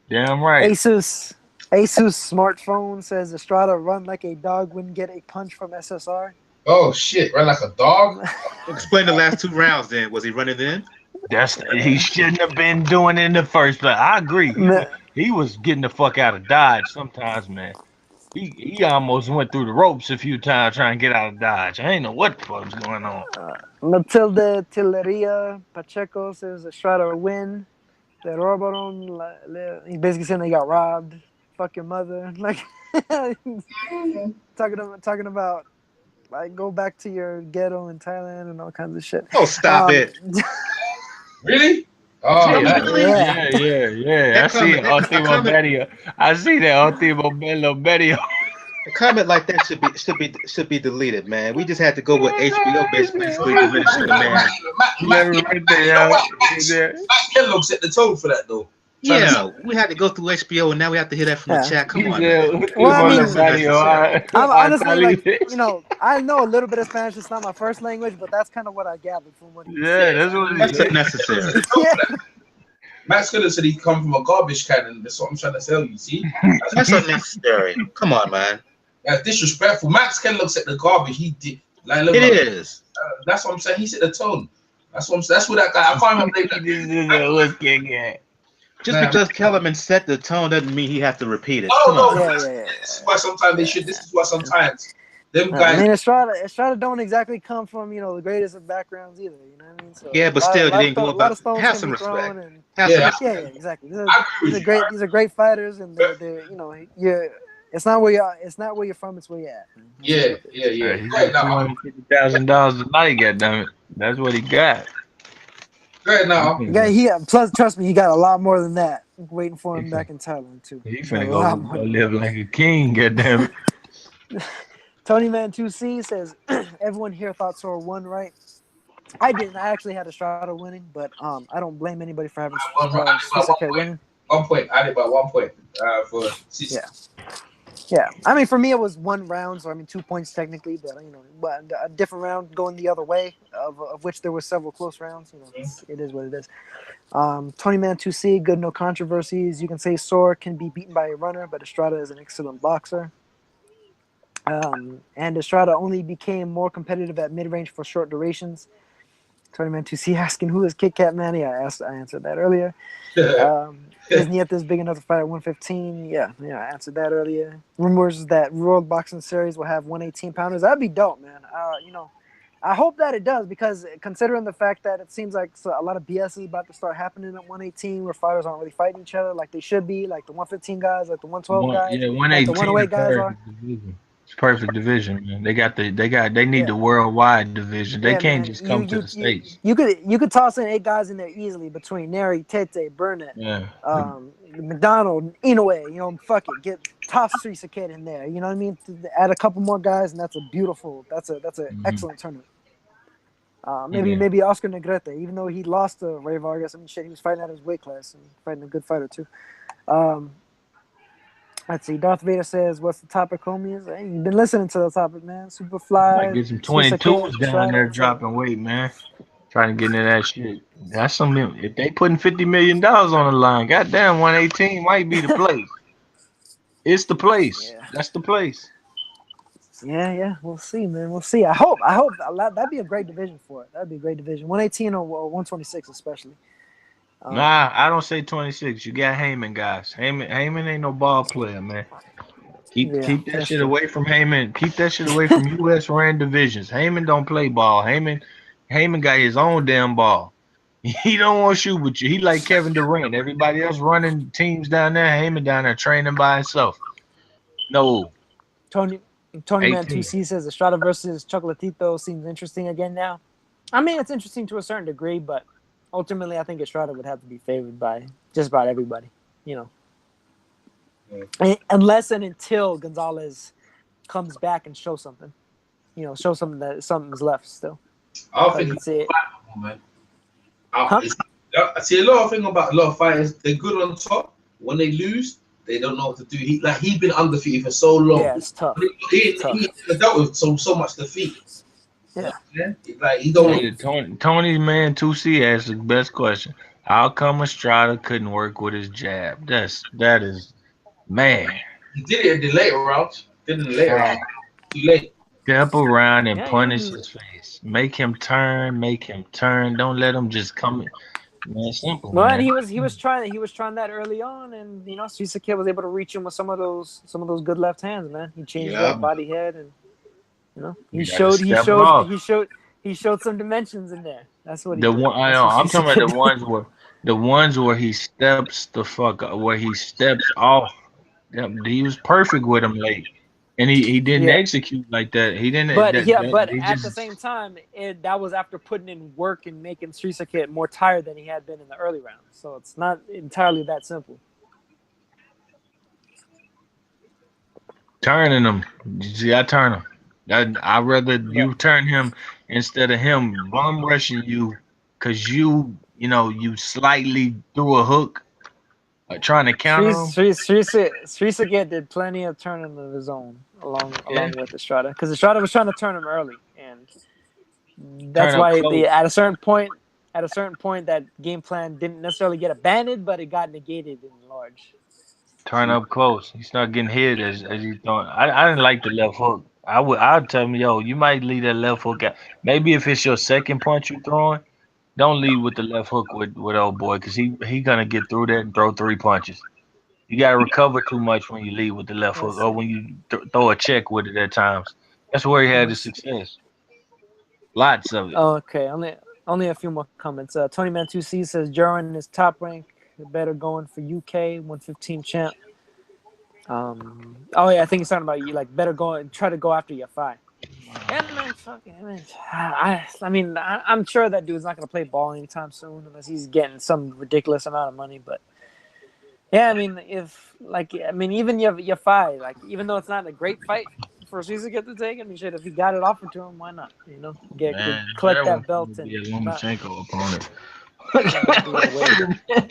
Damn right. Asus smartphone says Estrada run like a dog wouldn't get a punch from SSR. Oh shit! Run like a dog. Explain the last 2 rounds. Then was he running in? He shouldn't have been doing it in the first place. I agree. He was getting the fuck out of Dodge sometimes, man. He almost went through the ropes a few times trying to get out of Dodge. I ain't know what the fuck's going on. Matilda Tilleria Pacheco says Estrada win. The Robaron, he basically saying they got robbed. Fuck your mother. Like talking about like go back to your ghetto in Thailand and all kinds of shit. Oh, stop it. Really? Oh, yeah. I see Ultimo Medio. I see that Ultimo Medio. A comment like that should be deleted, man. We just had to go with HBO basically diminishing the man. Matt Kellogg set the tone for that though. Yeah, we had to go through HBO and now we have to hear that from the chat. Come on. I'm honestly like, I know a little bit of Spanish. It's not my first language, but that's kind of what I gathered from what he said. That's necessary. Matt Skiller said he come from a garbage can, and that's what I'm trying to tell you. See, that's unnecessary. Come on, man. That's disrespectful. Matt Skiller looks at the garbage. He did. Like, look, that's what I'm saying. He set the tone. That's what that guy. I can't remember. Just because Kellerman set the tone doesn't mean he has to repeat it. Oh Come no, on. this is why sometimes they should. This is why sometimes them guys. I mean, Estrada don't exactly come from the greatest of backgrounds either. You know what I mean? So Yeah, but still, you didn't go a lot of about. stones Have can some be respect. thrown, and Have some Yeah, yeah, respect. exactly. I agree with you. These are great fighters, and they're you're. It's not where you're from. It's where you're at. Man. That's Yeah, all it is. yeah. He Right got now, $250,000 a night. Goddamn it, that's what he got. right now. He got, plus, trust me, he got a lot more than that waiting for him He back in Thailand too. He He got finna a lot go more than live that. like a king. Goddamn it. Tony Man 2C says everyone here thought Sor won, right? I didn't. I actually had Estrada winning, but I don't blame anybody for having I did about Srisaket winning. 1 point. I did about 1 point for season. Yeah. I mean, for me, it was 1 round, so I mean 2 points technically, but but a different round going the other way, of which there were several close rounds. It is what it is. Tony Man 2C, good, no controversies. You can say Sor can be beaten by a runner, but Estrada is an excellent boxer. And Estrada only became more competitive at mid-range for short durations. Tony Man 2C asking who is Kit Kat Manny. I answered that earlier. Is Nietes big enough to fight at 115? Yeah, I answered that earlier. Rumors that World Boxing Series will have 118 pounders. That'd be dope, man. I hope that it does, because considering the fact that it seems like a lot of BS is about to start happening at 118, where fighters aren't really fighting each other like they should be, like the 115 guys, like the 112 guys, like the 118 108 is guys are. perfect division. It's perfect division, man. They need the worldwide division. They Yeah, can't man. just come to the States. You could toss in 8 guys in there easily between Neri, Tete, Burnett, Yeah. McDonald, Inoue. Fuck it, toss Srisaket in there. You know what I mean? Add a couple more guys, and that's an excellent tournament. Maybe Oscar Negrete, even though he lost to Ray Vargas. I mean, shit, he was fighting at his weight class and fighting a good fighter too. Let's see. Darth Vader says, "What's the topic, homies?" Hey, you've been listening to the topic, man. Superfly. Get some Srisaket, 22s down Estrada, there et cetera. dropping weight, man. Trying to get into that shit. That's something. If they putting $50 million on the line, goddamn, 118 might be the place. It's the place. Yeah. That's the place. Yeah. We'll see, man. We'll see. I hope that'd be a great division for it. That'd be a great division. 118 or 126 especially. Nah, I don't say 26. You got Heyman, guys. Heyman ain't no ball player, man. Keep that shit away from Heyman. Keep that shit away from U.S. ran divisions. Heyman don't play ball. Heyman got his own damn ball. He don't want to shoot with you. He like Kevin Durant. Everybody else running teams down there. Heyman down there training by himself. No. Tony Man 2C says Estrada versus Chocolatito seems interesting again now. I mean, it's interesting to a certain degree, but ultimately, I think Estrada would have to be favored by just about everybody. Unless and until Gonzalez comes back and shows something. Show something that something's left still. I think it's it. Man. I see a lot of fighters. They're good on top. When they lose, they don't know what to do. He's been undefeated for so long. Yeah, it's tough. He dealt with so much defeat. Yeah. He don't. Tony Man 2C asked the best question. How come Estrada couldn't work with his jab? That is, man. He did it in the later rounds. Too late. Step around and punish his face. Make him turn. Don't let him just come in. Man, simple. Well, man. and he was trying that early on, and Srisaket was able to reach him with some of those good left hands, man. He changed that body head, and he showed some dimensions in there. That's what he did. I'm talking about the ones where he steps the fuck up, where he steps off. He was perfect with him late. And he didn't execute like that. He didn't. But at the same time, that was after putting in work and making Srisaket more tired than he had been in the early rounds. So it's not entirely that simple. Turning him. See, I turn him. I'd rather you turn him instead of him bum rushing you, because you slightly threw a hook. Trying to counter him. Srisaket did plenty of turning of his own along with Estrada, because Estrada was trying to turn him early, and that's why at a certain point that game plan didn't necessarily get abandoned, but it got negated in large. Turn up close. He started getting hit as he thought. I didn't like the left hook. I'd tell him, yo, you might leave that left hook out. Maybe if it's your second punch you throwing, Don't lead with the left hook with old boy, because he gonna get through that and throw 3 punches. You gotta recover too much when you lead with the left hook, Let's or see. when you throw a check with it at times. That's where he had his success. Lots of it. Okay, only a few more comments. Tony Man2C says Jordan is top rank, better going for UK 115 champ. Oh yeah, I think he's talking about you like better go and try to go after your fight. And man, fucking man, I'm sure that dude's not gonna play ball anytime soon unless he's getting some ridiculous amount of money. But yeah, I mean, even your fight, like even though it's not a great fight for Srisaket to take, I mean, shit, if he got it offered to him, why not? You know, Man, collect that that one belt would and be a not Lomachenko opponent. be away.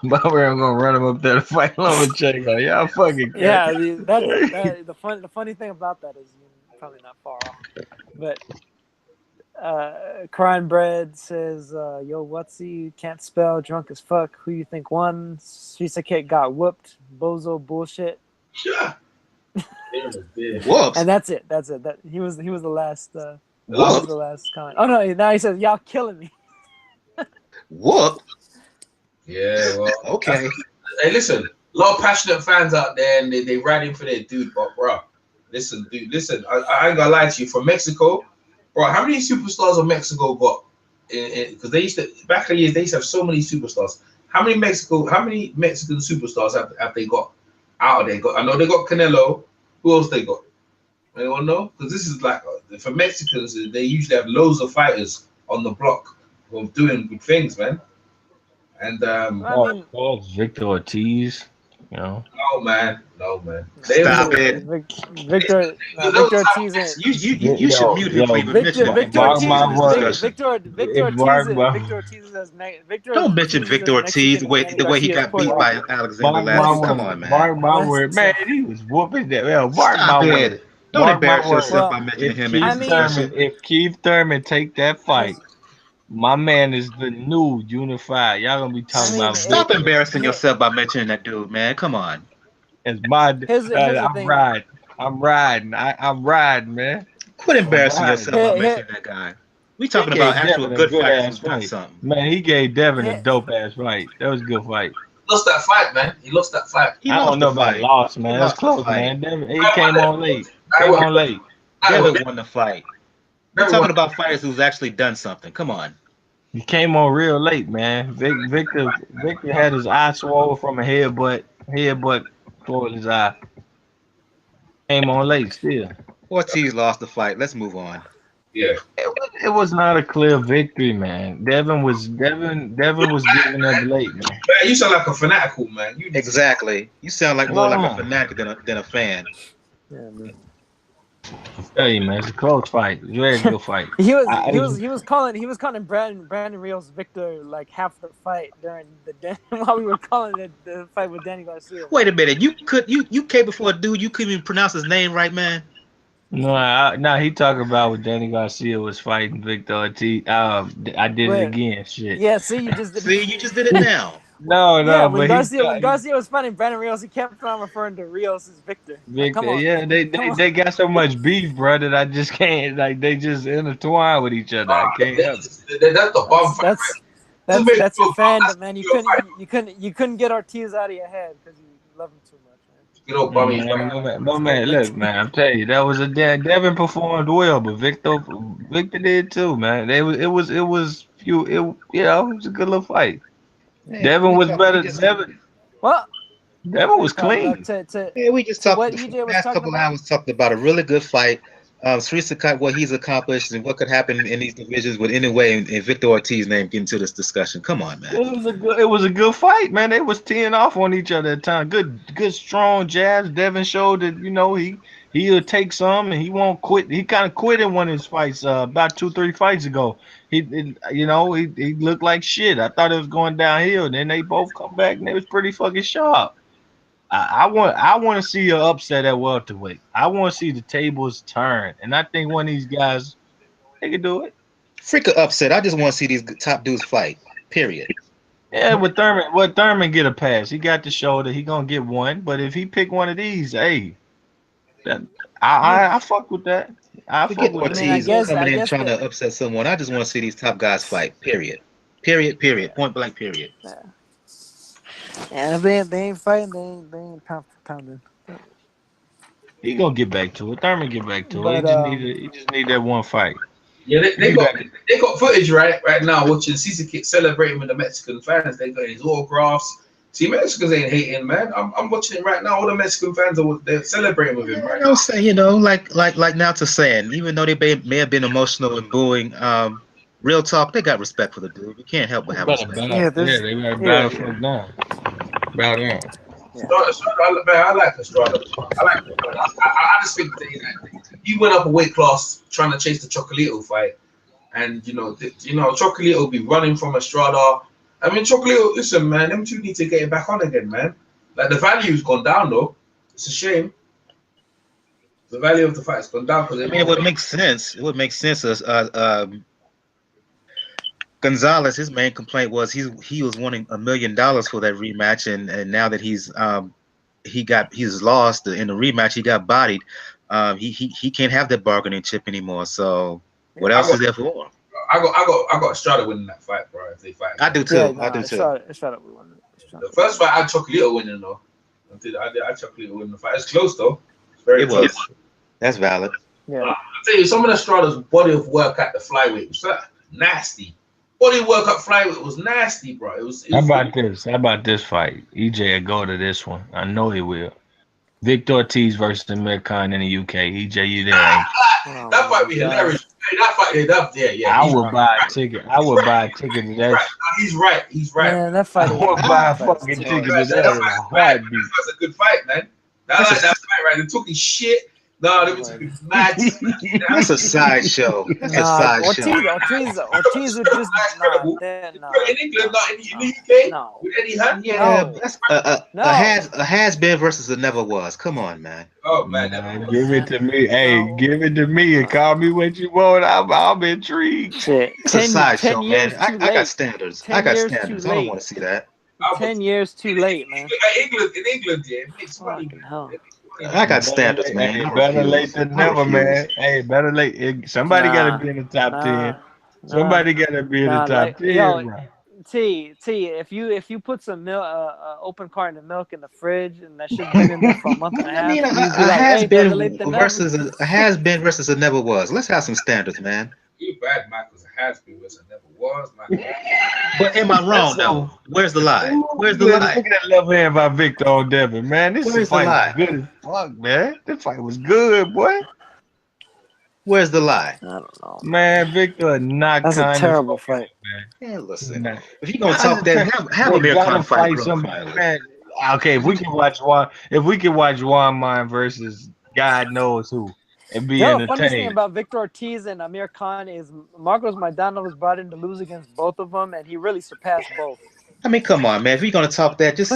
But we're gonna run him up there to fight Lomachenko. Y'all fucking Yeah, crazy. the funny thing about that is you're probably not far off. But Crying Bread says, yo, what's he? Can't spell, drunk as fuck. Who you think won? Srisaket got whooped. Bozo bullshit. Yeah. Whoops. And that's it. That he was the last Whoops. the last comment. Oh no, now he says, y'all killing me. Whoop. Yeah, well, Okay. hey, listen, a lot of passionate fans out there, and they riding for their dude, but bro, listen, dude, listen, I ain't gonna lie to you. From Mexico, bro, how many superstars have Mexico got? Because they used to back in the years, they used to have so many superstars. How many Mexican superstars have they got out of there? I know they got Canelo. Who else they got? Anyone know? Because this is like for Mexicans, they usually have loads of fighters on the block of doing good things, man. And I mean, Victor Ortiz, you know. no man. Stop it. Victor Ortiz and You should mute him for even mentioning Victor Victor Ortiz Ortiz in this discussion. Victor Ortiz as Don't mention Victor Ortiz the way he got beat by Alexander last week. Come on, man. Mark my word, man, he was whooping that. Mark Stop my it. word. Don't Mark embarrass my yourself word. by mentioning him Keith in this discussion. If Keith Thurman take that fight, my man is the new unified. Y'all gonna be talking about Stop Victor. embarrassing yourself by mentioning that dude, man. Come on. It's my here's the I'm thing. riding. I'm riding, man. Quit embarrassing yourself by mentioning that guy. We talking about actual good fighters who's done something. Man, he gave Devin a dope ass fight. That was a good fight. Lost that fight, man. He lost that fight. I don't know about lost, man. That's close, man. Devin, he came on late. Devin won the fight. We're talking about fighters who's actually done something. Come on. He came on real late, man. Victor had his eye swollen from a headbutt toward his eye. Came on late still. Ortiz lost the fight. Let's move on. Yeah. It was not a clear victory, man. Devin was giving up late, man. Man, you sound like a fanatical, man. Exactly. You sound like more like a fanatic than a fan. Yeah, man. Tell you, man, it's a close fight. It's a very good fight. He was calling Brandon Rios Victor like half the fight during while we were calling the fight with Danny Garcia. Wait a minute, you came before a dude you couldn't even pronounce his name right, man. No, he talking about when Danny Garcia was fighting Victor Ortiz. I did it again, shit. Yeah, see, you just did it now. No, yeah, when Garcia was fighting Brandon Rios, he kept on referring to Rios as Victor. Victor, come on, yeah, they got so much beef, bro, that I just can't. Like, they just intertwine with each other. I can't help it. That's the bomb fight. That's your fandom, man. You couldn't get Ortiz out of your head because you love him too much, man. You know, man, look, man, I'm telling you, that was a Devin performed well, but Victor did too, man. It was a good little fight. Man, Devin was better. Devin was clean. We just talked the last couple hours talking about a really good fight. Srisaket, what he's accomplished and what could happen in these divisions would anyway and Victor Ortiz's name get into this discussion. Come on, man. It was a good fight, man. They was teeing off on each other at times. Good strong jabs. Devin showed that, he'll take some and he won't quit. He kind of quit in one of his fights about 2-3 fights ago. He looked like shit. I thought it was going downhill. Then they both come back and they was pretty fucking sharp. I want to see an upset at welterweight. I want to see the tables turn, and I think one of these guys, they can do it. Freak an upset. I just want to see these top dudes fight. Period. Yeah, with Thurman get a pass. He got the shoulder. He gonna get one. But if he pick one of these, hey, I fuck with that. I Forget fuck with Ortiz him. coming in trying to upset someone. I just want to see these top guys fight. Period. Period. Period. Point blank. Period. And if they ain't fighting, they ain't pound for pounding. He gonna get back to it. Thurman get back to it. But He just need that one fight. Yeah, they got footage right now watching Srisaket celebrating with the Mexican fans. They got his autographs. See, Mexicans ain't hating, man. I'm watching it right now. All the Mexican fans they're celebrating with him right now. Say, like now to saying, even though they may have been emotional and booing, real talk, they got respect for the dude. You can't help but have respect. They better battle for now. Bow down. Yeah. I like Estrada. I just think that he went up a weight class trying to chase the Chocolito fight, and Chocolito be running from Estrada. I mean, Chocolito, listen, man, them two need to get it back on again, man. Like the value's gone down though. It's a shame. The value of the fight's gone down because it would make sense. It would make sense. Gonzalez, his main complaint was he was wanting $1 million for that rematch, and now that he's lost in the rematch, he got bodied. He can't have that bargaining chip anymore. So what else is there for? I got Estrada winning that fight, bro. If they fight, I do too. I do too. Estrada will win. The first fight, I had Chocolito winning though. I had Chocolito winning the fight. It's close though. It's very close. That's valid. Yeah. I'll tell you, some of Estrada's body of work at the flyweight was nasty. Body work at flyweight was nasty, bro. It was How about this fight? EJ will go to this one. I know he will. Victor Ortiz versus Amir Khan in the UK. EJ, you there? That fight be hilarious. That fight, yeah. I would buy a ticket. I would buy a ticket to that. He's right. Man, that fight. I would buy a fucking ticket to that. That's a good fight, man. I like that fight, right? They took his shit. No, they were talking mad. That's a sideshow. That's a sideshow. Ortiz would just in England, not in the UK. No. With Eddie Hunt. Yeah, that's a has been versus a never was. Come on, man. Oh man, give it to me. Hey, give it to me and call me what you want. I'm intrigued. Shit. It's a sideshow, man. I got standards. I don't want to see that. 10 years too late, man. In England, yeah, it makes money. I got standards, man. Better late than never, man. Hey, better late. Somebody got to be in the top 10. Somebody got to be in the top 10. Yo, T, if you put some milk, open carton of milk in the fridge, and that shit's been in there for a month and a half. I mean, a has been versus a never was. Let's have some standards, man. You bad, Michael's a has been versus a never was, But am I wrong though? Where's the lie? Where's the lie? Look at that left hand by Victor on Devin, man. This fight was good as fuck, man. This fight was good, boy. Where's the lie? I don't know. Man, Victor not That's kind a terrible fight. Man, listen. If you're gonna talk that, have Amir Khan fight somebody. Man, okay, if we can watch Juan Mine versus God knows who. And be entertained. The funny thing about Victor Ortiz and Amir Khan is Marcos Maidana was brought in to lose against both of them, and he really surpassed both. I mean, come on, man. If you're gonna talk that, just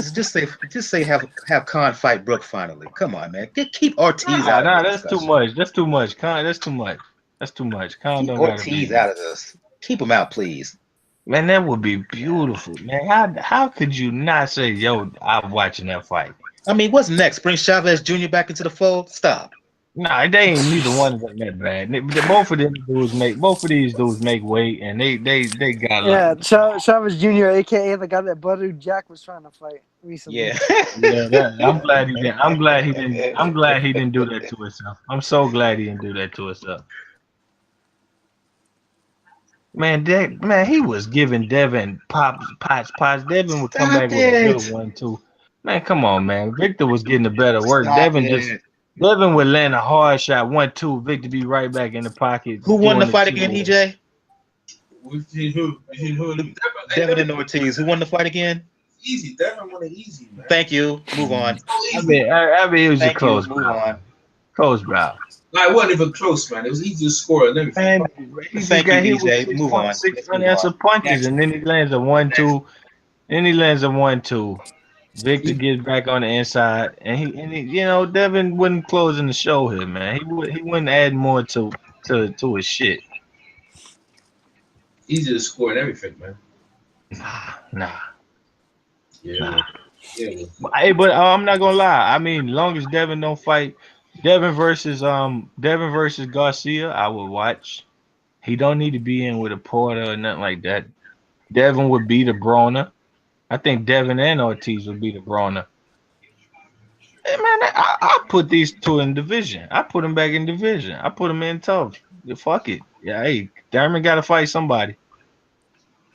say have Khan fight Brook finally. Come on, man. Keep Ortiz out. No, that's too much. That's too much. Khan, that's too much. That's too much. Khan keep Ortiz out of this. Keep him out, please. Man, that would be beautiful, man. How could you not say, yo, I'm watching that fight? I mean, what's next? Bring Chavez Jr. back into the fold? Stop. Nah, they ain't neither one of them that bad. Both of these dudes make weight, and they got. Yeah, Chavez Jr., aka the guy that Buddy Jack was trying to fight recently. Yeah, I'm glad he didn't. I'm glad he didn't do that to himself. I'm so glad he didn't do that to himself. Man, he was giving Devin pots. Devin would come back with a good one too. Man, come on, man. Victor was getting the better work. Devin would land a hard shot, 1-2. Victor be right back in the pocket. Who won the fight again, EJ? Who? Devin and Ortiz. Who won the fight again? Easy. Devin won it easy, man. Thank you. Move on. I mean, it was a close. Move on. Close, bro. Like, it wasn't even close, man. It was easy to score and everything. Thank you, EJ. Move on. 6 unanswered punches, and then he lands a 1-2. Victor gets back on the inside, and he Devin wasn't closing the show here, man. He wouldn't add more to his shit. Easy to score and everything, man. Nah. Yeah. Hey, but I'm not gonna lie. I mean, long as Devin don't fight Devin versus Garcia, I would watch. He don't need to be in with a Porter or nothing like that. Devin would beat a Broner. I think Devin and Ortiz would beat a Broner. Hey man, I put these two in division. I put them back in division. I put them in tough. Yeah, fuck it. Yeah, hey, Diamond got to fight somebody.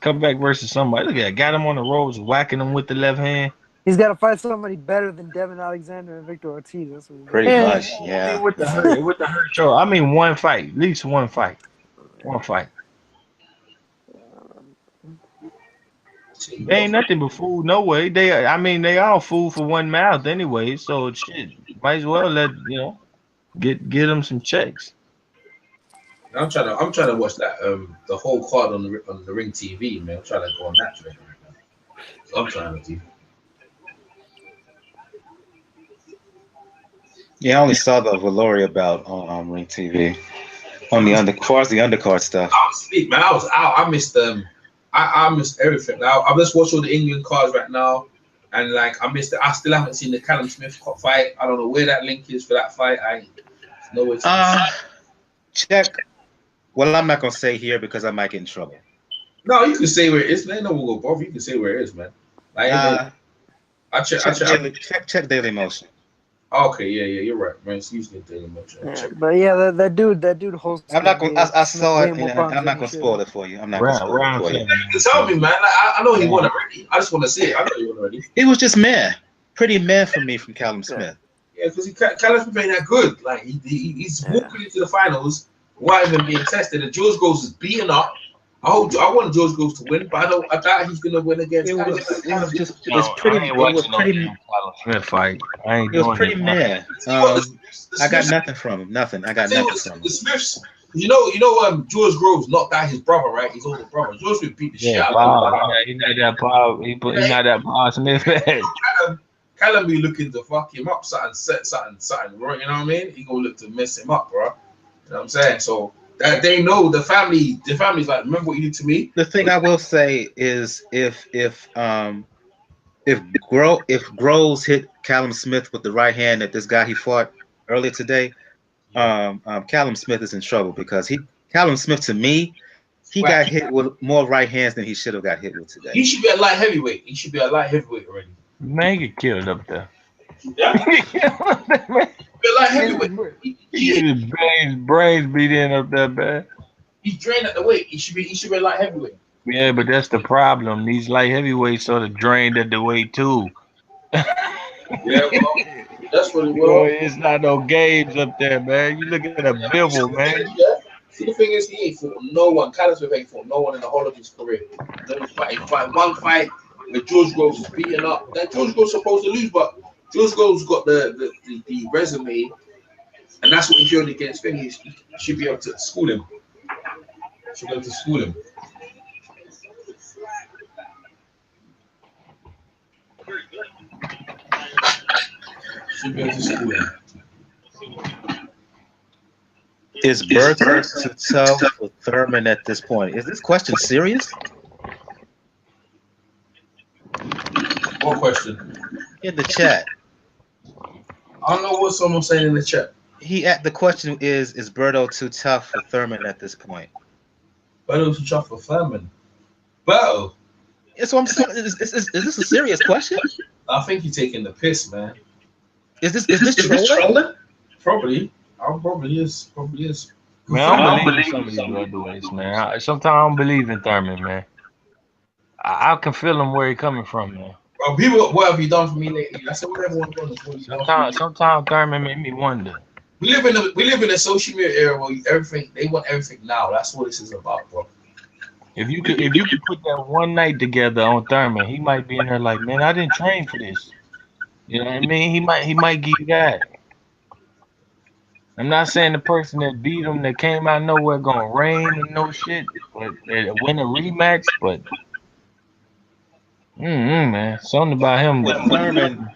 Come back versus somebody. Look at that. Got him on the ropes, whacking him with the left hand. He's got to fight somebody better than Devin Alexander and Victor Ortiz. That's what he's Pretty got. much, I yeah. mean, with the hurt show. I mean, one fight, at least one fight, one fight. They ain't nothing but food, no way. I mean, they all food for one mouth anyway. So shit, might as well get them some checks. I'm trying to watch that the whole card on the Ring TV, man. I'm trying to go on that train right now. So I'm trying to do. Yeah, I only saw the Valoria bout on Ring TV. On the undercard stuff. I was asleep, man. I was out. I missed I missed everything. Now I just watched all the England cards right now, and like I missed it. I still haven't seen the Callum Smith fight. I don't know where that link is for that fight. I know where to check. Well, I'm not gonna say here because I might get in trouble. No, you can say where it is, man. No one will go bother. You can say where it is, man. Like, I check Daily Motion. Okay, yeah, you're right, man. It's usually Daily Motion. Yeah, but yeah, that dude hosts. I'm not gonna. I saw it. I'm not gonna spoil it for you. I'm not gonna spoil it for you. You tell me, man. I know he won already. I just want to see it. I know he won already. It was just pretty meh for me from Callum Smith. Yeah, because Callum Smith ain't that good. Like he's walking into the finals without even being tested. And George Groves is beaten up. I want George Groves to win, but I doubt he's gonna win against. It was pretty meh. I got nothing from him. Nothing. I got nothing from him. The Smiths, you know, George Groves knocked out his brother, right? His older brother. George Smith beat the shit out of him. He's not that power. He's not that power Smith. Callum be looking to fuck him up, something, bro. You know what I mean? He gonna look to mess him up, bro. You know what I'm saying? So that they know the family's like, remember what you did to me. The thing I will say is if Groves hit Callum Smith with the right hand that this guy he fought earlier today, Callum Smith is in trouble because Callum Smith to me, he got hit with more right hands than he should have got hit with today. He should be a light heavyweight. He should be a light heavyweight already. Man, get killed up there. Yeah. Like heavyweight. His brains beat in up there, man. He's drained at the weight. He should be like heavyweight. Yeah, but that's the problem. These light heavyweights sort of drained at the weight too. Yeah, well, that's what it was. It's not no games up there, man. You look at a bibble, man. See, the thing is, he ain't fought no one. Callum Smith ain't fought no one in the whole of his career. He fight one fight where George Groves is beaten up. That George Groves supposed to lose, but George Groves got the resume, and that's what he's doing against Finn. He should be able to school him. Should be able to school him. Should be able to school him. Is Bertha too tough for Thurman at this point? Is this question serious? What question? In the chat. I don't know what someone's saying in the chat. The question is Berto too tough for Thurman at this point? Berto too tough for Thurman? Berto? That's what I'm saying. Is this a serious question? I think you're taking the piss, man. Is this trolling? Probably. Probably is. Man, I don't believe some of these other man. Sometimes I don't believe in Thurman, man. I can feel him where he's coming from, man. Well, people, what have you done for me lately? That's what everyone does. Sometimes Thurman made me wonder. We live in a social media era where they want everything now. That's what this is about, bro. If you could put that one night together on Thurman, he might be in there like, man, I didn't train for this. You know what I mean? He might give you that. I'm not saying the person that beat him that came out of nowhere gonna reign and no shit, but win a rematch. But man, something about him. With Thurman,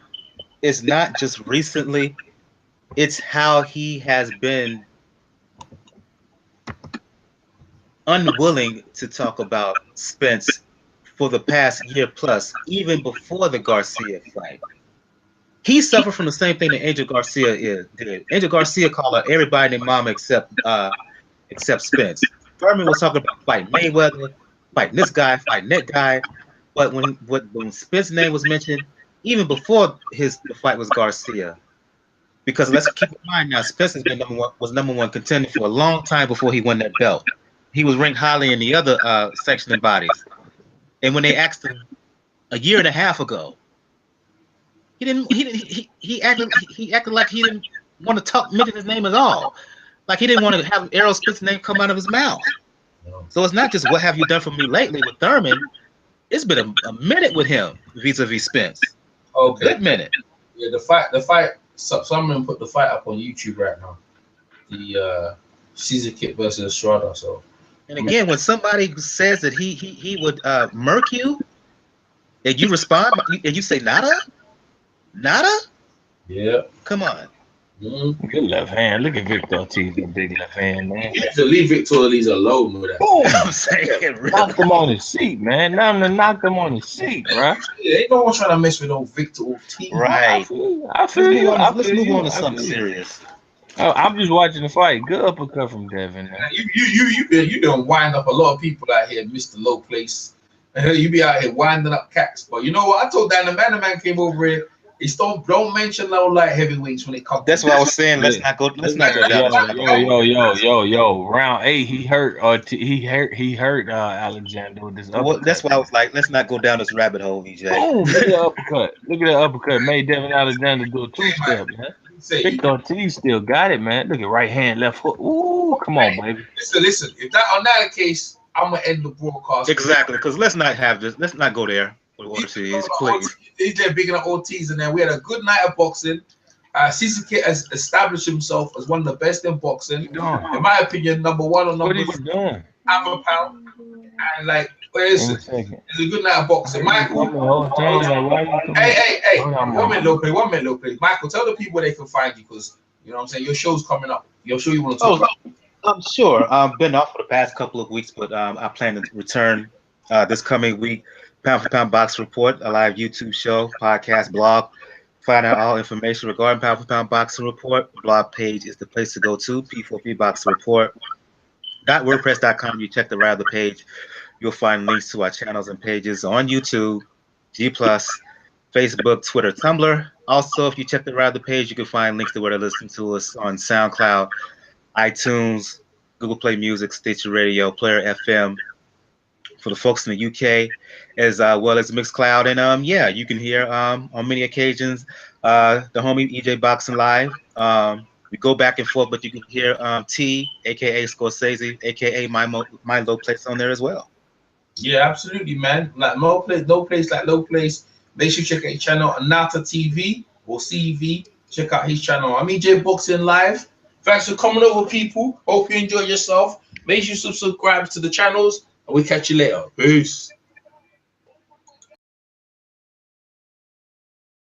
it's not just recently; it's how he has been unwilling to talk about Spence for the past year plus, even before the Garcia fight. he suffered from the same thing that Angel Garcia did. Angel Garcia called out everybody and their mama except Spence. Thurman was talking about fighting Mayweather, fighting this guy, fighting that guy. But when Spence's name was mentioned, even before the fight was Garcia, because let's keep in mind now, Spence has been number one contender for a long time before he won that belt. He was ranked highly in the other sanctioning bodies. And when they asked him a year and a half ago, he acted like he didn't want to mention his name at all. Like he didn't want to have Errol Spence's name come out of his mouth. So it's not just what have you done for me lately with Thurman. It's been a minute with him vis-a-vis Spence. Okay. Good minute. Yeah, the fight. Someone put the fight up on YouTube right now. The Srisaket versus Estrada. So. And again, when somebody says that he would murk you, and you respond and you say nada, yeah, come on. Mm-hmm. Good left hand. Look at Victor Ortiz, that big left hand, man. You have to leave Victor Ortiz alone with that. Boom! I'm saying, knocked him on his seat, man. Now I'm gonna knock him on his seat, right? Yeah, ain't no one trying to mess with no Victor Ortiz. Right. I feel you. Let's move on to something serious. I'm just watching the fight. Good uppercut from Devin. You done wind up a lot of people out here, Mr. Low Place. You be out here winding up cats. But you know what? I told Dan the man came over here. He's don't mention no light heavyweights when it comes. That's what I was saying. Let's not go down. Yo. Round 8, he hurt Alexander with this uppercut. Well, that's why I was like, let's not go down this rabbit hole, EJ. Oh, look at the uppercut. Look at that uppercut. Made Devin Alexander do a 2-step, man. Victor Ortiz still got it, man. Look at right hand, left hook. Ooh, come on, baby. Listen. If that case, I'm gonna end the broadcast. Exactly, because let's not have this. Let's not go there. Ortiz, please. He's there bigging up Ortiz, and then we had a good night of boxing. Srisaket has established himself as one of the best in boxing. In my opinion, number one or number two. Half a pound. And like, it's a good night of boxing. Michael. Hey. 1 minute, Lopez. Michael, tell the people where they can find you, because you know what I'm saying. Your show's coming up. Your show you want to talk about. I'm sure. I've been off for the past couple of weeks, but I plan to return this coming week. Pound for Pound Box Report, a live YouTube show, podcast, blog. Find out all information regarding Pound for Pound Boxing Report. Blog page is the place to go to, P4P Boxing Report. .wordpress.com. You check the right of the page. You'll find links to our channels and pages on YouTube, G+, Facebook, Twitter, Tumblr. Also, if you check the right of the page, you can find links to where to listen to us on SoundCloud, iTunes, Google Play Music, Stitcher Radio, Player FM. For the folks in the UK, as well as Mixcloud, and you can hear on many occasions the homie EJ Boxing Live. We go back and forth, but you can hear T, aka Scorsese, aka my Low Place on there as well. Yeah, absolutely, man. Like no place like Low Place. Make sure you check out his channel, Anata TV or CV. Check out his channel. I'm EJ Boxing Live. Thanks for coming over, people. Hope you enjoy yourself. Make sure you subscribe to the channels. And we'll catch you later. Peace.